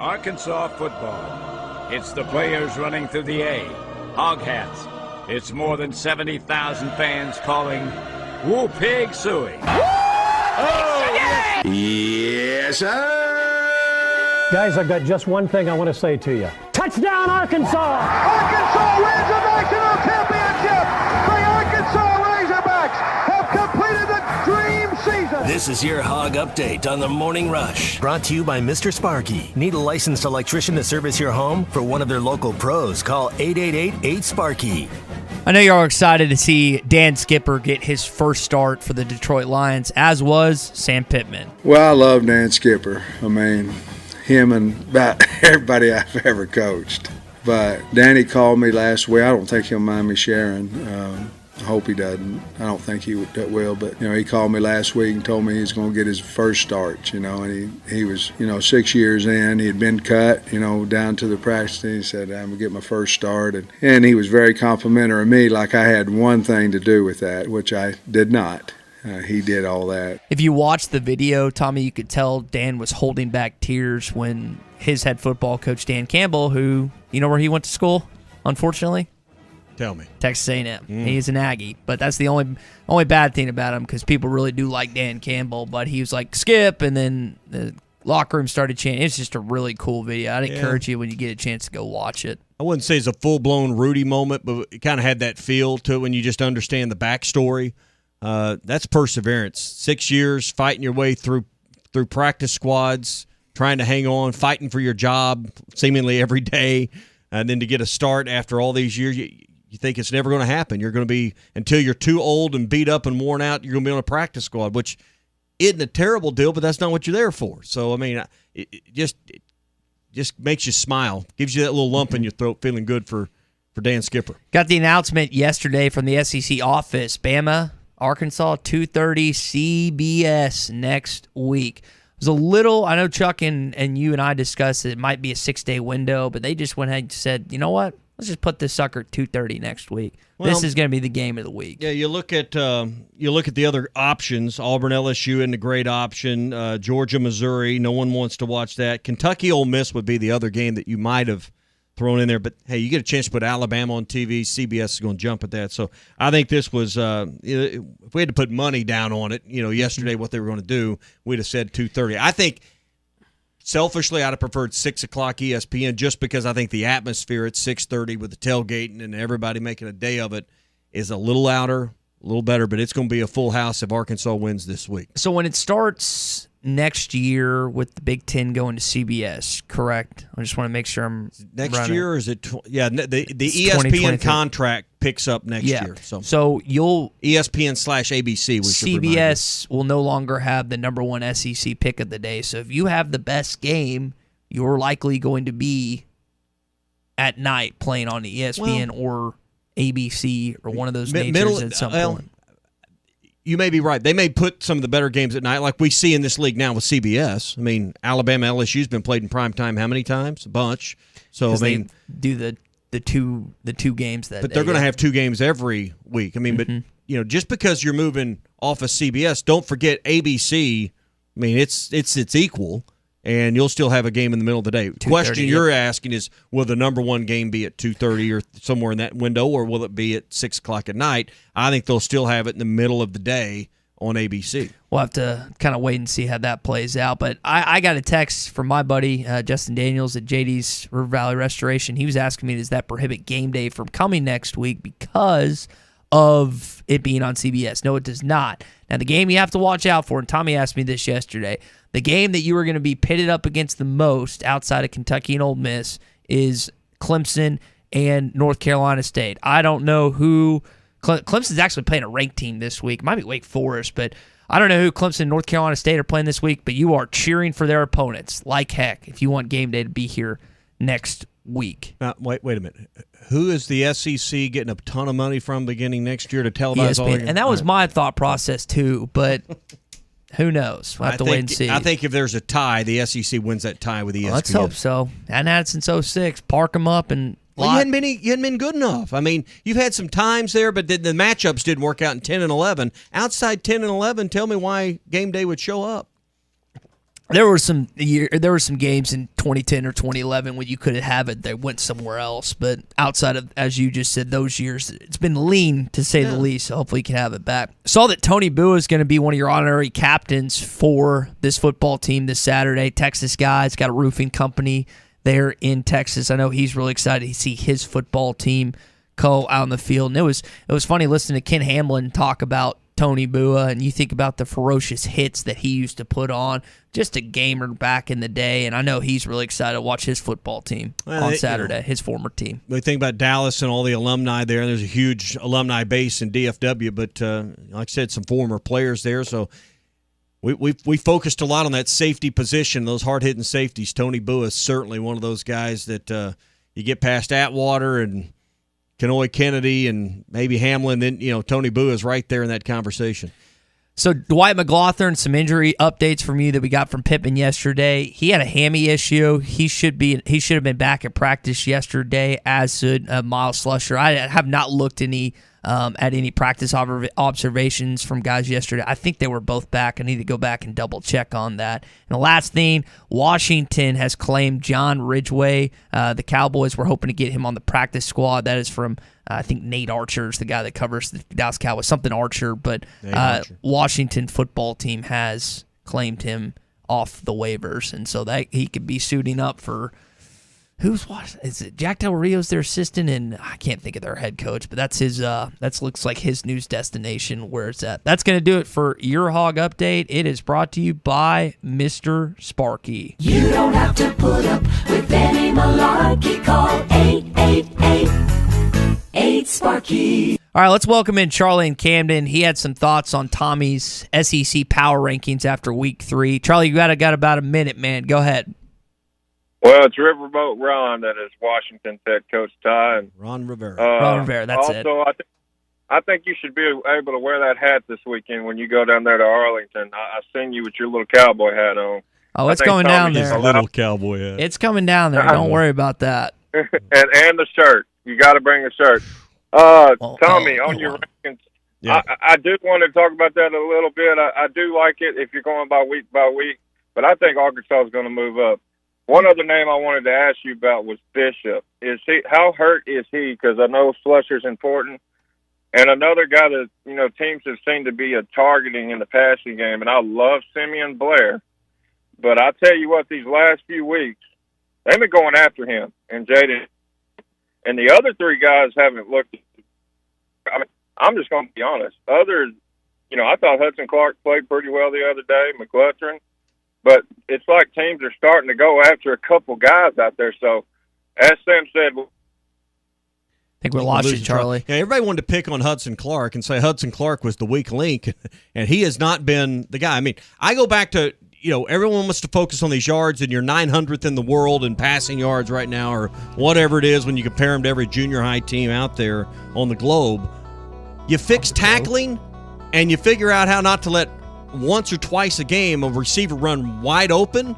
Arkansas football. It's the players running through the A. Hog hats. It's more than 70,000 fans calling Woo Pig Suey. Oh, yes, sir. Guys, I've got just one thing I want to say to you. Touchdown, Arkansas! Arkansas wins the national championship! The Arkansas Razorbacks have completed the dream season! This is your Hog Update on the Morning Rush. Brought to you by Mr. Sparky. Need a licensed electrician to service your home? For one of their local pros, call 888-8-SPARKY. I know you're all excited to see Dan Skipper get his first start for the Detroit Lions, as was Sam Pittman. Well, I love Dan Skipper. I mean, him and about everybody I've ever coached. But Danny called me last week. I don't think he'll mind me sharing. I hope he doesn't. I don't think he will. But, he called me last week and told me he was going to get his first start, and he was, 6 years in. He had been cut, down to the practice, and he said, I'm going to get my first start. And he was very complimentary of me, like I had one thing to do with that, which I did not. He did all that. If you watch the video, Tommy, you could tell Dan was holding back tears when his head football coach, Dan Campbell, who, you know where he went to school, unfortunately? Tell me. Texas A&M. He's an Aggie, but that's the only bad thing about him because people really do like Dan Campbell, but he was like, Skip, and then the locker room started chanting. It's just a really cool video. I'd encourage you when you get a chance to go watch it. I wouldn't say it's a full-blown Rudy moment, but it kind of had that feel to it when you just understand the backstory. That's perseverance. 6 years fighting your way through practice squads, trying to hang on, fighting for your job seemingly every day, and then to get a start after all these years, you think it's never going to happen. You're going to be, until you're too old and beat up and worn out, you're going to be on a practice squad, which isn't a terrible deal, but that's not what you're there for. So, I mean, it just makes you smile, gives you that little lump in your throat, feeling good for Dan Skipper. Got the announcement yesterday from the SEC office. Bama, Arkansas, 2:30 CBS next week. It was a little, I know Chuck and you and I discussed it might be a 6-day window, but they just went ahead and said, you know what? Let's just put this sucker at 2:30 next week. Well, this is going to be the game of the week. Yeah, you look at the other options. Auburn, LSU, and the great option. Georgia, Missouri. No one wants to watch that. Kentucky, Ole Miss would be the other game that you might have thrown in there. But hey, you get a chance to put Alabama on TV. CBS is going to jump at that. So I think this was. If we had to put money down on it, yesterday what they were going to do, we'd have said 2:30. I think. Selfishly, I'd have preferred 6 o'clock ESPN just because I think the atmosphere at 6:30 with the tailgating and everybody making a day of it is a little louder, a little better, but it's going to be a full house if Arkansas wins this week. So when it starts next year with the Big Ten going to CBS, correct? I just want to make sure I'm next running. year, or is it? The ESPN contract picks up next year. So you'll ESPN/ABC. CBS will no longer have the number one SEC pick of the day. So if you have the best game, you're likely going to be at night playing on ESPN or ABC or one of those natures at some point. You may be right. They may put some of the better games at night, like we see in this league now with CBS. I mean, Alabama, LSU's been played in prime time how many times? A bunch. So I mean, they do the two games that. But they're going to have 2 games every week. I mean, but just because you're moving off of CBS, don't forget ABC. I mean, it's equal, and you'll still have a game in the middle of the day. Question you're asking is, will the number one game be at 2:30 or somewhere in that window, or will it be at 6 o'clock at night? I think they'll still have it in the middle of the day on ABC. We'll have to kind of wait and see how that plays out. But I got a text from my buddy, Justin Daniels at JD's River Valley Restoration. He was asking me, does that prohibit game day from coming next week because of it being on CBS? No, it does not. Now, the game you have to watch out for, and Tommy asked me this yesterday, the game that you are going to be pitted up against the most outside of Kentucky and Ole Miss is Clemson and North Carolina State. I don't know who Clemson's actually playing a ranked team this week. Might be Wake Forest, but I don't know who Clemson and North Carolina State are playing this week, but you are cheering for their opponents like heck if you want game day to be here next week. Wait a minute. Who is the SEC getting a ton of money from beginning next year to televise all ESPN. And that was my thought process too, but who knows? We'll have to wait and see. I think if there's a tie, the SEC wins that tie with ESPN. Let's hope so. Hadn't had it since 2006. Park them up and you hadn't been good enough. I mean, you've had some times there, but the matchups didn't work out in 10 and 11. Outside 10 and 11, tell me why game day would show up. There were some games in 2010 or 2011 when you could have it. They went somewhere else, but outside of, as you just said, those years, it's been lean to say the least. So hopefully, you can have it back. Saw that Tony Bua is going to be one of your honorary captains for this football team this Saturday. Texas guy, it's got a roofing company there in Texas. I know he's really excited to see his football team go out on the field. And it was funny listening to Ken Hamlin talk about Tony Bua, and you think about the ferocious hits that he used to put on, just a gamer back in the day, and I know he's really excited to watch his football team on Saturday, his former team. We think about Dallas and all the alumni there, and there's a huge alumni base in DFW, but like I said, some former players there, so we focused a lot on that safety position, those hard-hitting safeties. Tony Bua is certainly one of those guys that you get past Atwater and Kenoy Kennedy and maybe Hamlin, then Tony Bua is right there in that conversation. So Dwight McLaughlin, some injury updates from you that we got from Pittman yesterday. He had a hammy issue. He should have been back at practice yesterday, as should Miles Slusher. I have not looked at any practice observations from guys yesterday. I think they were both back. I need to go back and double check on that. And the last thing, Washington has claimed John Ridgway. The Cowboys were hoping to get him on the practice squad. That is from I think Nate Archer's the guy that covers the Dallas Cowboys, something Archer, but Washington football team has claimed him off the waivers, and so that he could be suiting up for is it Jack Del Rio's their assistant, and I can't think of their head coach, but that's his that looks like his news destination where it's at. That's going to do it for your Hog Update. It is brought to you by Mr. Sparky. You don't have to put up with any malarkey. Call 888-8-SPARKY. All right, let's welcome in Charlie in Camden. He had some thoughts on Tommy's SEC power rankings after week 3. Charlie, you got about a minute, man. Go ahead. Well, it's Riverboat Ron that is Washington's head coach, Ty. And, Ron Rivera. Ron Rivera, that's also, it. Also, I think you should be able to wear that hat this weekend when you go down there to Arlington. I seen you with your little cowboy hat on. Oh, it's coming down there. Little cowboy hat. It's coming down there. Don't worry about that. and the shirt. You got to bring a shirt. Tommy, on your rankings, yeah. I do want to talk about that a little bit. I do like it if you're going by week, but I think Arkansas is going to move up. One other name I wanted to ask you about was Bishop. How hurt is he? Because I know Slusher's important. And another guy that, teams have seemed to be targeting in the passing game, and I love Simeon Blair. But I tell you what, these last few weeks, they've been going after him and Jaden. And the other 3 guys haven't looked. I mean, I'm just going to be honest. I thought Hudson Clark played pretty well the other day, McClutchery. But it's like teams are starting to go after a couple guys out there. So, as Sam said, I think we lost you, Charlie. Yeah, everybody wanted to pick on Hudson Clark and say Hudson Clark was the weak link, and he has not been the guy. I mean, I go back to, everyone wants to focus on these yards, and you're 900th in the world in passing yards right now, or whatever it is when you compare them to every junior high team out there on the globe. You fix tackling, and you figure out how not to let once or twice a game a receiver run wide open,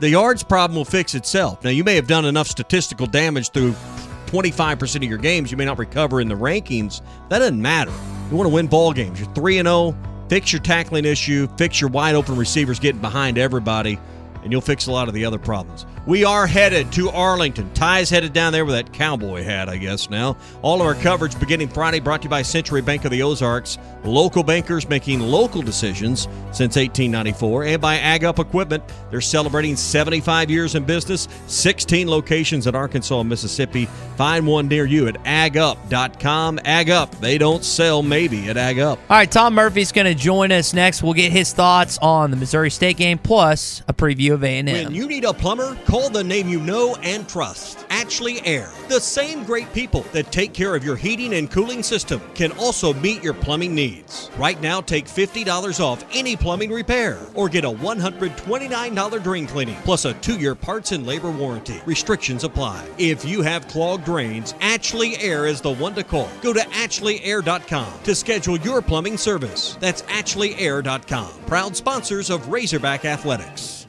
the yards problem will fix itself. Now, you may have done enough statistical damage through 25% of your games. You may not recover in the rankings. That doesn't matter. You want to win ball games. You're 3-0. Fix your tackling issue. Fix your wide open receivers getting behind everybody, and you'll fix a lot of the other problems. We are headed to Arlington. Ty's headed down there with that cowboy hat, I guess, now. All of our coverage beginning Friday brought to you by Century Bank of the Ozarks. Local bankers making local decisions since 1894. And by Ag Up Equipment. They're celebrating 75 years in business. 16 locations in Arkansas and Mississippi. Find one near you at agup.com. Ag Up. They don't sell maybe at Ag Up. All right, Tom Murphy's going to join us next. We'll get his thoughts on the Missouri State game plus a preview of A&M. When you need a plumber, call Call the name you know and trust. Ashley Air. The same great people that take care of your heating and cooling system can also meet your plumbing needs. Right now, take $50 off any plumbing repair or get a $129 drain cleaning plus a 2-year parts and labor warranty. Restrictions apply. If you have clogged drains, Ashley Air is the one to call. Go to ashley.air.com to schedule your plumbing service. That's ashley.air.com. Proud sponsors of Razorback Athletics.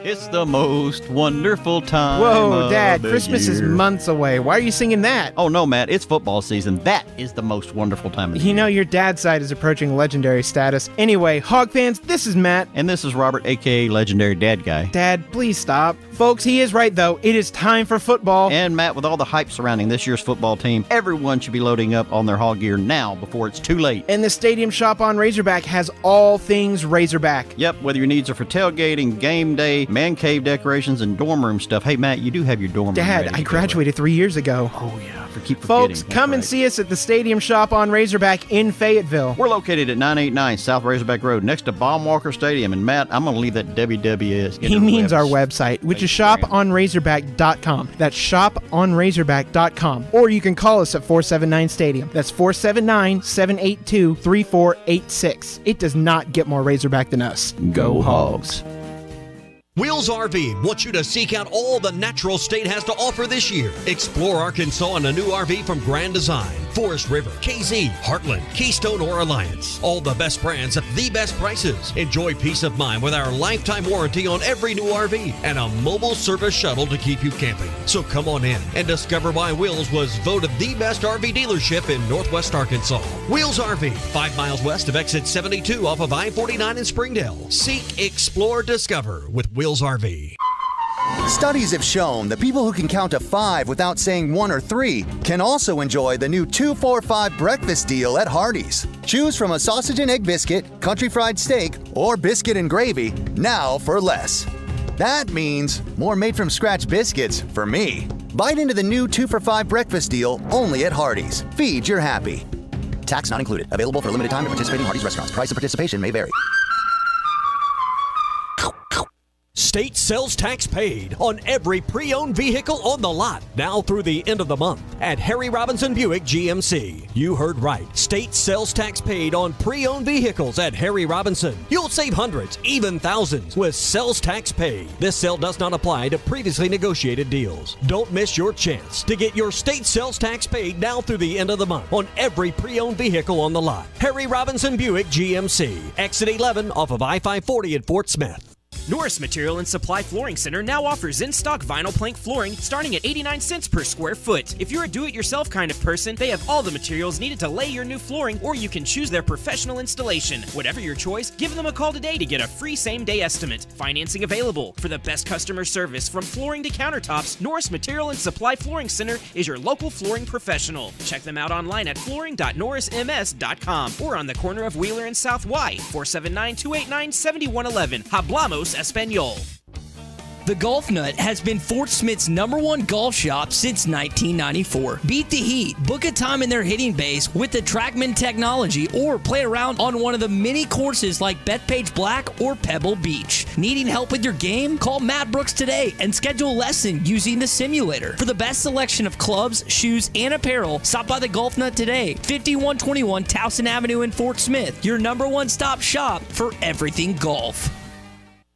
It's the most wonderful time. Whoa, Dad, of Christmas the is year. months away. Why are you singing that? Oh, no, Matt, it's football season. That is the most wonderful time of the year. You know, your dad's side is approaching legendary status. Anyway, Hog fans, this is Matt. And this is Robert, a.k.a. Legendary Dad Guy. Dad, please stop. Folks, he is right, though. It is time for football. And Matt, with all the hype surrounding this year's football team, everyone should be loading up on their hog gear now before it's too late. And the Stadium Shop on Razorback has all things Razorback. Yep, whether your needs are for tailgating, game day, man cave decorations, and dorm room stuff. Hey, Matt, you do have your dorm room Dad, ready I to go, graduated 3 years ago. Oh, yeah. Keep forgetting. Folks, come and see us at the Stadium Shop on Razorback in Fayetteville. We're located at 989 South Razorback Road, next to Baumwalker Stadium. And Matt, I'm going to leave that WWS. He means our website, which is shoponrazorback.com. That's shoponrazorback.com. Or you can call us at 479 Stadium. That's 479-782-3486. It does not get more Razorback than us. Go Hogs. Wheels RV wants you to seek out all the natural state has to offer this year. Explore Arkansas in a new RV from Grand Design, Forest River, KZ, Heartland, Keystone, or Alliance. All the best brands at the best prices. Enjoy peace of mind with our lifetime warranty on every new RV and a mobile service shuttle to keep you camping. So come on in and discover why Wheels was voted the best RV dealership in Northwest Arkansas. Wheels RV, 5 miles west of exit 72 off of I-49 in Springdale. Seek, explore, discover with Wheels RV. Studies have shown that people who can count to 5 without saying 1 or 3 can also enjoy the new 2-4-5 breakfast deal at Hardee's. Choose from a sausage and egg biscuit, country fried steak, or biscuit and gravy, now for less. That means more made from scratch biscuits for me. Bite into the new 2-for-5 breakfast deal only at Hardee's. Feed your happy. Tax not included. Available for a limited time at participating Hardee's restaurants. Price of participation may vary. State sales tax paid on every pre-owned vehicle on the lot now through the end of the month at Harry Robinson Buick GMC. You heard right. State sales tax paid on pre-owned vehicles at Harry Robinson. You'll save hundreds, even thousands with sales tax paid. This sale does not apply to previously negotiated deals. Don't miss your chance to get your state sales tax paid now through the end of the month on every pre-owned vehicle on the lot. Harry Robinson Buick GMC. Exit 11 off of I-540 at Fort Smith. Norris Material and Supply Flooring Center now offers in-stock vinyl plank flooring starting at 89 cents per square foot. If you're a do-it-yourself kind of person, they have all the materials needed to lay your new flooring, or you can choose their professional installation. Whatever your choice, give them a call today to get a free same-day estimate. Financing available. For the best customer service from flooring to countertops, Norris Material and Supply Flooring Center is your local flooring professional. Check them out online at flooring.norrisms.com or on the corner of Wheeler and South Y, 479-289-7111. Hablamos Espanol. The Golf Nut has been Fort Smith's #1 golf shop since 1994. Beat the heat, book a time in their hitting base with the TrackMan technology, or play around on one of the many courses like Bethpage Black or Pebble Beach. Needing help with your game? Call Matt Brooks today and schedule a lesson using the simulator. For the best selection of clubs, shoes, and apparel, stop by the Golf Nut today. 5121 Towson Avenue in Fort Smith, your #1 stop shop for everything golf.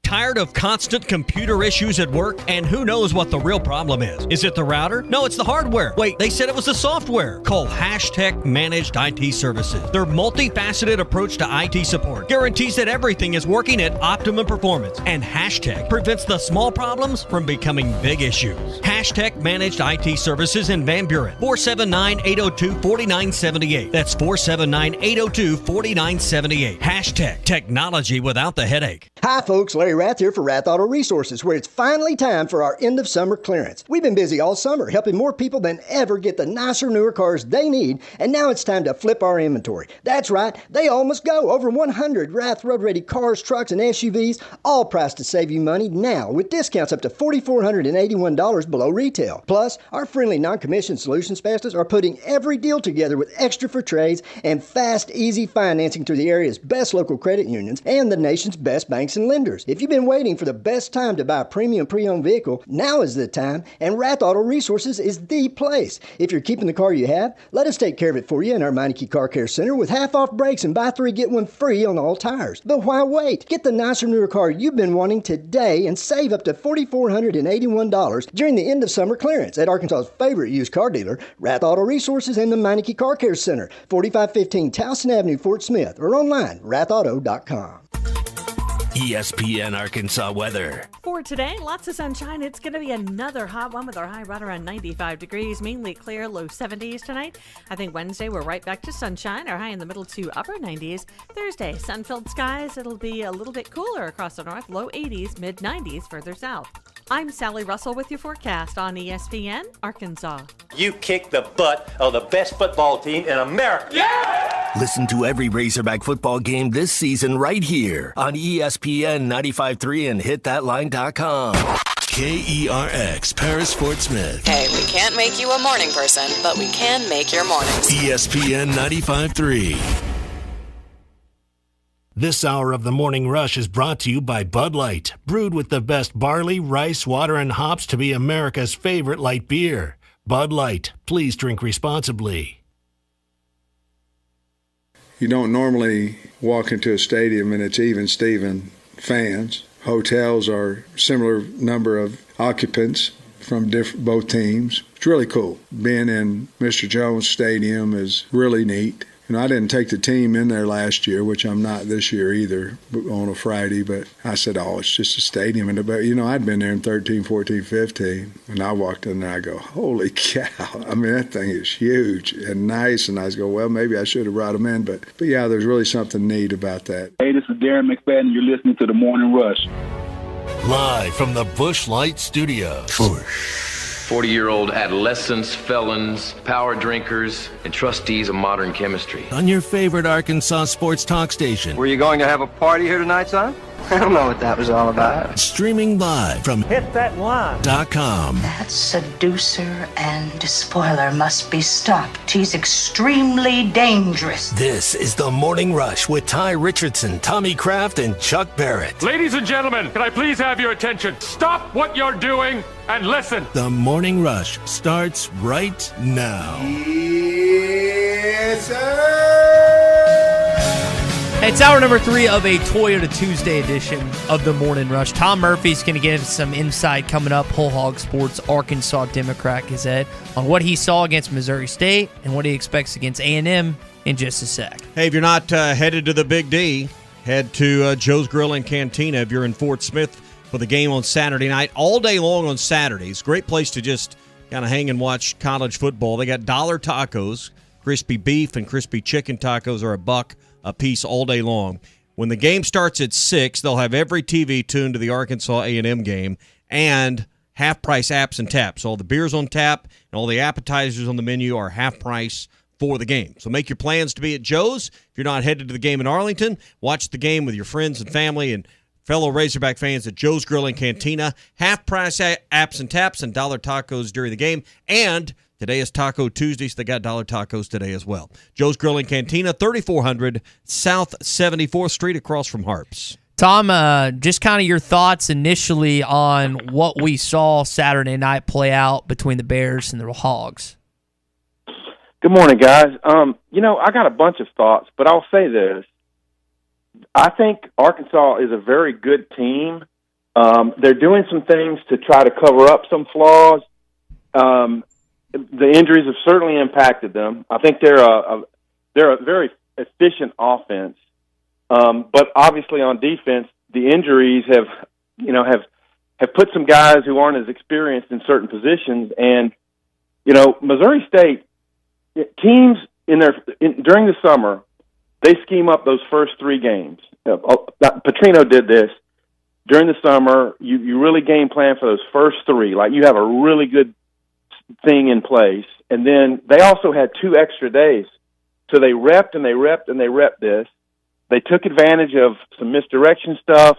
Tired of constant computer issues at work? And who knows what the real problem is? Is it the router? No, it's the hardware. Wait, they said it was the software. Call Hashtag Managed IT Services. Their multifaceted approach to IT support guarantees that everything is working at optimum performance. And Hashtag prevents the small problems from becoming big issues. Hashtag Managed IT Services in Van Buren. 479-802-4978. That's 479-802-4978. Hashtag Technology without the headache. Hi folks, Larry Rath here for Rath Auto Resources, where it's finally time for our end of summer clearance. We've been busy all summer helping more people than ever get the nicer, newer cars they need, and now it's time to flip our inventory. That's right, they almost go. Over 100 Rath road-ready cars, trucks, and SUVs, all priced to save you money now with discounts up to $4,481 below retail. Plus, our friendly non-commissioned solution specialists are putting every deal together with extra for trades and fast, easy financing through the area's best local credit unions and the nation's best banks banks and lenders. If you've been waiting for the best time to buy a premium pre-owned vehicle, now is the time, and Rath Auto Resources is the place. If you're keeping the car you have, let us take care of it for you in our Meineke Car Care Center with half-off brakes and buy 3, get 1 free on all tires. But why wait? Get the nicer, newer car you've been wanting today and save up to $4,481 during the end of summer clearance at Arkansas's favorite used car dealer, Rath Auto Resources and the Meineke Car Care Center, 4515 Towson Avenue, Fort Smith, or online, rathauto.com. ESPN Arkansas weather. For today, lots of sunshine. It's going to be another hot one with our high right around 95 degrees, mainly clear, low 70s tonight. I think Wednesday we're right back to sunshine, our high in the middle to upper 90s. Thursday, sun-filled skies. It'll be a little bit cooler across the north, low 80s, mid 90s further south. I'm Sally Russell with your forecast on ESPN Arkansas. You kick the butt of the best football team in America. Yeah! Listen to every Razorback football game this season right here on ESPN 95.3 and hitthatline.com. KERX, Paris Fort Smith. Hey, we can't make you a morning person, but we can make your mornings. ESPN 95.3. This hour of the Morning Rush is brought to you by Bud Light, brewed with the best barley, rice, water, and hops to be America's favorite light beer. Bud Light, please drink responsibly. You don't normally walk into a stadium and it's even Steven fans. Hotels are similar number of occupants from both teams. It's really cool. Being in Mr. Jones Stadium is really neat. You know, I didn't take the team in there last year, which I'm not this year either, on a Friday, but I said, oh, it's just a stadium. And you know, I'd been there in 13, 14, 15, and I walked in there, I go, holy cow. I mean, that thing is huge and nice, and I was go, well, maybe I should have brought them in, but yeah, there's really something neat about that. Hey, this is Darren McFadden. You're listening to The Morning Rush. Live from the Busch Light Studios. 40-year-old adolescents, felons, power drinkers, and trustees of modern chemistry. On your favorite Arkansas sports talk station. Were you going to have a party here tonight, son? I don't know what that was all about. Streaming live from hitthatline.com. That seducer and spoiler must be stopped. He's extremely dangerous. This is The Morning Rush with Ty Richardson, Tommy Kraft, and Chuck Barrett. Ladies and gentlemen, can I please have your attention? Stop what you're doing and listen. The Morning Rush starts right now. Yes, sir. It's hour number 3 of a Toyota Tuesday edition of the Morning Rush. Tom Murphy's going to give some insight coming up, Whole Hog Sports Arkansas Democrat Gazette, on what he saw against Missouri State and what he expects against A&M in just a sec. Hey, if you're not headed to the Big D, head to Joe's Grill and Cantina if you're in Fort Smith for the game on Saturday night. All day long on Saturdays. Great place to just kind of hang and watch college football. They got dollar tacos, crispy beef and crispy chicken tacos are $1 a piece all day long. When the game starts at 6, they'll have every TV tuned to the Arkansas A&M game and half-price apps and taps. All the beers on tap and all the appetizers on the menu are half price for the game. So make your plans to be at Joe's. If you're not headed to the game in Arlington, watch the game with your friends and family and fellow Razorback fans at Joe's Grill and Cantina. Half-price apps and taps and dollar tacos during the game. And today is Taco Tuesday, so they got dollar tacos today as well. Joe's Grill and Cantina, 3400 South 74th Street across from Harps. Tom, just kind of your thoughts initially on what we saw Saturday night play out between the Bears and the Hogs. Good morning, guys. You know, I got a bunch of thoughts, but I'll say this. I think Arkansas is a very good team. They're doing some things to try to cover up some flaws. The injuries have certainly impacted them. I think they're a very efficient offense, but obviously on defense, the injuries have put some guys who aren't as experienced in certain positions. And you know, Missouri State teams during the summer, they scheme up those first 3 games. Petrino did this during the summer. You really game plan for those first 3. Like, you have a really good thing in place, and then they also had 2 extra days, so they repped and they repped and they repped this. They took advantage of some misdirection stuff,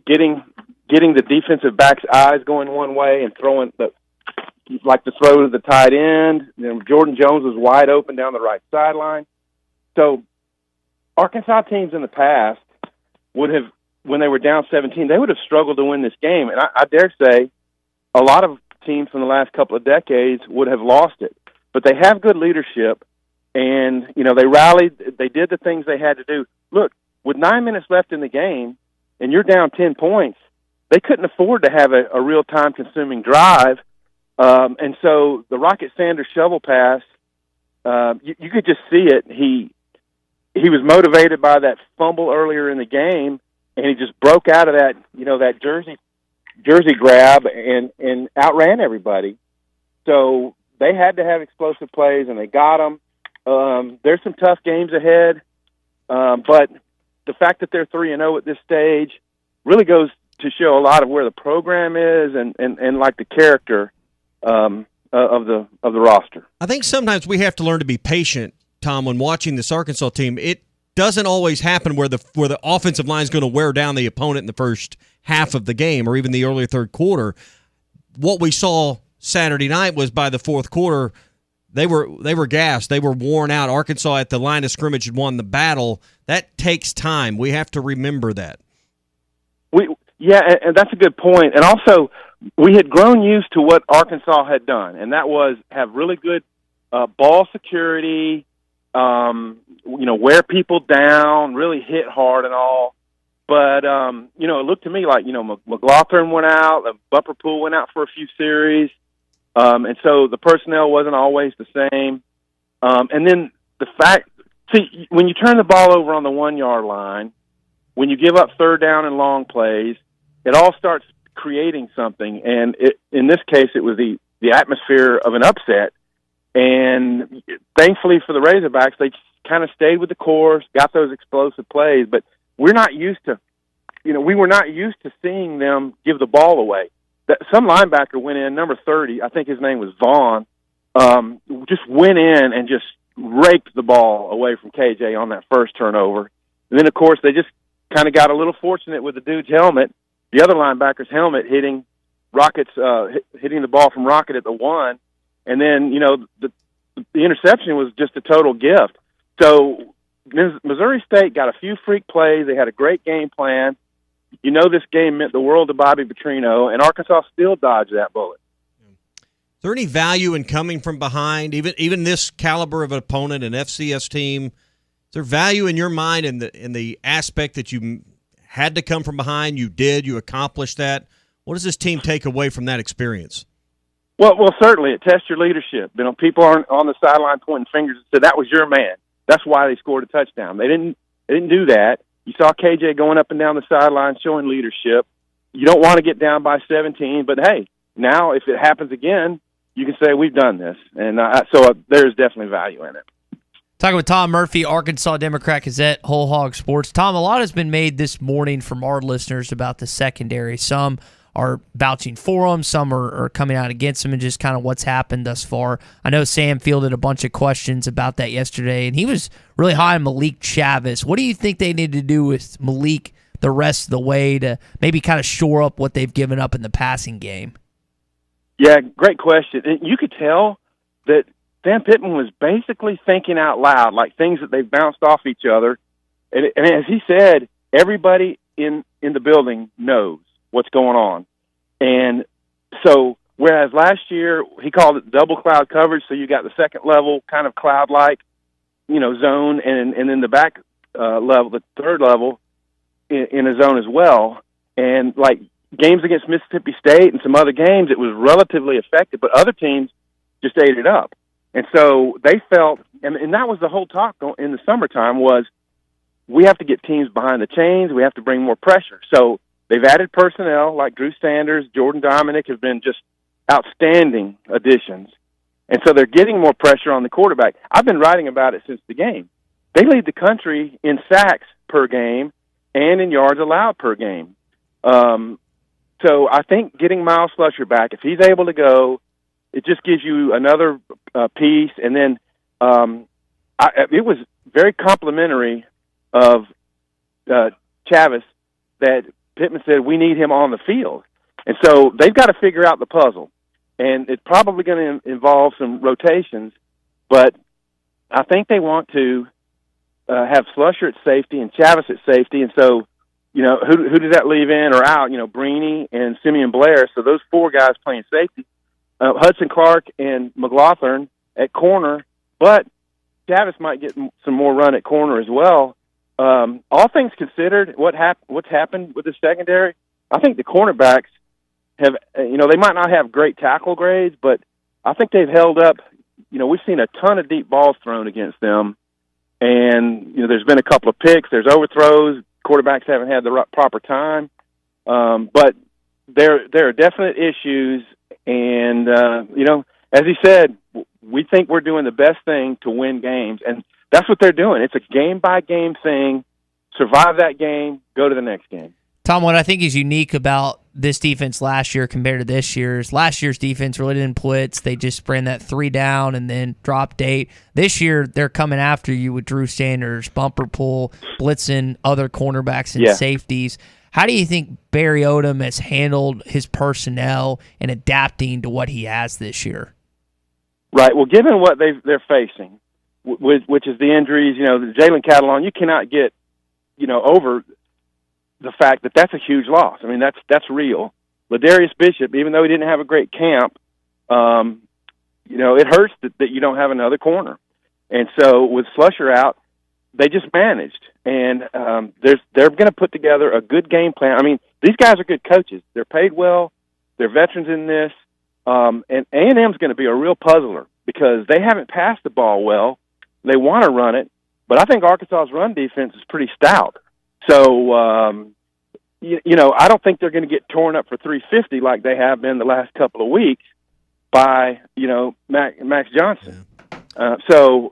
getting the defensive back's eyes going one way and throwing the throw to the tight end. You know, Jordan Jones was wide open down the right sideline. So Arkansas teams in the past would have when they were down 17, they would have struggled to win this game. And I dare say a lot of teams from the last couple of decades would have lost it. But they have good leadership, and, they rallied. They did the things they had to do. Look, with 9 minutes left in the game, and you're down 10 points, they couldn't afford to have a real time-consuming drive. And so the Rocket Sanders shovel pass, you could just see it. He was motivated by that fumble earlier in the game, and he just broke out of that, that jersey grab and outran everybody. So they had to have explosive plays, and they got them. There's some tough games ahead, but the fact that they're 3-0 at this stage really goes to show a lot of where the program is and like the character of the roster. I think sometimes we have to learn to be patient, Tom, when watching this Arkansas team. It doesn't always happen where the offensive line is going to wear down the opponent in the first half of the game or even the early third quarter. What we saw Saturday night was by the fourth quarter, they were gassed. They were worn out. Arkansas at the line of scrimmage had won the battle. That takes time. We have to remember that. And that's a good point. And also, we had grown used to what Arkansas had done, and that was have really good ball security, wear people down, really hit hard and all. But, it looked to me like, McLaughlin went out, Bumperpool went out for a few series, and so the personnel wasn't always the same. And then the fact, when you turn the ball over on the 1-yard line, when you give up third down and long plays, it all starts creating something. And in this case, it was the atmosphere of an upset. And thankfully for the Razorbacks, they kind of stayed with the course, got those explosive plays. But we're not used to, we were not used to seeing them give the ball away. Some linebacker went in, number 30, I think his name was Vaughn, just went in and just raked the ball away from KJ on that first turnover. And then, of course, they just kind of got a little fortunate with the dude's helmet, the other linebacker's helmet hitting the ball from Rocket at the 1. And then, the interception was just a total gift. So Missouri State got a few freak plays. They had a great game plan. This game meant the world to Bobby Petrino, and Arkansas still dodged that bullet. Is there any value in coming from behind, even this caliber of an opponent, an FCS team? Is there value in your mind in the aspect that you had to come from behind? You did. You accomplished that. What does this team take away from that experience? Well, certainly it tests your leadership. People aren't on the sideline pointing fingers and said that was your man. That's why they scored a touchdown. They didn't do that. You saw KJ going up and down the sideline showing leadership. You don't want to get down by 17, but hey, now if it happens again, you can say we've done this, and so there's definitely value in it. Talking with Tom Murphy, Arkansas Democrat-Gazette, Whole Hog Sports. Tom, a lot has been made this morning from our listeners about the secondary. Some are vouching for them, some are coming out against them, and just kind of what's happened thus far. I know Sam fielded a bunch of questions about that yesterday, and he was really high on Malik Chavis. What do you think they need to do with Malik the rest of the way to maybe kind of shore up what they've given up in the passing game? Yeah, great question. And you could tell that Sam Pittman was basically thinking out loud, like things that they've bounced off each other. And as he said, everybody in the building knows what's going on. And so whereas last year he called it double cloud coverage, so you got the second level kind of cloud-like, zone, and then the back level, the third level in a zone as well. And like games against Mississippi State and some other games, it was relatively effective, but other teams just ate it up. And so they felt, and that was the whole talk in the summertime, was we have to get teams behind the chains. We have to bring more pressure. So they've added personnel like Drew Sanders, Jordan Dominic have been just outstanding additions. And so they're getting more pressure on the quarterback. I've been writing about it since the game. They lead the country in sacks per game and in yards allowed per game. So I think getting Miles Slusher back, if he's able to go, it just gives you another piece. And then it was very complimentary of Chavis that Pittman said, we need him on the field. And so they've got to figure out the puzzle. And it's probably going to involve some rotations, but I think they want to have Slusher at safety and Chavis at safety. And so who does that leave in or out? Breeny and Simeon Blair. So those four guys playing safety. Hudson Clark and McLaughlin at corner, but Chavis might get some more run at corner as well. All things considered, what's happened with the secondary, I think the cornerbacks have, they might not have great tackle grades, but I think they've held up. We've seen a ton of deep balls thrown against them, and there's been a couple of picks. There's overthrows. Quarterbacks haven't had the proper time, but there are definite issues. And as he said, we think we're doing the best thing to win games, and that's what they're doing. It's a game-by-game thing. Survive that game, go to the next game. Tom, what I think is unique about this defense last year compared to this year's, last year's defense really didn't blitz. They just ran that 3 down and then dropped 8. This year, they're coming after you with Drew Sanders, bumper pull, blitzing other cornerbacks and safeties. How do you think Barry Odom has handled his personnel and adapting to what he has this year? Right. Well, given what they're facing, which is the injuries, Jalen Catalon, you cannot get, over the fact that that's a huge loss. I mean, that's real. Ladarius Bishop, even though he didn't have a great camp, it hurts that you don't have another corner. And so with Slusher out, they just managed. And they're going to put together a good game plan. I mean, these guys are good coaches. They're paid well. They're veterans in this. And A&M's going to be a real puzzler because they haven't passed the ball well. They want to run it, but I think Arkansas's run defense is pretty stout. So, I don't think they're going to get torn up for 350 like they have been the last couple of weeks by, Max Johnson. So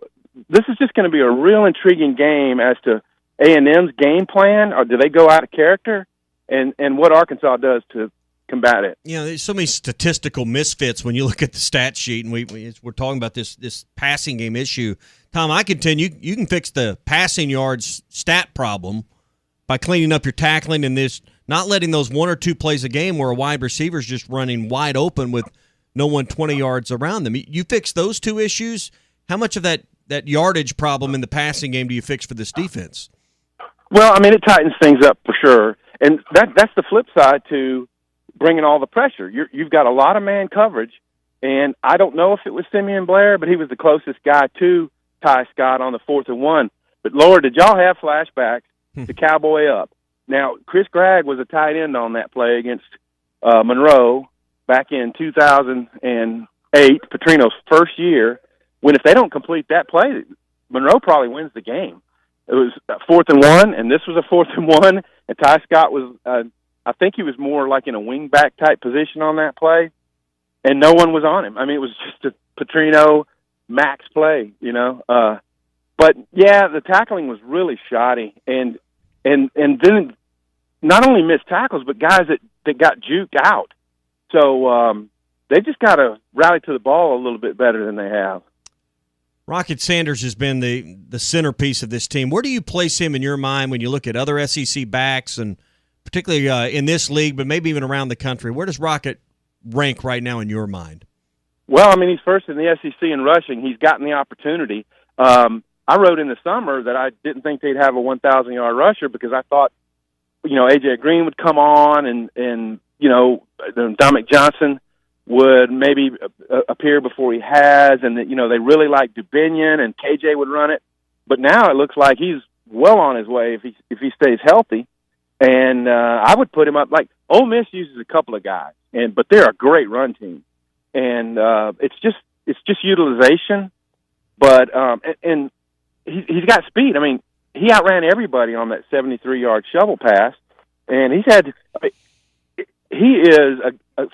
this is just going to be a real intriguing game as to A&M's game plan, or do they go out of character, and what Arkansas does to combat it. There's so many statistical misfits when you look at the stat sheet, and we're talking about this passing game issue. Tom, I contend you can fix the passing yards stat problem by cleaning up your tackling and this not letting those 1 or 2 plays a game where a wide receiver is just running wide open with no one 20 yards around them. You fix those 2 issues, how much of that yardage problem in the passing game do you fix for this defense? Well, I mean, it tightens things up for sure. And that's the flip side to bringing all the pressure. You've got a lot of man coverage, and I don't know if it was Simeon Blair, but he was the closest guy to Ty Scott on the 4th and 1. But, Lord, did y'all have flashbacks to Cowboy up? Now, Chris Gregg was a tight end on that play against Monroe back in 2008, Petrino's first year, when if they don't complete that play, Monroe probably wins the game. It was 4th and 1, and this was a 4th and 1, and Ty Scott was I think he was more like in a wing-back type position on that play, and no one was on him. I mean, it was just a Petrino max play, But, yeah, the tackling was really shoddy, and then not only missed tackles, but guys that got juked out. So they just got to rally to the ball a little bit better than they have. Rocket Sanders has been the centerpiece of this team. Where do you place him in your mind when you look at other SEC backs, and particularly in this league, but maybe even around the country? Where does Rocket rank right now in your mind? Well, I mean, he's first in the SEC in rushing. He's gotten the opportunity. I wrote in the summer that I didn't think they'd have a 1,000-yard rusher because I thought, A.J. Green would come on and Dominic Johnson would maybe appear before he has, and that, they really like Dubinion and KJ would run it. But now it looks like he's well on his way if he stays healthy. And I would put him up like Ole Miss uses a couple of guys, but they're a great run team. And it's just utilization. But and he's got speed. I mean, he outran everybody on that 73-yard shovel pass, and he is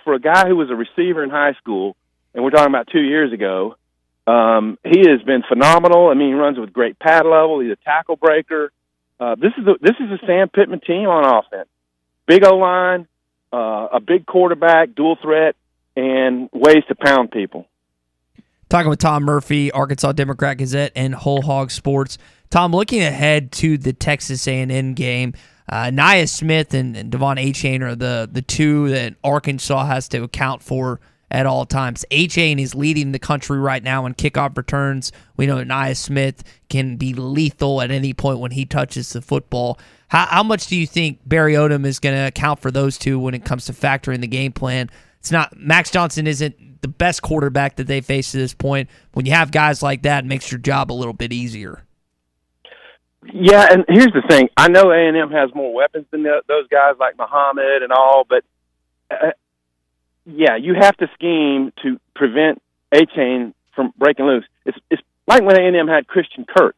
for a guy who was a receiver in high school, and we're talking about 2 years ago. He has been phenomenal. I mean, he runs with great pad level. He's a tackle breaker. This is a Sam Pittman team on offense. Big O-line, a big quarterback, dual threat, and ways to pound people. Talking with Tom Murphy, Arkansas Democrat-Gazette, and Whole Hog Sports. Tom, looking ahead to the Texas A&M game, Nia Smith and Devon Achane are the two that Arkansas has to account for at all times. Achane is leading the country right now in kickoff returns. We know Nia Smith can be lethal at any point when he touches the football. How much do you think Barry Odom is going to account for those two when it comes to factoring the game plan? It's not Max Johnson isn't the best quarterback that they face to this point. When you have guys like that, it makes your job a little bit easier. Yeah, and here's the thing. I know A&M has more weapons than those guys like Muhammad and all, but yeah, you have to scheme to prevent A-Chain from breaking loose. It's like when A&M had Christian Kirk.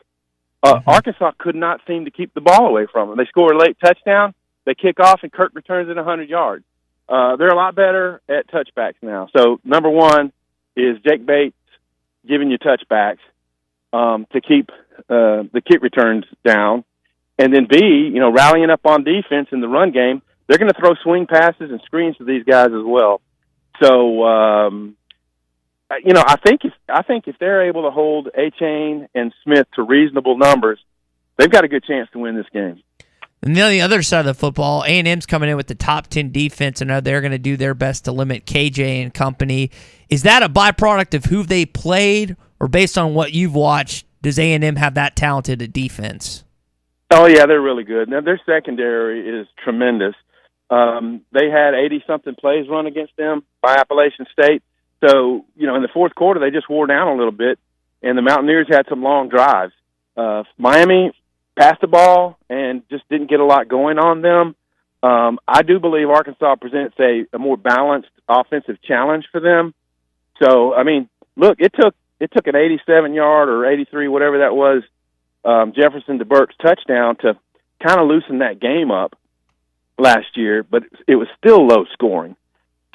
Arkansas could not seem to keep the ball away from them. They score a late touchdown, they kick off, and Kirk returns it 100 yards. They're a lot better at touchbacks now. So number one is Jake Bates giving you touchbacks to keep the kick returns down. And then B, rallying up on defense in the run game. They're going to throw swing passes and screens to these guys as well. So, I think if they're able to hold Achane and Smith to reasonable numbers, they've got a good chance to win this game. And then on the other side of the football, A&M's coming in with the top 10 defense, and they're going to do their best to limit KJ and company. Is that a byproduct of who they played, or based on what you've watched, does A&M have that talented a defense? Oh, yeah, they're really good. Now, their secondary is tremendous. They had 80-something plays run against them by Appalachian State. So, in the fourth quarter, they just wore down a little bit, and the Mountaineers had some long drives. Miami passed the ball and just didn't get a lot going on them. I do believe Arkansas presents a more balanced offensive challenge for them. So, look, it took an 87-yard or 83, whatever that was, Jefferson to Burke's touchdown to kind of loosen that game up last year, but it was still low scoring.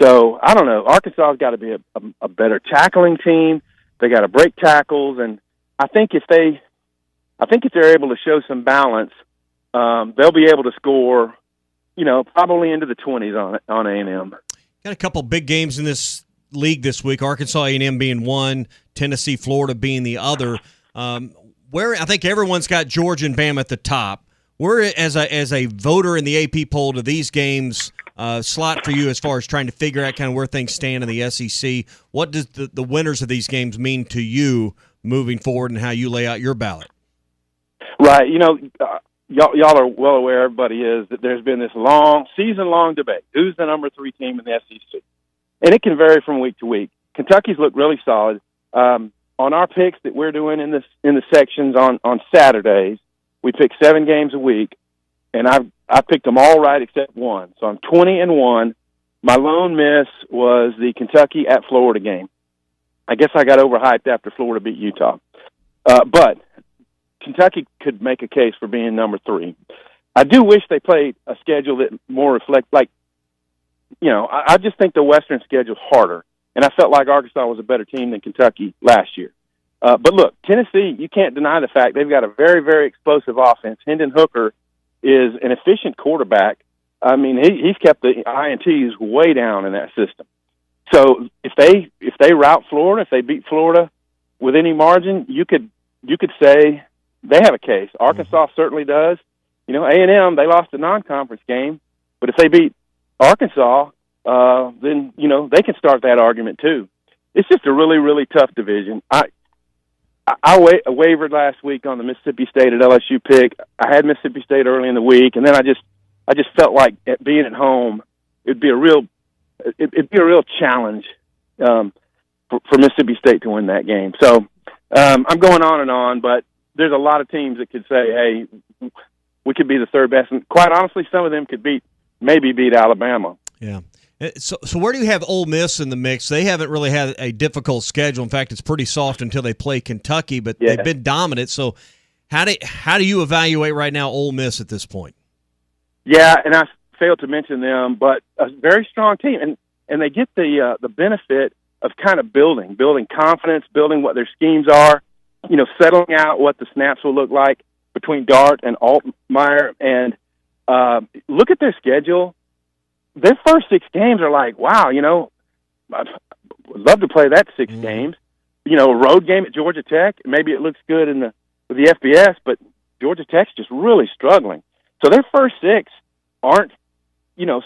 So I don't know. Arkansas's got to be a better tackling team. They got to break tackles, and I think if they're able to show some balance, they'll be able to score, probably into the 20s on A&M. Got a couple big games in this league this week. Arkansas A&M being one, Tennessee, Florida being the other. Where I think everyone's got Georgia and Bama at the top. Where, as a voter in the AP poll, do these games slot for you as far as trying to figure out kind of where things stand in the SEC? What does the winners of these games mean to you moving forward, and how you lay out your ballot? Right. Y'all are well aware, everybody is, that there's been this season-long debate. Who's the number 3 team in the SEC? And it can vary from week to week. Kentucky's looked really solid. On our picks that we're doing in the sections on Saturdays, we pick 7 games a week, and I picked them all right except one. So I'm 20-1. My lone miss was the Kentucky at Florida game. I guess I got overhyped after Florida beat Utah. But Kentucky could make a case for being number 3. I do wish they played a schedule that more reflects, I just think the Western schedule's harder, and I felt like Arkansas was a better team than Kentucky last year. But look, Tennessee, you can't deny the fact they've got a very, very explosive offense. Hendon Hooker is an efficient quarterback. He's kept the INTs way down in that system. So if they rout Florida, if they beat Florida with any margin, you could say they have a case. Arkansas certainly does. A&M, they lost a non-conference game, but if they beat Arkansas, then they can start that argument too. It's just a really, really tough division. I wavered last week on the Mississippi State at LSU pick. I had Mississippi State early in the week, and then I just felt like being at home, it'd be a real challenge for Mississippi State to win that game. So I'm going on and on, but there's a lot of teams that could say, hey, we could be the third best, and quite honestly, some of them could maybe beat Alabama. Yeah. So where do you have Ole Miss in the mix? They haven't really had a difficult schedule. In fact, it's pretty soft until they play Kentucky, but they've been dominant. So how do you evaluate right now Ole Miss at this point? Yeah, and I failed to mention them, but a very strong team, and they get the benefit of kind of building confidence, building what their schemes are, settling out what the snaps will look like between Dart and Altmaier, and look at their schedule. Their first 6 games are like, wow, I'd love to play that 6 games. A road game at Georgia Tech, maybe it looks good with the FBS, but Georgia Tech's just really struggling. So their first 6 aren't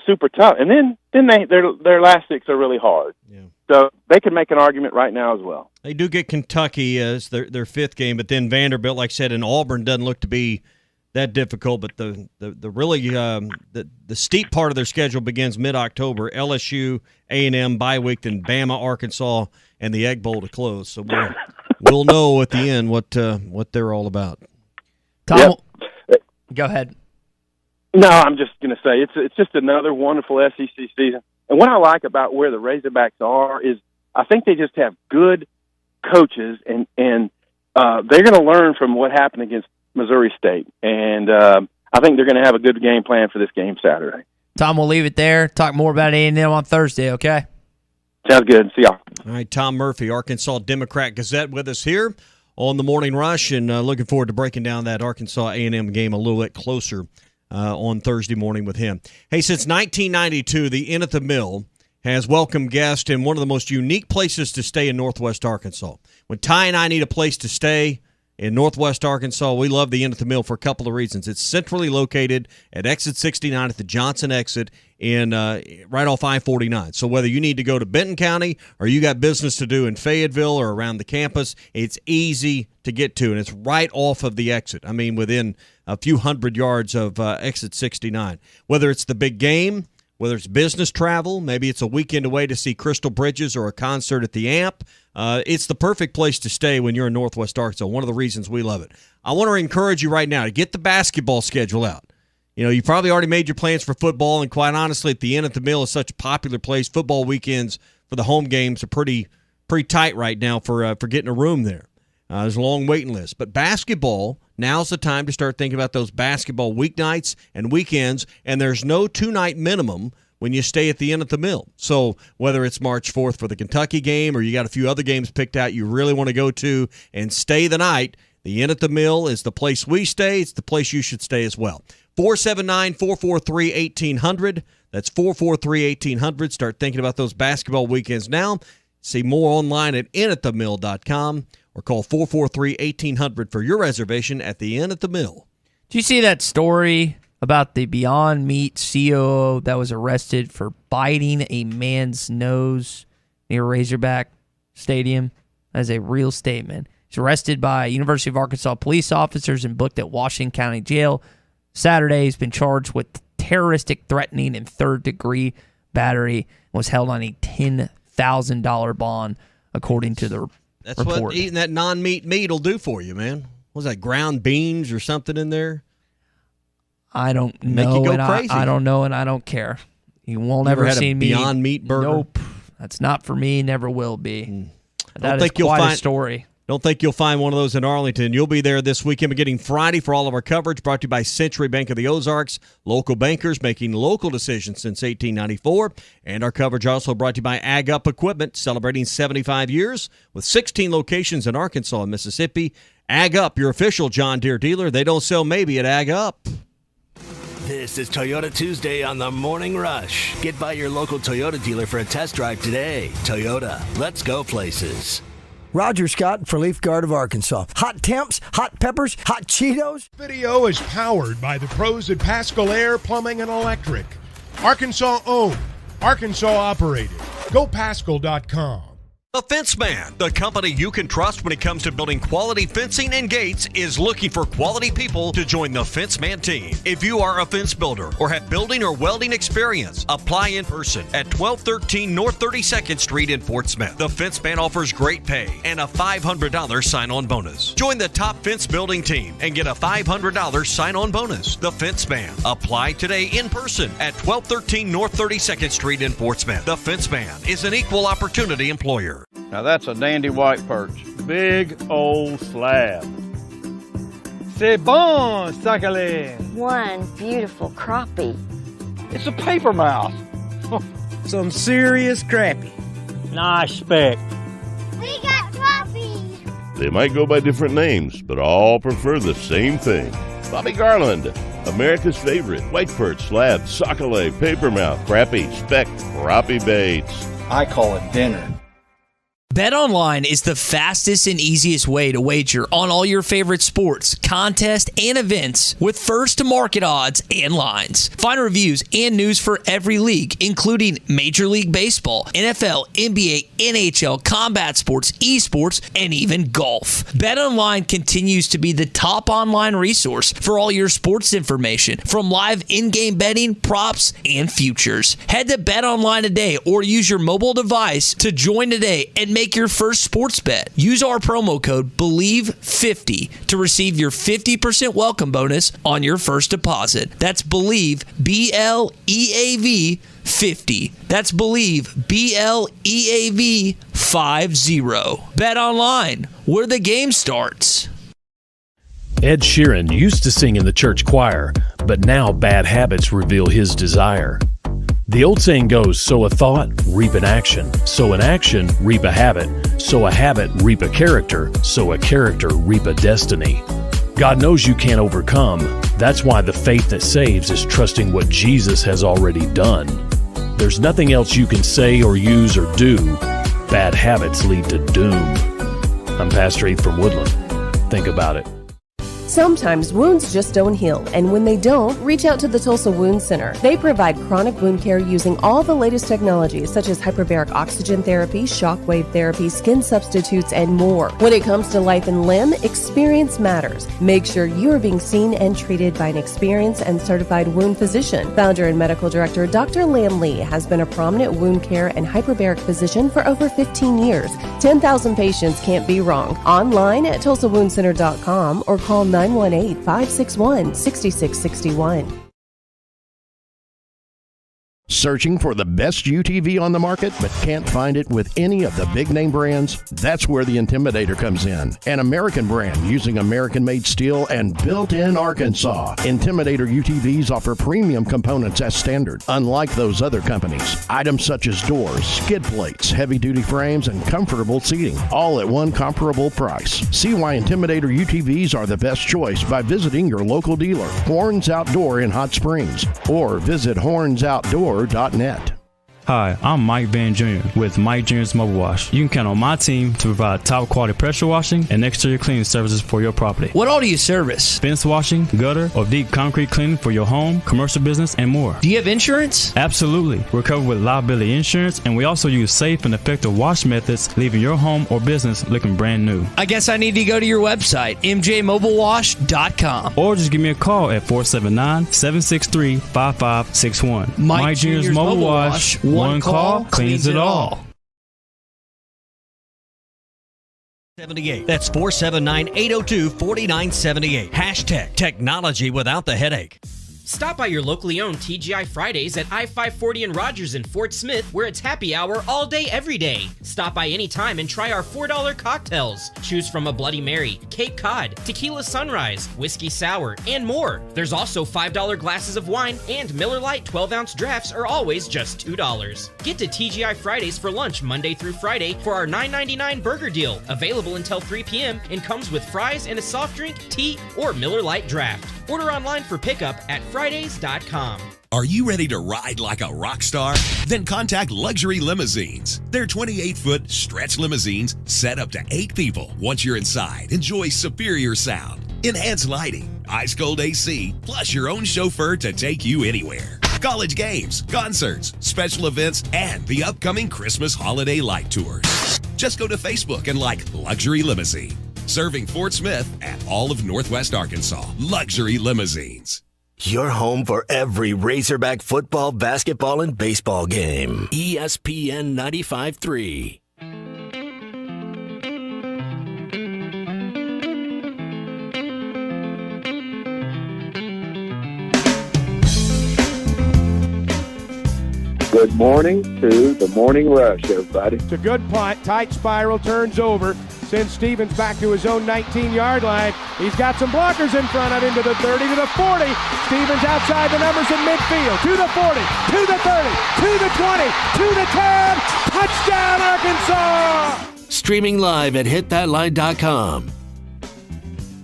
super tough. And then their last 6 are really hard. Yeah. So they can make an argument right now as well. They do get Kentucky as their 5th game, but then Vanderbilt, like I said, and Auburn doesn't look to be that difficult. But the really the steep part of their schedule begins mid-October. LSU, A&M bye week, then Bama, Arkansas, and the Egg Bowl to close. So we'll know at the end what they're all about. Tom, go ahead. No, I'm just going to say it's just another wonderful SEC season. And what I like about where the Razorbacks are is I think they just have good coaches, and they're going to learn from what happened against Missouri State. And I think they're going to have a good game plan for this game Saturday. Tom, we'll leave it there. Talk more about A&M on Thursday, okay? Sounds good. See y'all. All right, Tom Murphy, Arkansas Democrat Gazette, with us here on the Morning Rush, and looking forward to breaking down that Arkansas A&M game a little bit closer on Thursday morning with him. Hey, since 1992, the Inn at the Mill has welcomed guests in one of the most unique places to stay in Northwest Arkansas. When Ty and I need a place to stay in Northwest Arkansas, we love the Inn at the Mill for a couple of reasons. It's centrally located at exit 69 at the Johnson exit in right off I-49. So whether you need to go to Benton County or you got business to do in Fayetteville or around the campus, it's easy to get to, and it's right off of the exit. I mean, within a few hundred yards of exit 69. Whether it's the big game, whether it's business travel, maybe it's a weekend away to see Crystal Bridges or a concert at the Amp, it's the perfect place to stay when you're in Northwest Arkansas. One of the reasons we love it. I want to encourage you right now to get the basketball schedule out. You know, you probably already made your plans for football, and quite honestly, at the Inn at the Mill is such a popular place. Football weekends for the home games are pretty tight right now for getting a room there. There's a long waiting list. But basketball, now's the time to start thinking about those basketball weeknights and weekends, and there's no 2-night minimum when you stay at the Inn at the Mill. So whether it's March 4th for the Kentucky game or you got a few other games picked out you really want to go to and stay the night, the Inn at the Mill is the place we stay. It's the place you should stay as well. 479-443-1800. That's 443-1800. Start thinking about those basketball weekends now. See more online at innatthemill.com or call 443-1800 for your reservation at the Inn at the Mill. Did you see that story about the Beyond Meat COO that was arrested for biting a man's nose near Razorback Stadium? As a real statement. He's arrested by University of Arkansas police officers and booked at Washington County Jail. Saturday, he's been charged with terroristic threatening and third-degree battery and was held on a $10,000 bond, according to the That's report. what eating that non-meat meat will do for you, man. Was that ground beans or something in there? I don't know. Make you go and crazy. I don't know, and I don't care. You won't You ever ever had see a me. Beyond Meat burger? Nope. That's not for me, never will be. That Don't is think you'll quite a find- story. Don't think you'll find one of those in Arlington. You'll be there this weekend beginning Friday for all of our coverage, brought to you by Century Bank of the Ozarks, local bankers making local decisions since 1894. And our coverage also brought to you by Ag Up Equipment, celebrating 75 years with 16 locations in Arkansas and Mississippi. Ag Up, your official John Deere dealer. They don't sell maybe at Ag Up. This is Toyota Tuesday on the Morning Rush. Get by your local Toyota dealer for a test drive today. Toyota, let's go places. Roger Scott for Leaf Guard of Arkansas. Hot temps, hot peppers, hot Cheetos. Video is powered by the pros at Pascal Air Plumbing and Electric. Arkansas owned, Arkansas operated. GoPascal.com. The Fence Man, the company you can trust when it comes to building quality fencing and gates, is looking for quality people to join the Fence Man team. If you are a fence builder or have building or welding experience, apply in person at 1213 North 32nd Street in Fort Smith. The Fence Man offers great pay and a $500 sign-on bonus. Join the top fence building team and get a $500 sign-on bonus. The Fence Man. Apply today in person at 1213 North 32nd Street in Fort Smith. The Fence Man is an equal opportunity employer. Now that's a dandy white perch. Big old slab. C'est bon, sacalé. One beautiful crappie. It's a paper mouse. Some serious crappie. Nice speck. We got crappie. They might go by different names, but all prefer the same thing. Bobby Garland, America's favorite. White perch, slab, sockeye, paper mouth, crappie, speck, crappie baits. I call it dinner. BetOnline is the fastest and easiest way to wager on all your favorite sports, contests, and events with first-to-market odds and lines. Find reviews and news for every league, including Major League Baseball, NFL, NBA, NHL, combat sports, esports, and even golf. BetOnline continues to be the top online resource for all your sports information, from live in-game betting, props, and futures. Head to BetOnline today or use your mobile device to join today and make your first sports bet. Use our promo code BELIEVE50 to receive your 50% welcome bonus on your first deposit. That's BELIEVE, BLEAV 50. That's BELIEVE, BLEAV 50. Bet online, where the game starts. Ed Sheeran used to sing in the church choir, but now bad habits reveal his desire. The old saying goes, sow a thought, reap an action. Sow an action, reap a habit. Sow a habit, reap a character. Sow a character, reap a destiny. God knows you can't overcome. That's why the faith that saves is trusting what Jesus has already done. There's nothing else you can say or use or do. Bad habits lead to doom. I'm Pastor Heath from Woodland. Think about it. Sometimes wounds just don't heal, and when they don't, reach out to the Tulsa Wound Center. They provide chronic wound care using all the latest technologies such as hyperbaric oxygen therapy, shockwave therapy, skin substitutes, and more. When it comes to life and limb, experience matters. Make sure you are being seen and treated by an experienced and certified wound physician. Founder and medical director Dr. Lam Lee has been a prominent wound care and hyperbaric physician for over 15 years. 10,000 patients can't be wrong. Online at TulsaWoundCenter.com or call 918-561-6661. Searching for the best UTV on the market but can't find it with any of the big name brands? That's where the Intimidator comes in. An American brand using American-made steel and built in Arkansas. Intimidator UTVs offer premium components as standard, unlike those other companies. Items such as doors, skid plates, heavy-duty frames, and comfortable seating, all at one comparable price. See why Intimidator UTVs are the best choice by visiting your local dealer, Horns Outdoor in Hot Springs, or visit hornsoutdoor.net. Hi, I'm Mike Van Jr. with Mike Jr.'s Mobile Wash. You can count on my team to provide top quality pressure washing and exterior cleaning services for your property. What all do you service? Fence washing, gutter, or deep concrete cleaning for your home, commercial business, and more. Do you have insurance? Absolutely. We're covered with liability insurance, and we also use safe and effective wash methods, leaving your home or business looking brand new. I guess I need to go to your website, mjmobilewash.com. Or just give me a call at 479-763-5561. Mike Jr.'s Mobile Wash. One call cleans it all. 78. That's 479-802-4978. Hashtag technology without the headache. Stop by your locally owned TGI Fridays at I-540 in Rogers and Fort Smith, where it's happy hour all day, every day. Stop by anytime and try our $4 cocktails. Choose from a Bloody Mary, Cape Cod, Tequila Sunrise, Whiskey Sour, and more. There's also $5 glasses of wine, and Miller Lite 12-ounce drafts are always just $2. Get to TGI Fridays for lunch Monday through Friday for our $9.99 burger deal, available until 3 p.m. and comes with fries and a soft drink, tea, or Miller Lite draft. Order online for pickup at Fridays.com. Are you ready to ride like a rock star? Then contact Luxury Limousines. Their 28-foot stretch limousines set up to 8 people. Once you're inside, enjoy superior sound, enhanced lighting, ice-cold AC, plus your own chauffeur to take you anywhere. College games, concerts, special events, and the upcoming Christmas holiday light tours. Just go to Facebook and like Luxury Limousine. Serving Fort Smith and all of Northwest Arkansas. Luxury Limousines. Your home for every Razorback football, basketball, and baseball game. ESPN 95.3. Good morning to the Morning Rush, everybody. It's a good punt. Tight spiral, turns over. Sends Stevens back to his own 19-yard line. He's got some blockers in front of him to the 30, to the 40. Stevens outside the numbers in midfield. To the 40, to the 30, to the 20, to the 10. Touchdown, Arkansas! Streaming live at hitthatline.com.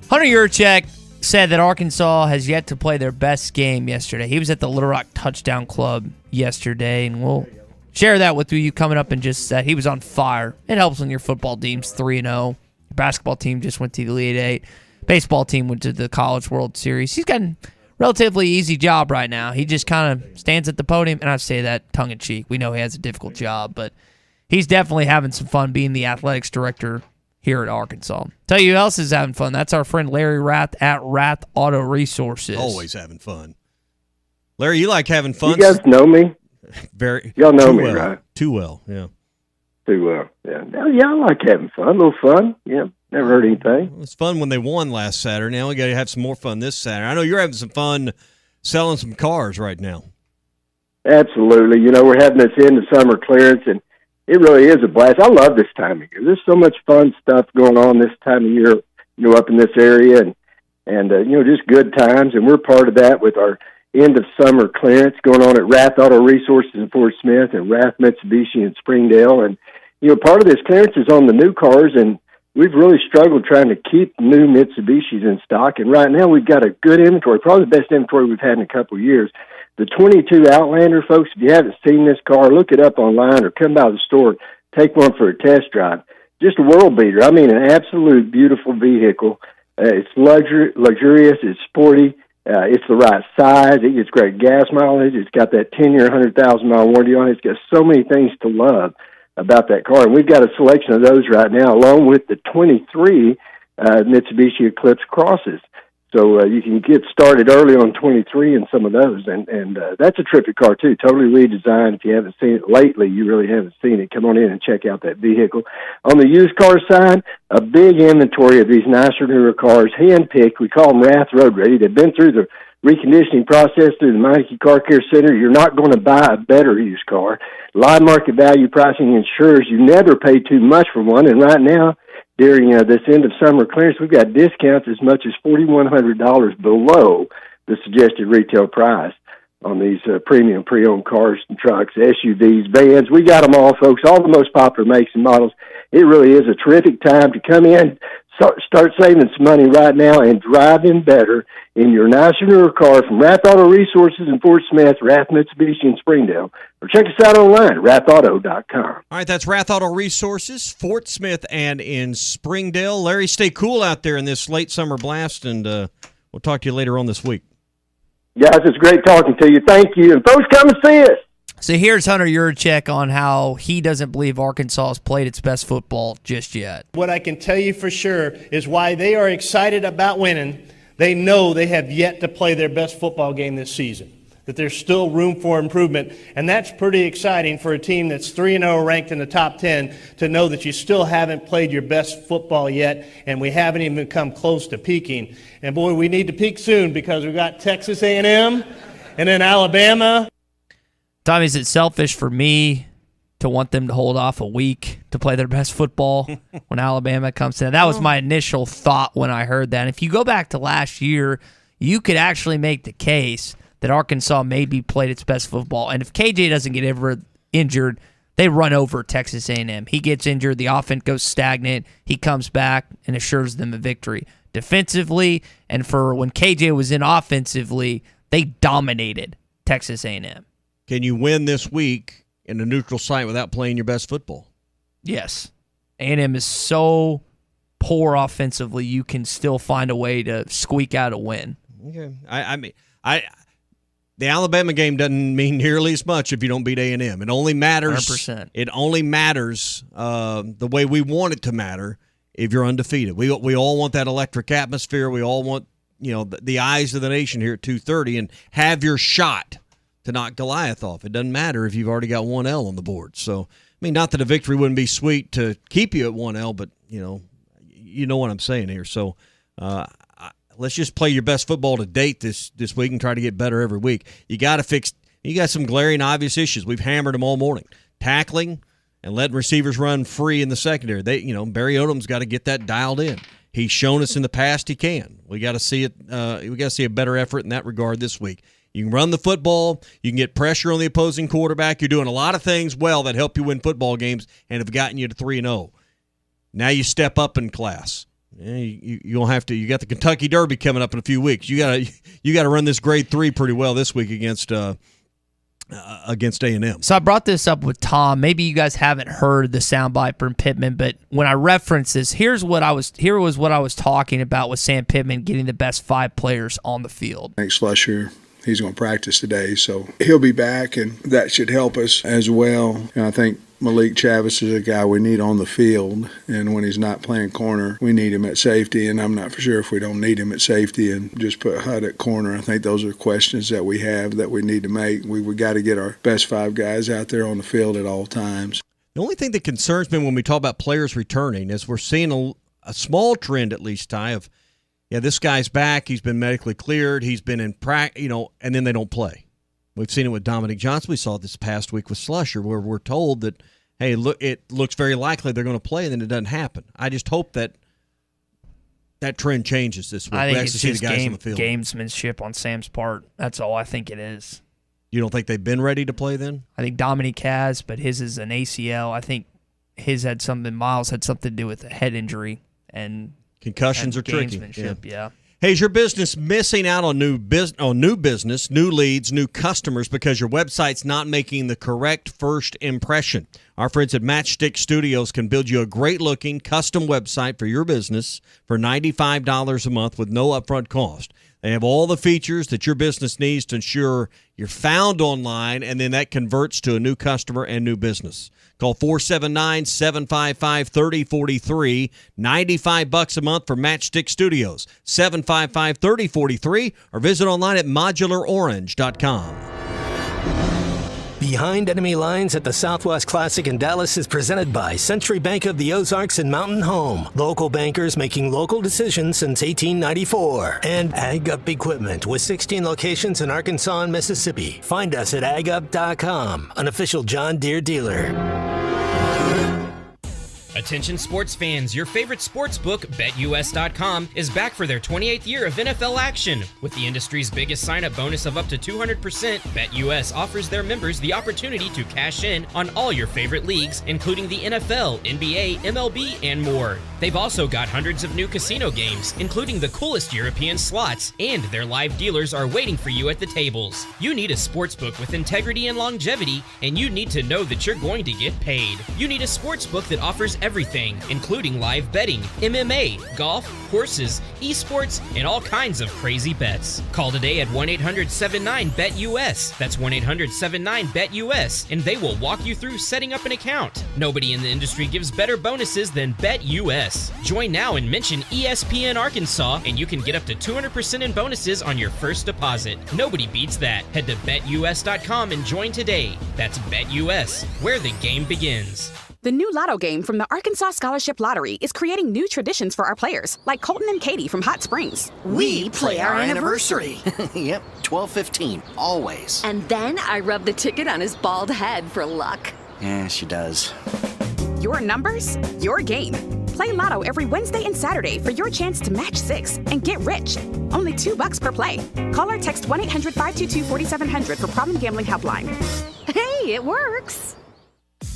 Hunter Yurchek said that Arkansas has yet to play their best game yesterday. He was at the Little Rock Touchdown Club yesterday, and we'll share that with you coming up in just a sec. He was on fire. It helps when your football team's 3-0. Your basketball team just went to the Elite Eight. Baseball team went to the College World Series. He's got a relatively easy job right now. He just kind of stands at the podium, and I say that tongue-in-cheek. We know he has a difficult job, but he's definitely having some fun being the athletics director here at Arkansas. Tell you who else is having fun. That's our friend Larry Rath at Rath Auto Resources. Always having fun. Larry, you like having fun? You guys know me? Y'all know me, well. right? Too well, yeah. Too well, yeah. Yeah, I like having fun. A little fun, yeah. Never heard anything. It was fun when they won last Saturday. Now we got to have some more fun this Saturday. I know you're having some fun selling some cars right now. Absolutely. You know, we're having this end of summer clearance, and it really is a blast. I love this time of year. There's so much fun stuff going on this time of year, you know, up in this area, and you know, just good times. And we're part of that with our end of summer clearance going on at Rath Auto Resources in Fort Smith and Rath Mitsubishi in Springdale. And, you know, part of this clearance is on the new cars, and we've really struggled trying to keep new Mitsubishis in stock. And right now we've got a good inventory, probably the best inventory we've had in a couple of years. The 22 Outlander, folks, if you haven't seen this car, look it up online or come by the store, take one for a test drive. Just a world beater. I mean, an absolute beautiful vehicle. It's luxurious, it's sporty, it's the right size, it gets great gas mileage, it's got that 10-year, 100,000-mile warranty on it. It's got so many things to love about that car. And we've got a selection of those right now, along with the 23 Mitsubishi Eclipse Crosses. So you can get started early on 23 and some of those. And that's a terrific car, too. Totally redesigned. If you haven't seen it lately, you really haven't seen it. Come on in and check out that vehicle. On the used car side, a big inventory of these nicer, newer cars, hand-picked. We call them Rath Road Ready. They've been ththrough the reconditioning process through the Meineke Car Care Center. You're not going to buy a better used car. Live market value pricing ensures you never pay too much for one. And right now, during this end of summer clearance, we've got discounts as much as $4,100 below the suggested retail price on these premium pre-owned cars and trucks, SUVs, vans. We got them all, folks, all the most popular makes and models. It really is a terrific time to come in, start saving some money right now and driving better in your nicer newer car from Rath Auto Resources in Fort Smith, Rath Mitsubishi in Springdale. Or check us out online at rathauto.com. All right, that's Rath Auto Resources, Fort Smith and in Springdale. Larry, stay cool out there in this late summer blast, and we'll talk to you later on this week. Guys, it's great talking to you. Thank you. And folks, come and see us. So here's Hunter Yurchek on how he doesn't believe Arkansas has played its best football just yet. What I can tell you for sure is why they are excited about winning. They know they have yet to play their best football game this season, that there's still room for improvement. And that's pretty exciting for a team that's 3-0 ranked in the top 10 to know that you still haven't played your best football yet, and we haven't even come close to peaking. And, boy, we need to peak soon because we've got Texas A&M and then Alabama. Tommy, is it selfish for me to want them to hold off a week to play their best football when Alabama comes in? That was my initial thought when I heard that. And if you go back to last year, you could actually make the case that Arkansas maybe played its best football. And if KJ doesn't get ever injured, they run over Texas A&M. He gets injured, the offense goes stagnant, he comes back and assures them a victory. Defensively, and for when KJ was in offensively, they dominated Texas A&M. Can you win this week in a neutral site without playing your best football? Yes. A&M is so poor offensively, you can still find a way to squeak out a win. Okay. The Alabama game doesn't mean nearly as much if you don't beat A&M. It only matters. 100%. It only matters the way we want it to matter if you're undefeated. We all want that electric atmosphere. We all want the eyes of the nation here at 2:30 and have your shot to knock Goliath off. It doesn't matter if you've already got 1L on the board. So, I mean, not that a victory wouldn't be sweet to keep you at 1L, but, you know what I'm saying here. So, let's just play your best football to date this week and try to get better every week. You got some glaring obvious issues. We've hammered them all morning. Tackling and letting receivers run free in the secondary. Barry Odom's got to get that dialed in. He's shown us in the past he can. We got to see it. We got to see a better effort in that regard this week. You can run the football. You can get pressure on the opposing quarterback. You're doing a lot of things well that help you win football games and have gotten you to 3-0. Now you step up in class. You don't have to. You got the Kentucky Derby coming up in a few weeks. You got to run this grade 3 pretty well this week against against A&M. So I brought this up with Tom. Maybe you guys haven't heard the soundbite from Pittman, but when I reference this, here was what I was talking about with Sam Pittman getting the best 5 players on the field. Thanks, Slusher. He's going to practice today, so he'll be back, and that should help us as well. And I think Malik Chavis is a guy we need on the field, and when he's not playing corner, we need him at safety, and I'm not for sure if we don't need him at safety and just put Hutt at corner. I think those are questions that we have that we need to make. We got to get our best 5 guys out there on the field at all times. The only thing that concerns me when we talk about players returning is we're seeing a small trend, at least, Ty, of this guy's back, he's been medically cleared, he's been in practice, and then they don't play. We've seen it with Dominic Johnson. We saw it this past week with Slusher, where we're told that, hey, look, it looks very likely they're going to play, and then it doesn't happen. I just hope that trend changes this week. I think we it's actually just see the guys on the field. Gamesmanship on Sam's part. That's all I think it is. You don't think they've been ready to play then? I think Dominic has, but his is an ACL. I think Miles had something to do with a head injury. And concussions are tricky. Yeah. Hey, is your business missing out on new business, new leads, new customers because your website's not making the correct first impression? Our friends at Matchstick Studios can build you a great-looking custom website for your business for $95 a month with no upfront cost. They have all the features that your business needs to ensure you're found online, and then that converts to a new customer and new business. Call 479-755-3043, $95 a month for Matchstick Studios, 755-3043, or visit online at modularorange.com. Behind Enemy Lines at the Southwest Classic in Dallas is presented by Century Bank of the Ozarks and Mountain Home. Local bankers making local decisions since 1894. And Ag Up Equipment with 16 locations in Arkansas and Mississippi. Find us at agup.com, an official John Deere dealer. Attention sports fans, your favorite sports book, BetUS.com, is back for their 28th year of NFL action. With the industry's biggest sign-up bonus of up to 200%, BetUS offers their members the opportunity to cash in on all your favorite leagues, including the NFL, NBA, MLB, and more. They've also got hundreds of new casino games, including the coolest European slots, and their live dealers are waiting for you at the tables. You need a sportsbook with integrity and longevity, and you need to know that you're going to get paid. You need a sportsbook that offers everything, including live betting, MMA, golf, horses, esports, and all kinds of crazy bets. Call today at 1-800-79-BET-US. That's 1-800-79-BET-US, and they will walk you through setting up an account. Nobody in the industry gives better bonuses than BetUS. Join now and mention ESPN Arkansas, and you can get up to 200% in bonuses on your first deposit. Nobody beats that. Head to BetUS.com and join today. That's BetUS, where the game begins. The new Lotto game from the Arkansas Scholarship Lottery is creating new traditions for our players, like Colton and Katie from Hot Springs. We play our anniversary. Yep, 12/15, always. And then I rub the ticket on his bald head for luck. Yeah, she does. Your numbers, your game. Play Lotto every Wednesday and Saturday for your chance to match 6 and get rich. Only $2 per play. Call or text 1-800-522-4700 for Problem Gambling Helpline. Hey, it works.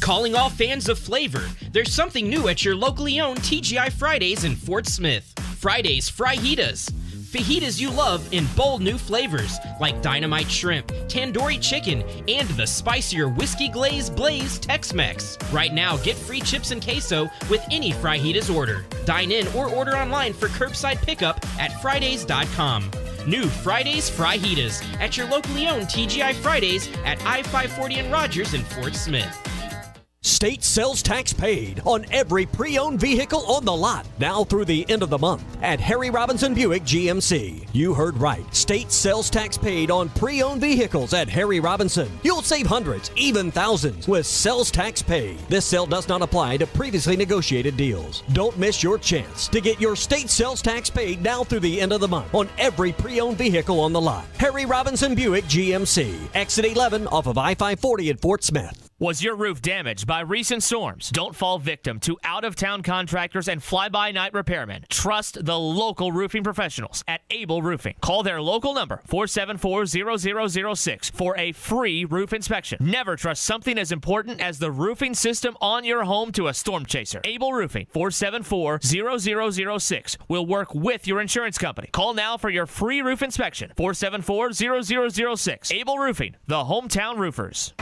Calling all fans of flavor, there's something new at your locally owned TGI Fridays in Fort Smith. Fridays Fajitas. Fajitas you love in bold new flavors like dynamite shrimp, tandoori chicken, and the spicier whiskey glazed blaze Tex-Mex. Right now, get free chips and queso with any Fajitas order. Dine in or order online for curbside pickup at Fridays.com. New Fridays Fajitas at your locally owned TGI Fridays at I-540 and Rogers in Fort Smith. State sales tax paid on every pre-owned vehicle on the lot now through the end of the month at Harry Robinson Buick GMC. You heard right. State sales tax paid on pre-owned vehicles at Harry Robinson. You'll save hundreds, even thousands with sales tax paid. This sale does not apply to previously negotiated deals. Don't miss your chance to get your state sales tax paid now through the end of the month on every pre-owned vehicle on the lot. Harry Robinson Buick GMC. Exit 11 off of I-540 at Fort Smith. Was your roof damaged by recent storms? Don't fall victim to out-of-town contractors and fly-by-night repairmen. Trust the local roofing professionals at Able Roofing. Call their local number, 474-0006, for a free roof inspection. Never trust something as important as the roofing system on your home to a storm chaser. Able Roofing, 474-0006, will work with your insurance company. Call now for your free roof inspection, 474-0006. Able Roofing, the hometown roofers.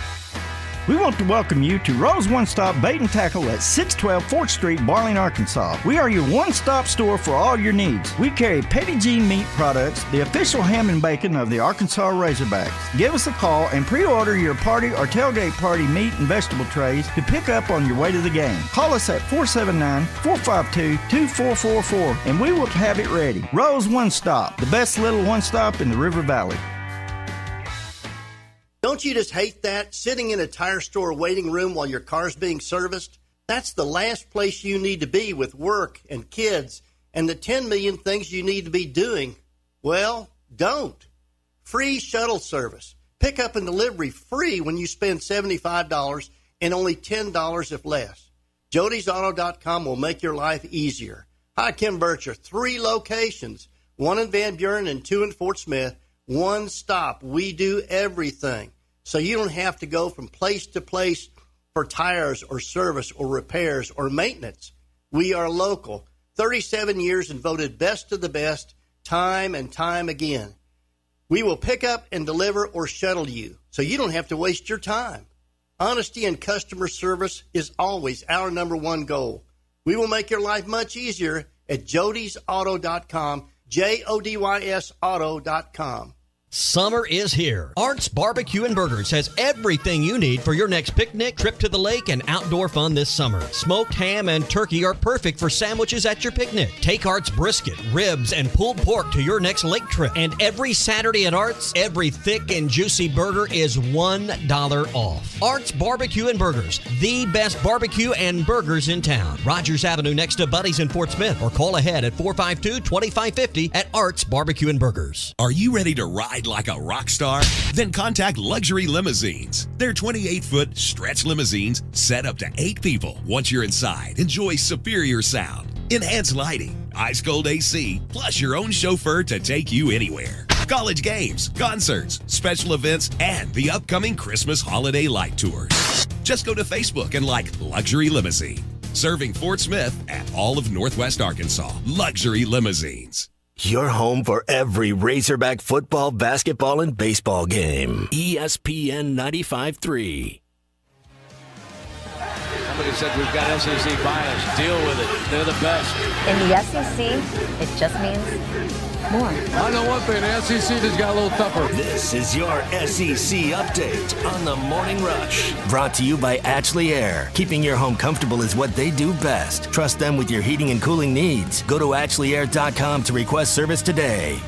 We want to welcome you to Rose One Stop Bait and Tackle at 612 4th Street, Barling, Arkansas. We are your one-stop store for all your needs. We carry Petty G meat products, the official ham and bacon of the Arkansas Razorbacks. Give us a call and pre-order your party or tailgate party meat and vegetable trays to pick up on your way to the game. Call us at 479-452-2444 and we will have it ready. Rose One Stop, the best little one-stop in the River Valley. Don't you just hate that? Sitting in a tire store waiting room while your car's being serviced? That's the last place you need to be with work and kids and the 10 million things you need to be doing. Well, don't. Free shuttle service. Pickup and delivery free when you spend $75 and only $10 if less. Jody'sAuto.com will make your life easier. Hi, Kim Bircher. 3 locations, 1 in Van Buren and 2 in Fort Smith. One stop. We do everything. So you don't have to go from place to place for tires or service or repairs or maintenance. We are local. 37 years and voted best of the best time and time again. We will pick up and deliver or shuttle you so you don't have to waste your time. Honesty and customer service is always our number one goal. We will make your life much easier at Jody'sAuto.com, JODYS Auto.com. Summer is here. Art's Barbecue and Burgers has everything you need for your next picnic, trip to the lake, and outdoor fun this summer. Smoked ham and turkey are perfect for sandwiches at your picnic. Take Art's brisket, ribs, and pulled pork to your next lake trip. And every Saturday at Art's, every thick and juicy burger is $1 off. Art's Barbecue and Burgers, the best barbecue and burgers in town. Rogers Avenue next to Buddy's in Fort Smith, or call ahead at 452-2550 at Art's Barbecue and Burgers. Are you ready to ride like a rock star? Then contact Luxury Limousines. Their 28-foot stretch limousines set up to 8 people. Once you're inside, enjoy superior sound, enhanced lighting, ice-cold AC, plus your own chauffeur to take you anywhere. College games, concerts, special events, and the upcoming Christmas holiday light tours. Just go to Facebook and like Luxury Limousine. Serving Fort Smith and all of Northwest Arkansas. Luxury Limousines. Your home for every Razorback football, basketball, and baseball game. ESPN 95.3. Somebody said we've got SEC bias. Deal with it. They're the best. In the SEC, it just means more. I know one thing. The SEC just got a little tougher. This is your SEC update on the Morning Rush. Brought to you by Ashley Air. Keeping your home comfortable is what they do best. Trust them with your heating and cooling needs. Go to AshleyAir.com to request service today.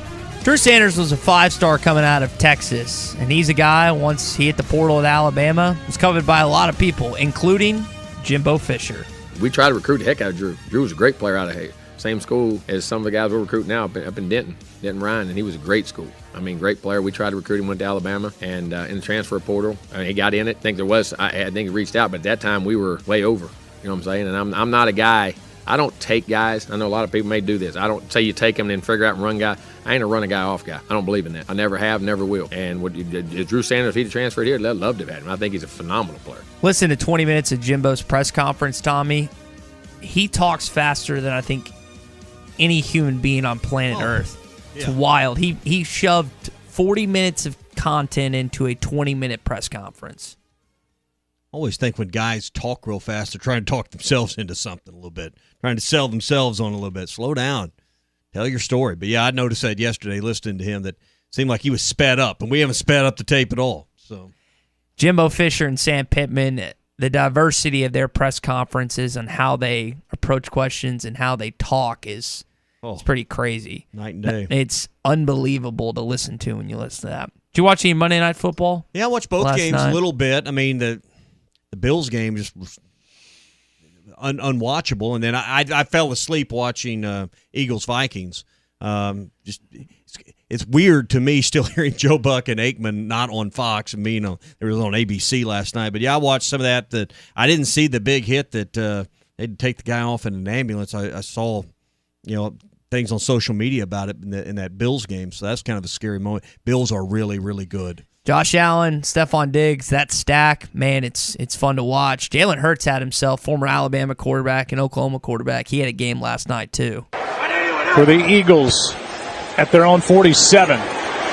Drew Sanders was a 5-star coming out of Texas, and he's a guy, once he hit the portal at Alabama, was covered by a lot of people, including Jimbo Fisher. We tried to recruit the heck out of Drew. Drew was a great player out of Hayes. Same school as some of the guys we're recruiting now up in Denton Ryan, and he was a great school. I mean, great player. We tried to recruit him, went to Alabama, and in the transfer portal, he got in it. I think he reached out, but at that time we were way over. You know what I'm saying? And I'm not a guy. I don't take guys. I know a lot of people may do this. I don't say you take them and then figure out and run guy. I ain't a run a guy off guy. I don't believe in that. I never have, never will. And Drew Sanders, if he'd transferred here, I'd love to have had him. I think he's a phenomenal player. Listen to 20 minutes of Jimbo's press conference, Tommy. He talks faster than I think any human being on planet Earth. It's wild. He shoved 40 minutes of content into a 20-minute press conference. I always think when guys talk real fast, they're trying to talk themselves into something a little bit, trying to sell themselves on a little bit. Slow down. Tell your story. But, yeah, I noticed that yesterday listening to him that it seemed like he was sped up, and we haven't sped up the tape at all. So, Jimbo Fisher and Sam Pittman, the diversity of their press conferences and how they approach questions and how they talk is it's pretty crazy. Night and day. It's unbelievable to listen to when you listen to that. Did you watch any Monday Night Football? Yeah, I watched both games a little bit. I mean, the Bills game just was unwatchable, and then I fell asleep watching Eagles-Vikings. It's weird to me still hearing Joe Buck and Aikman not on Fox and being it was on ABC last night. But yeah, I watched some of that. That I didn't see the big hit that they'd take the guy off in an ambulance. I saw, things on social media about it in that Bills game. So that's kind of a scary moment. Bills are really, really good. Josh Allen, Stephon Diggs, that stack, man, it's fun to watch. Jalen Hurts had himself, former Alabama quarterback and Oklahoma quarterback. He had a game last night too. For the Eagles at their own 47.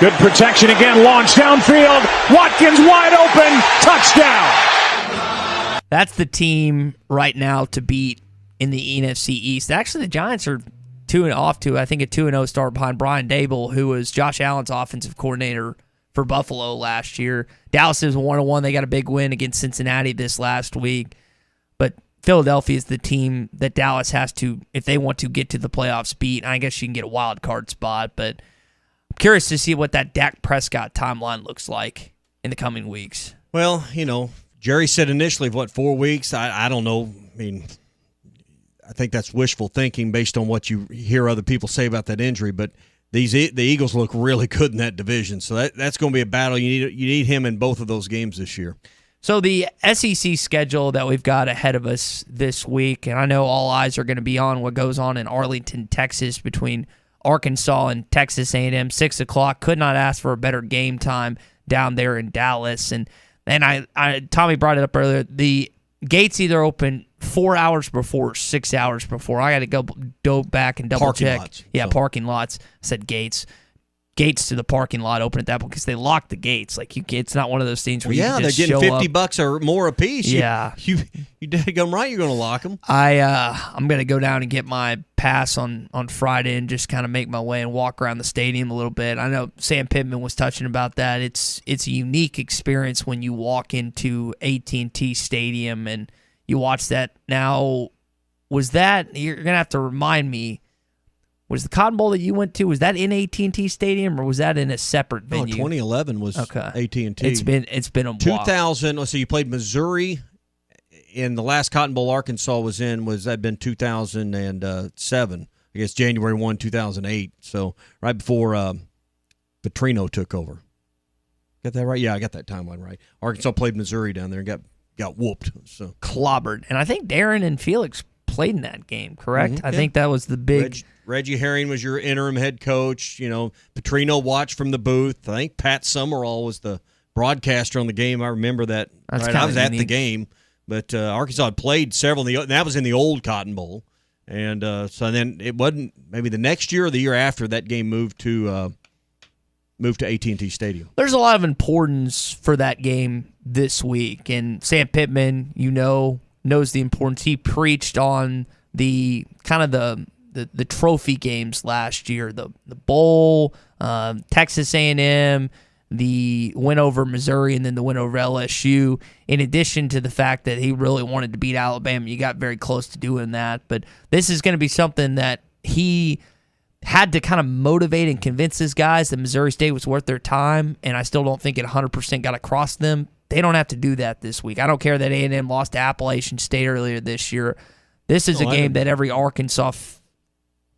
Good protection again, launched downfield. Watkins wide open, touchdown. That's the team right now to beat in the NFC East. Actually, the Giants are off to, I think, a 2-0 start behind Brian Dable, who was Josh Allen's offensive coordinator for Buffalo last year. Dallas is 1-1. They got a big win against Cincinnati this last week. But Philadelphia is the team that Dallas has to, if they want to get to the playoffs, beat. I guess you can get a wild card spot, but I'm curious to see what that Dak Prescott timeline looks like in the coming weeks. Well, Jerry said initially, 4 weeks? I don't know. I mean, I think that's wishful thinking based on what you hear other people say about that injury, but the Eagles look really good in that division, so that's going to be a battle. You need him in both of those games this year. So the SEC schedule that we've got ahead of us this week, and I know all eyes are going to be on what goes on in Arlington, Texas, between Arkansas and Texas A&M, 6 o'clock. Could not ask for a better game time down there in Dallas. And Tommy brought it up earlier. The gates either open 4 hours before or 6 hours before. I got to go back and double parking check. Lots, parking lots. I said gates. Gates to the parking lot open at that point because they lock the gates. It's not one of those things where you can just they're getting show $50 or more a piece. Yeah, you daggum right. You're going to lock them. I'm going to go down and get my pass on Friday and just kind of make my way and walk around the stadium a little bit. I know Sam Pittman was touching about that. It's a unique experience when you walk into AT&T Stadium and you watch that. Now, was that, you're going to have to remind me, was the Cotton Bowl that you went to, was that in AT&T Stadium or was that in a separate venue? 2011 was AT&T. It's been a while. 2000, let's see, you played Missouri, and the last Cotton Bowl Arkansas was in, that been 2007, I guess January 1, 2008, so right before Petrino took over. Got that right? Yeah, I got that timeline right. Arkansas played Missouri down there and got whooped. So clobbered. And I think Darren and Felix played in that game, correct? Mm-hmm. I think that was the big... Reggie Herring was your interim head coach. Petrino watched from the booth. I think Pat Summerall was the broadcaster on the game. I remember that. That's right? I was at the game. But Arkansas had played several, and that was in the old Cotton Bowl. And so then it wasn't, maybe the next year or the year after, that game moved to AT&T Stadium. There's a lot of importance for that game this week. And Sam Pittman, knows the importance. He preached on the kind of the trophy games last year, the bowl, Texas A&M, the win over Missouri, and then the win over LSU, in addition to the fact that he really wanted to beat Alabama. You got very close to doing that, but this is going to be something that he had to kind of motivate and convince his guys that Missouri State was worth their time, and I still don't think it 100% got across them. They don't have to do that this week. I don't care that A&M lost to Appalachian State earlier this year. This is a game that every Arkansas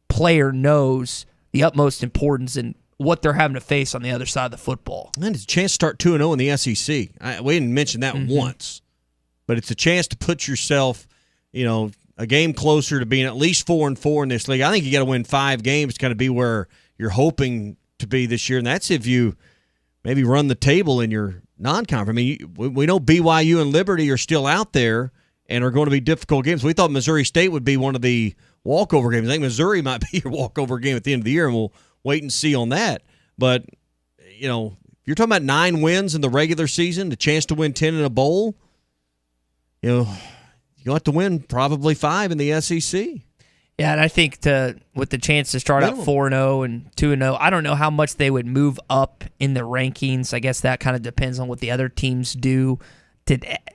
player knows the utmost importance and what they're having to face on the other side of the football. And it's a chance to start 2-0 in the SEC. We didn't mention that once, but it's a chance to put yourself, a game closer to being at least 4-4 in this league. I think you got to win 5 games to kind of be where you're hoping to be this year, and that's if you maybe run the table in your non-conference. I mean, we know BYU and Liberty are still out there and are going to be difficult games. We thought Missouri State would be one of the walkover games. I think Missouri might be your walkover game at the end of the year, and we'll wait and see on that. But, if you're talking about 9 wins in the regular season, the chance to win 10 in a bowl, you'll have to win probably 5 in the SEC. Yeah, and I think with the chance to start out 4-0 and 2-0, I don't know how much they would move up in the rankings. I guess that kind of depends on what the other teams do.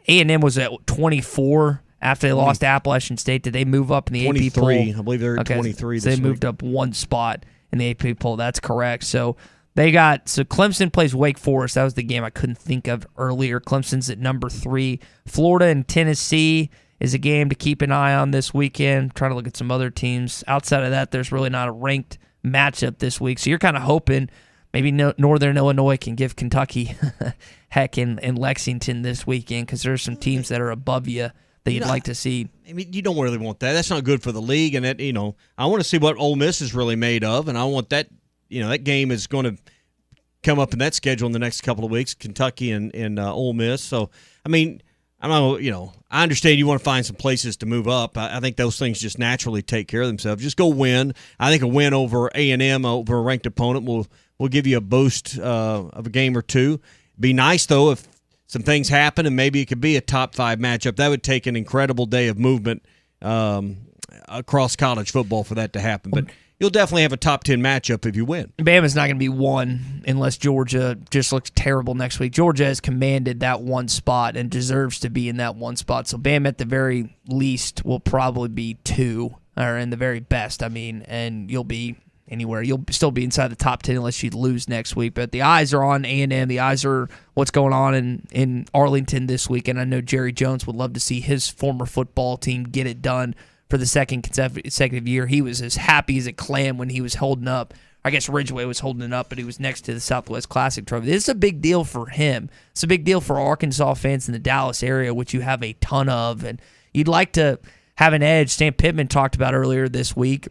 A&M was at 24 after they lost to Appalachian State. Did they move up in the AP poll? I believe they're at 23 so they moved up 1 spot in the AP poll. That's correct. So Clemson plays Wake Forest. That was the game I couldn't think of earlier. Clemson's at number 3. Florida and Tennessee is a game to keep an eye on this weekend. I'm trying to look at some other teams. Outside of that, there's really not a ranked matchup this week. So you're kind of hoping maybe Northern Illinois can give Kentucky heck in Lexington this weekend, because there's some teams that are above you that you'd like to see. I mean, you don't really want that. That's not good for the league. And that, I want to see what Ole Miss is really made of, and I want that. That game is going to come up in that schedule in the next couple of weeks, Kentucky and Ole Miss. So, I mean, I don't know. I understand you want to find some places to move up. I think those things just naturally take care of themselves. Just go win. I think a win over A&M, over a ranked opponent, will give you a boost of a game or two. Be nice, though, if some things happen and maybe it could be a top 5 matchup. That would take an incredible day of movement across college football for that to happen. But you'll definitely have a top 10 matchup if you win. Bama's not going to be 1 unless Georgia just looks terrible next week. Georgia has commanded that 1 spot and deserves to be in that 1 spot. So Bama at the very least will probably be 2, or in the very best, and you'll be anywhere. You'll still be inside the top 10 unless you lose next week. But the eyes are on A&M. The eyes are what's going on in Arlington this week. And I know Jerry Jones would love to see his former football team get it done for the second consecutive year. He was as happy as a clam when he was holding up. I guess Ridgeway was holding it up, but he was next to the Southwest Classic trophy. This is a big deal for him. It's a big deal for Arkansas fans in the Dallas area, which you have a ton of. And you'd like to have an edge. Stan Pittman talked about earlier this week.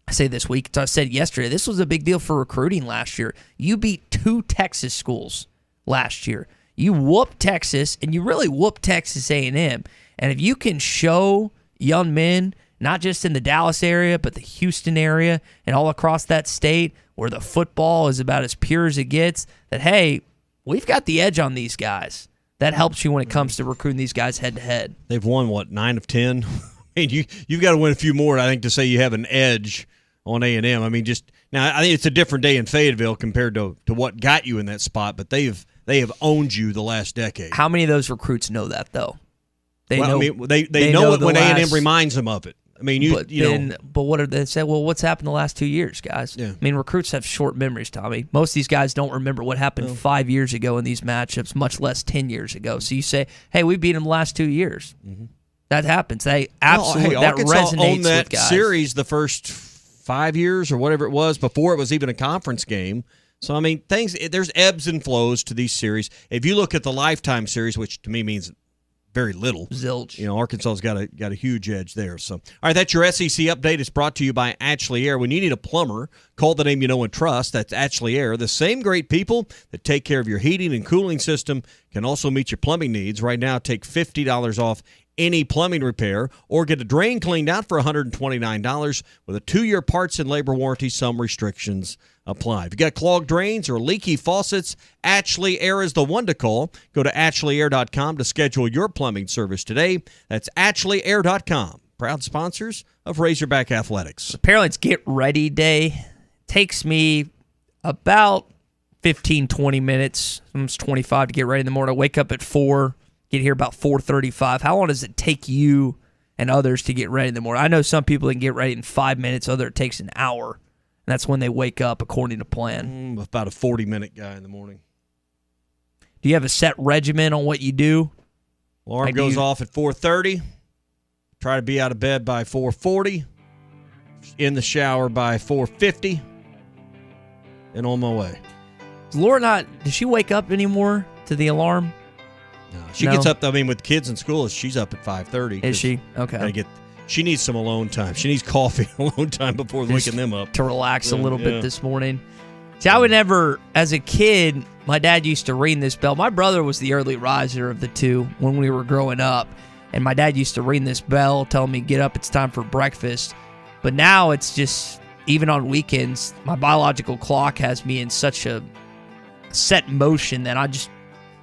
I say this week, I said yesterday, this was a big deal for recruiting last year. You beat 2 Texas schools last year. You whooped Texas, and you really whooped Texas A&M. And if you can show young men, not just in the Dallas area, but the Houston area and all across that state where the football is about as pure as it gets, that, hey, we've got the edge on these guys. That helps you when it comes to recruiting these guys head-to-head. They've won, 9 of 10? I mean, you've got to win a few more, I think, to say you have an edge on A&M. I mean, now I think it's a different day in Fayetteville compared to what got you in that spot, but they have owned you the last decade. How many of those recruits know that, though? They know it when A&M reminds them of it. I mean, but what are they say? Well, what's happened the last 2 years, guys? Yeah. I mean, recruits have short memories, Tommy. Most of these guys don't remember what happened 5 years ago in these matchups, much less 10 years ago. So you say, hey, we beat them the last 2 years. Mm-hmm. That happens. They absolutely that Arkansas resonates owned that with guys. Series the first 5 years or whatever it was before it was even a conference game. So I mean, there's ebbs and flows to these series. If you look at the Lifetime series, which to me means very little, zilch. Arkansas's got a huge edge there. So, all right, that's your SEC update. It's brought to you by Ashley Air. When you need a plumber, call the name you know and trust. That's Ashley Air. The same great people that take care of your heating and cooling system can also meet your plumbing needs. Right now, take $50 off any plumbing repair or get a drain cleaned out for $129 with a 2-year parts and labor warranty. Some restrictions apply. If you got clogged drains or leaky faucets, Ashley Air is the one to call. Go to ashley.air.com to schedule your plumbing service today. That's ashley.air.com. Proud sponsors of Razorback Athletics. Apparently it's get ready day. Takes me about 15, 20 minutes, almost 25 to get ready in the morning. I wake up at 4, get here about 4:35. How long does it take you and others to get ready in the morning? I know some people can get ready in 5 minutes, other it takes an hour. And that's when they wake up according to plan. About a 40-minute guy in the morning. Do you have a set regimen on what you do? Alarm goes off at 4:30. Try to be out of bed by 4:40. In the shower by 4:50. And on my way. Is Laura does she wake up anymore to the alarm? No, she gets up, with kids in school, she's up at 5:30. Is she? Okay. She needs some alone time. She needs coffee and alone time before waking them up. To relax a little bit this morning. See, I would never, as a kid, my dad used to ring this bell. My brother was the early riser of the two when we were growing up. And my dad used to ring this bell, telling me, get up, it's time for breakfast. But now it's just, even on weekends, my biological clock has me in such a set motion that I just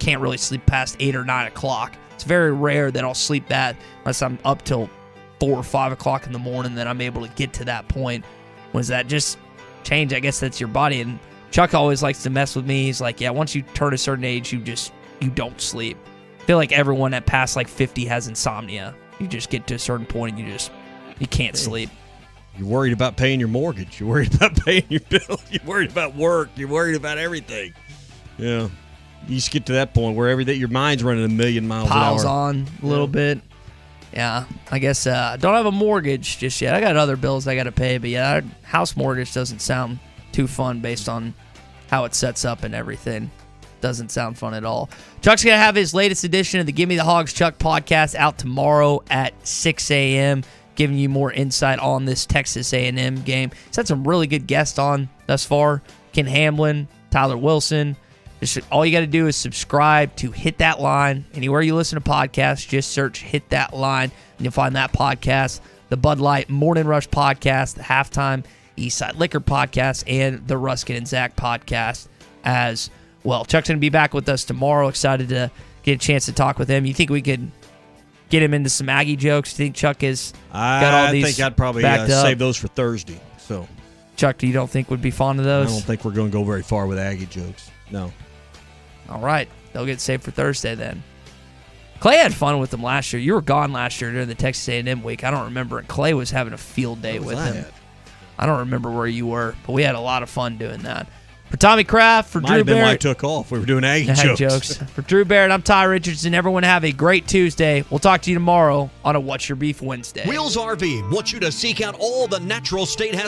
can't really sleep past 8 or 9 o'clock. It's very rare that I'll sleep that unless I'm up till 4 or 5 o'clock in the morning, then I'm able to get to that point. Was that just change? I guess that's your body. And Chuck always likes to mess with me. He's like, yeah, once you turn a certain age, you don't sleep. I feel like everyone at past 50 has insomnia. You just get to a certain point and you can't sleep. You're worried about paying your mortgage. You're worried about paying your bill. You're worried about work. You're worried about everything. Yeah. You just get to that point where your mind's running a million miles an hour. Piles on a little bit. Yeah, I guess I don't have a mortgage just yet. I got other bills I got to pay, but yeah, house mortgage doesn't sound too fun based on how it sets up and everything. Doesn't sound fun at all. Chuck's going to have his latest edition of the Gimme the Hogs Chuck podcast out tomorrow at 6 a.m., giving you more insight on this Texas A&M game. He's had some really good guests on thus far. Ken Hamlin, Tyler Wilson. All you got to do is subscribe to Hit That Line. Anywhere you listen to podcasts, just search Hit That Line, and you'll find that podcast, the Bud Light Morning Rush podcast, the Halftime Eastside Liquor podcast, and the Ruskin and Zach podcast as well. Chuck's going to be back with us tomorrow. Excited to get a chance to talk with him. You think we could get him into some Aggie jokes? Do you think Chuck has got all these? I think I'd probably save those for Thursday. So, Chuck, you don't think would be fond of those? I don't think we're going to go very far with Aggie jokes. No. All right. They'll get saved for Thursday then. Clay had fun with them last year. You were gone last year during the Texas A&M week. I don't remember. And Clay was having a field day with him. I don't remember where you were, but we had a lot of fun doing that. For Tommy Kraft, for Might Drew have been why I Barrett. took off. We were doing Aggie jokes. For Drew Barrett, I'm Ty Richardson. Everyone have a great Tuesday. We'll talk to you tomorrow on a What's Your Beef Wednesday. Wheels RV wants you to seek out all the natural state has